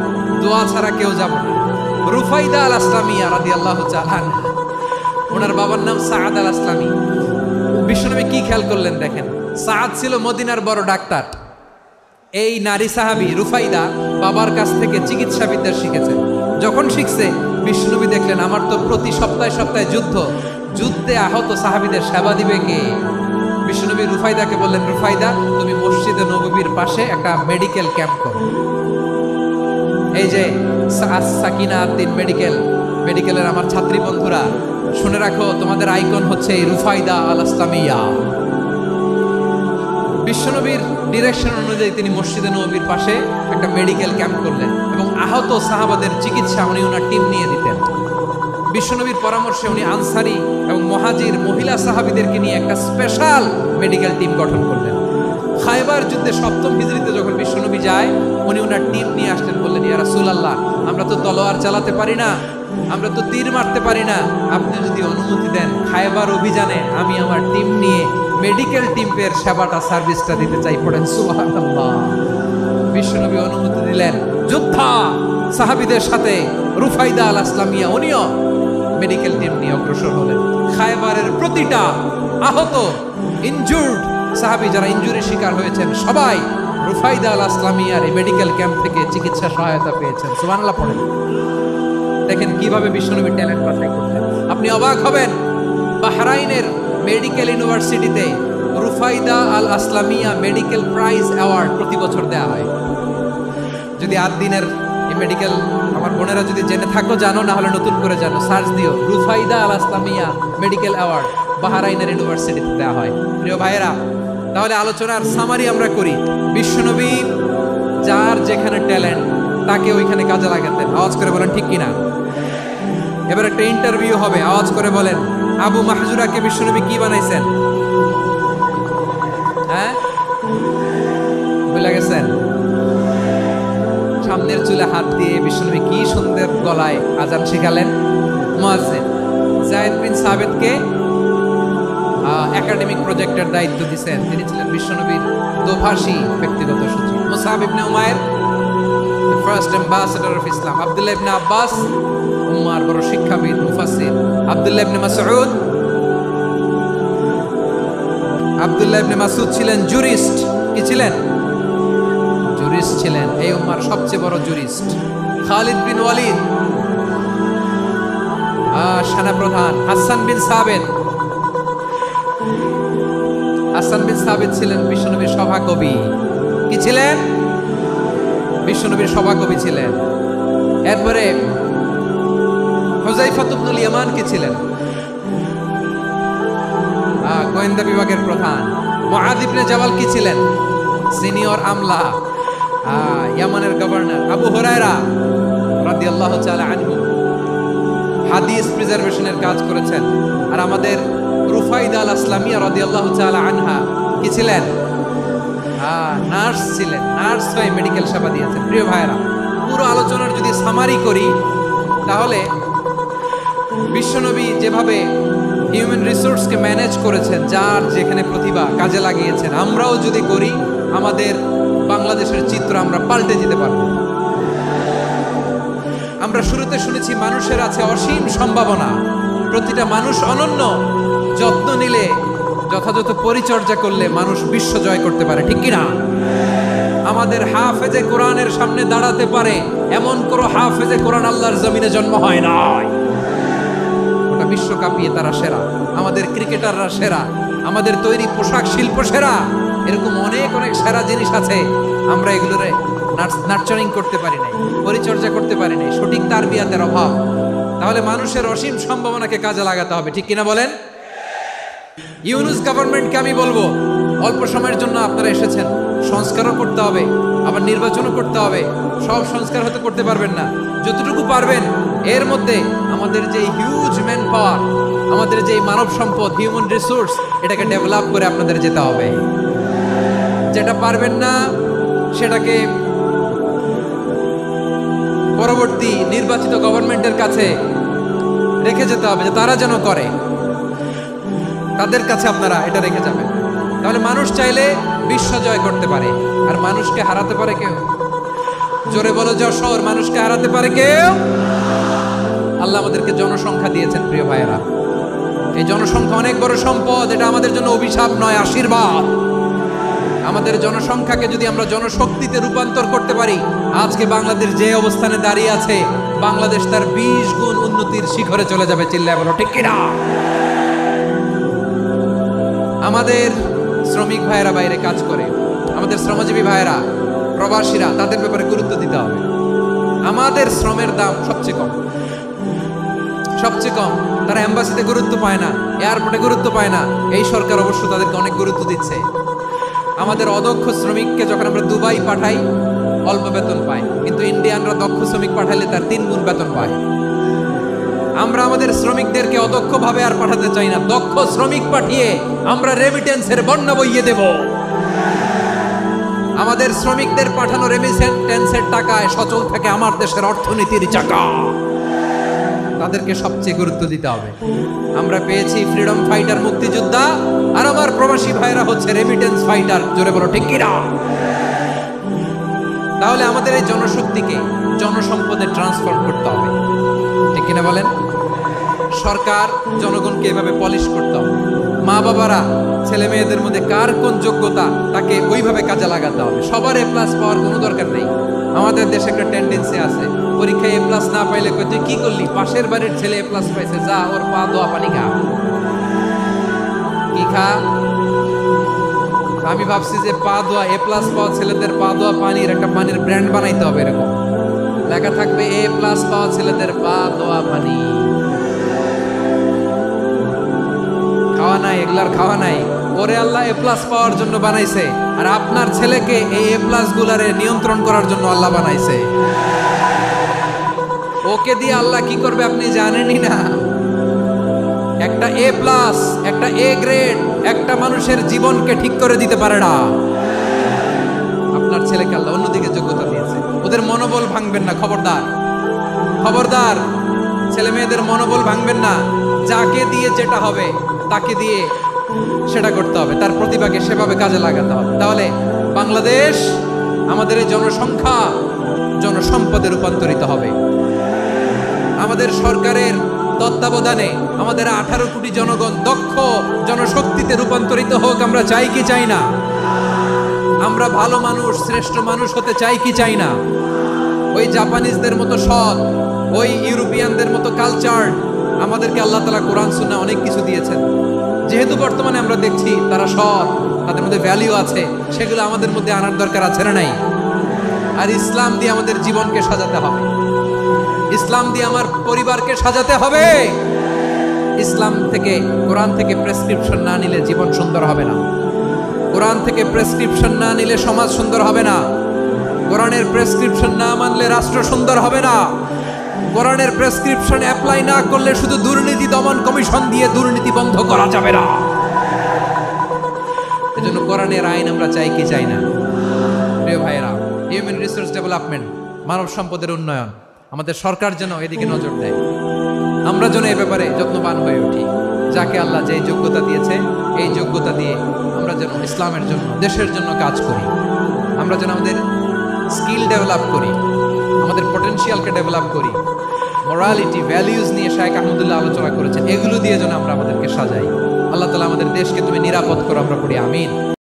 দোয়া ছাড়া কেউ যাব না। রুফাইদা আল আসলামিয়া রাদিয়াল্লাহু তাআলা আনহা, ওনার বাবার নাম সাআদ আল আসলামি। বিশ্বনবী কি খেয়াল করলেন দেখেন, সাআদ ছিল মদিনার বড় ডাক্তার। এই নারী সাহাবী রুফাইদা বাবার কাছ থেকে চিকিৎসা বিদ্যা শিখেছেন। যখন শিখছে, বিশ্বনবী দেখলেন আমার তো প্রতি সপ্তাহে সপ্তাহে যুদ্ধে আহত সাহাবীদের সেবা দিবে কে? বিশ্বনবী রুফাইদাকে বললেন, রুফাইদা তুমি মসজিদে নববীর পাশে একটা মেডিকেল ক্যাম্প করো। এই যে সাকিনা আদ্দিন মেডিকেলের আমার ছাত্রী বন্ধুরা, শুনে রাখো, তোমাদের আইকন হচ্ছে রুফাইদা আল আসলামিয়া। বিশ্বনবীর ডিরেকশন অনুযায়ী তিনি মসজিদে নববীর পাশে একটা মেডিকেল ক্যাম্প করলেন এবং আহত সাহাবাদের চিকিৎসা উনি ওনার টিম নিয়ে দিতেন। বিশ্বনবীর পরামর্শে উনি আনসারি এবং মুহাজির মহিলা সাহাবীদেরকে নিয়ে একটা স্পেশাল মেডিকেল টিম গঠন করলেন। খায়বার যুদ্ধে 7ম হিজরিতে যখন বিশ্বনবী যায়, উনি ওনার টিম নিয়ে আসলেন, বললেন, ইয়া রাসূলুল্লাহ, আমরা তো তলোয়ার চালাতে পারি না, আমরা তো তীর মারতে পারি না, আপনি যদি অনুমতি দেন খায়বার অভিযানে আমি আমার টিম নিয়ে মেডিকেল টিমের সেবাটা সার্ভিসটা দিতে চাই। পড়েন সুবহানাল্লাহ। বিশ্বনবী অনুমতি দিলেন। যোদ্ধা সাহাবীদের সাথে রুফাইদা আল আসলামিয়া উনিও মেডিকেল টিম নিয়ে অগ্রসর হলেন। খায়বারের প্রতিটা আহত ইনজুর্ড সাহাবী যারা ইনজুরি শিকার হয়েছেন, সবাই রুফাইদা আল আসলামিয়ার এই মেডিকেল ক্যাম্প থেকে চিকিৎসা সহায়তা পেয়েছেন। সুবহানাল্লাহ পড়েন। দেখেন কিভাবে বিশ্বনবী ট্যালেন্ট বাছাই করতেন। আপনি অবাক হবেন, বাহরাইনের মেডিকেল ইউনিভার্সিটিতে রুফাইদা আল আসলামিয়া মেডিকেল প্রাইজ অ্যাওয়ার্ড প্রতি বছর দেওয়া হয়। যদি 8 দিনের এই মেডিকেল আমার বোনেরা যদি জেনে থাকো জানো, না হলে নতুন করে জানো, সার্চ দিও, রুফাইদা আল আসলামিয়া মেডিকেল অ্যাওয়ার্ড বাহরাইনের ইউনিভার্সিটিতে দেওয়া হয়। প্রিয় ভাইয়েরা, তাহলে আলোচনার সামারি আমরা করি। বিশ্বনবী যার যেখানে ট্যালেন্ট তাকে ওইখানে কাজে লাগাতেন। আওয়াজ করে বলেন ঠিক কিনা? এবার একটা ইন্টারভিউ হবে, আওয়াজ করে বলেন, আবু মাহজুরাকে বিশ্বনবী কি বানাইছেন? হ্যাঁ, ভুলে গেছেন? সামনের চুলে হাত দিয়ে বিশ্বনবী কি সুন্দর গলায় আজান শিখালেন। মুয়াজ্জিন যায়েদ বিন সাবিতকে একাডেমিক প্রজেক্টের দায়িত্ব দিয়েছেন। তিনি ছিলেন বিশ্বনবীর দোভাষী ব্যক্তিগত সচিব। Musab ibn Umair first ambassador of Islam. Abdullah ibn Abbas উম্মার বড় শিক্ষাবিদ মুফাসসির। আব্দুল্লাহ ইবনে মাসউদ ছিলেন জুরিস্ট। কি ছিলেন? জুরিস্ট ছিলেন, এই উম্মার সবচেয়ে বড় জুরিস্ট। খালিদ বিন ওয়ালিদ সেনাপ্রধান। হাসান বিন সাবিত ছিলেন বিশ্বনবীর সভাকবি। কি ছিলেন? বিশ্বনবীর সভাকবি ছিলেন। এরপরে হুযায়ফা ইবনুল ইয়ামান কি ছিলেন? গোয়েন্দা বিভাগের প্রধান। মুআয ইবনে জাবাল কি ছিলেন? সিনিয়র আমলা, ইয়ামানের গভর্নর। আবু হুরায়রা রাদিয়াল্লাহু তাআলা আনহু হাদিস প্রিজার্ভেশনের কাজ করেছেন। আর আমাদের রুফাইদা আল আসলামিয়া রাদিয়াল্লাহু তাআলা আনহা কি ছিলেন? নার্স ছিলেন। নার্স হয়ে মেডিকেল সেবা দিয়েছেন। প্রিয় ভাইরা, পুরো আলোচনার যদি সামারি করি তাহলে বিশ্বনবী যেভাবে হিউম্যান রিসোর্সকে ম্যানেজ করেছেন, যার যেখানে প্রতিভা কাজে লাগিয়েছেন, আমরাও যদি করি আমাদের বাংলাদেশের চিত্র আমরা পাল্টে যেতে পারব। আমরা শুরুতে শুনেছি মানুষের আছে অসীম সম্ভাবনা, প্রতিটা মানুষ অনন্য, যত্ন নিলে, যথাযথ পরিচর্যা করলে মানুষ বিশ্ব জয় করতে পারে, ঠিক কিনা? আমাদের হাফেজে কোরআনের সামনে দাঁড়াতে পারে এমন কোন হাফেজে কোরআন আল্লাহর জমিনে জন্ম হয় নাই। ওটা বিশ্ব কাঁপিয়ে তারা সেরা, আমাদের ক্রিকেটাররা সেরা, আমাদের তৈরি পোশাক শিল্প সেরা। এরকম অনেক অনেক সেরা জিনিস আছে, আমরা এগুলোরে নার্চারিং করতে পারি নাই, পরিচর্যা করতে পারি নাই, সঠিক তারবিয়াতের অভাব। তাহলে মানুষের অসীম সম্ভাবনাকে কাজে লাগাতে হবে, ঠিক কিনা বলেন? ইউনুস গভর্নমেন্টকে আমি বলবো, অল্প সময়ের জন্য আপনারা এসেছেন, সংস্কারও করতে হবে, আবার নির্বাচনও করতে হবে। সব সংস্কার হতে করতে পারবেন না, যতটুকু পারবেন এর মধ্যে আমাদের যে হিউজ ম্যান পাওয়ার, আমাদের যে মানব সম্পদ, হিউম্যান রিসোর্স, এটাকে ডেভেলপ করে আপনাদের যেতে হবে। যেটা পারবেন না সেটাকে পরবর্তী নির্বাচিত গভর্নমেন্টের কাছে রেখে যেতে হবে, যে তারা যেন করে, তাদের কাছে আপনারা এটা রেখে যাবেন। তাহলে মানুষ চাইলে বিশ্ব জয় করতে পারে। আর মানুষকে হারাতে পারে কেউ? জোরে বলো যশোর, মানুষকে হারাতে পারে কেউ? আল্লাহ আমাদেরকে জনসংখ্যা দিয়েছেন প্রিয় ভাইয়েরা। এই জনসংখ্যা অনেক বড় সম্পদ, এটা আমাদের জন্য অভিশাপ নয়, আশীর্বাদ। আমাদের জনসংখ্যাকে যদি আমরা জনশক্তিতে রূপান্তর করতে পারি, আজকে বাংলাদেশ যে অবস্থানে দাঁড়িয়ে আছে, বাংলাদেশ তার 20 গুণ উন্নতির শিখরে চলে যাবে। চিল্লায় বলো ঠিক কিনা? আমাদের শ্রমিক ভাইয়েরা বাইরে কাজ করে, আমাদের শ্রমজীবী ভাইয়েরা, প্রবাসীরা, তাদের ব্যাপারে গুরুত্ব দিতে হবে। আমাদের শ্রমের দাম সবচেয়ে কম, সবচেয়ে কম। তারা এম্বাসিতে গুরুত্ব পায় না, এয়ারপোর্টে গুরুত্ব পায় না। এই সরকার অবশ্য তাদেরকে অনেক গুরুত্ব দিচ্ছে। আমাদের অদক্ষ শ্রমিককে যখন আমরা দুবাই পাঠাই, অল্প বেতন পায়, কিন্তু ইন্ডিয়ানরা দক্ষ শ্রমিক পাঠাইলে তার 3 গুণ বেতন পায়। আমরা আমাদের শ্রমিকদেরকে অদক্ষ ভাবে আর পাঠাতে চাই না, দক্ষ শ্রমিক পাঠিয়ে আমরা রেমিটেন্সের বন্যা বইয়ে দেব। আমাদের শ্রমিকদের পাঠানো রেমিটেন্সের টাকায় সচল থাকে আমার দেশের অর্থনীতির চাকা। তাদেরকে সবচেয়ে গুরুত্ব দিতে হবে। আমরা পেয়েছি ফ্রিডম ফাইটার, মুক্তিযোদ্ধা, আর আমার প্রবাসী ভাইরা হচ্ছে রেমিটেন্স ফাইটার। জোরে বলো ঠিক কিনা? তাহলে আমাদের এই জনশক্তিকে জনসম্পদে ট্রান্সফর্ম করতে হবে, ঠিক কিনা বলেন? সরকার জনগণকে এভাবে পলিশ করতে হবে। মা বাবারা ছেলে মেয়েদের মধ্যে কার কোন যোগ্যতা তাকে ওইভাবে কাজে লাগাতে হবে। সবার এ প্লাস পাওয়ার কোনো দরকার নেই। আমাদের দেশে একটা টেন্ডেন্সি আছে, পরীক্ষায় এ প্লাস না পাইলে কই তুই কি করলি, পাশের বাড়ির ছেলে এ প্লাস পাইছে, যা ওর পা দোয়া পানি খা। কি খা? আমি ভাবছি যে পা দোয়া, এ প্লাস পাওয়া ছেলেদের পা দোয়া পানির একটা পানির ব্র্যান্ড বানাইতে হবে, এরকম লেখা থাকবে, এ প্লাস পাওয়া ছেলেদের পা দোয়া পানি। খাওয়া নাই, এগুলার খাওয়া নাই। ওরে আল্লাহ এ প্লাস পাওয়ার জন্য বানাইছে, আর আপনার ছেলেকে এই এ প্লাস গুলারে নিয়ন্ত্রণ করার জন্য আল্লাহ বানাইছে। ওকে দিয়ে আল্লাহ কি করবে আপনি জানেনই না। একটা এ প্লাস, একটা এ গ্রেড একটা মানুষের জীবনকে ঠিক করে দিতে পারে না। আপনার ছেলেকে আল্লাহ অন্যদিকে যোগ্যতা দিয়েছে। ওদের মনোবল ভাঙবেন না, খবরদার, খবরদার। ছেলে মেয়েদের মনোবল ভাঙবেন না। যাকে দিয়ে যেটা হবে তাকে দিয়ে সেটা করতে হবে, তার প্রতিভাকে সেভাবে কাজে লাগাতে হবে। তাহলে বাংলাদেশ, আমাদের এই জনসংখ্যা জনসম্পদে রূপান্তরিত হবে। আমাদের সরকারের তত্ত্বাবধানে আমাদের 18 কোটি জনগণ দক্ষ জনশক্তিতে রূপান্তরিত হোক, আমরা চাই কি চাই না? আমরা ভালো মানুষ, শ্রেষ্ঠ মানুষ হতে চাই কি চাই না? ওই জাপানিজদের মতো সৎ, ওই ইউরোপিয়ানদের মতো কালচার, আমাদেরকে আল্লাহ তাআলা কোরআন সুন্নাহ অনেক কিছু দিয়েছেন। যেহেতু বর্তমানে আমরা দেখছি তারা সৎ, তাদের মধ্যে ভ্যালিউ আছে, সেগুলো আমাদের মধ্যে আনার দরকার আছে না নাই? আর ইসলাম দিয়ে আমাদের জীবনকে সাজাতে হবে, ইসলাম দিয়ে আমার পরিবারকে সাজাতে হবে। ইসলাম থেকে, কোরআন থেকে প্রেসক্রিপশন না নিলে জীবন সুন্দর হবে না। কোরআন থেকে প্রেসক্রিপশন না নিলে সমাজ সুন্দর হবে না। কোরআনের প্রেসক্রিপশন না মানলে রাষ্ট্র সুন্দর হবে না। কোরআনের প্রেসক্রিপশন অ্যাপ্লাই না করলে শুধু দুর্নীতি দমন কমিশন দিয়ে দুর্নীতি বন্ধ করা যাবে না। এজন্য কোরআনের আইন আমরা চাই কি চাই না? প্রিয় ভাইয়েরা, হিউম্যান রিসোর্স ডেভেলপমেন্ট, মানব সম্পদের উন্নয়ন, আমাদের সরকার যেন এদিকে নজর দেয়। আমরা যেন এই ব্যাপারে যত্নবান হয়ে উঠি। যাকে আল্লাহ যে যোগ্যতা দিয়েছে, এই যোগ্যতা দিয়ে আমরা যেন ইসলামের জন্য, দেশের জন্য কাজ করি। আমরা যেন আমাদের স্কিল ডেভেলপ করি, আমাদের পটেনশিয়ালকে ডেভেলপ করি। মোরালিটি, ভ্যালিউজ নিয়ে শায়েখ আহমদুল্লাহ আলোচনা করেছেন, এগুলো দিয়ে যেন আমরা আমাদেরকে সাজাই। আল্লাহ তাআলা আমাদের দেশকে তুমি নিরাপদ করো, আমরা পড়ি আমিন।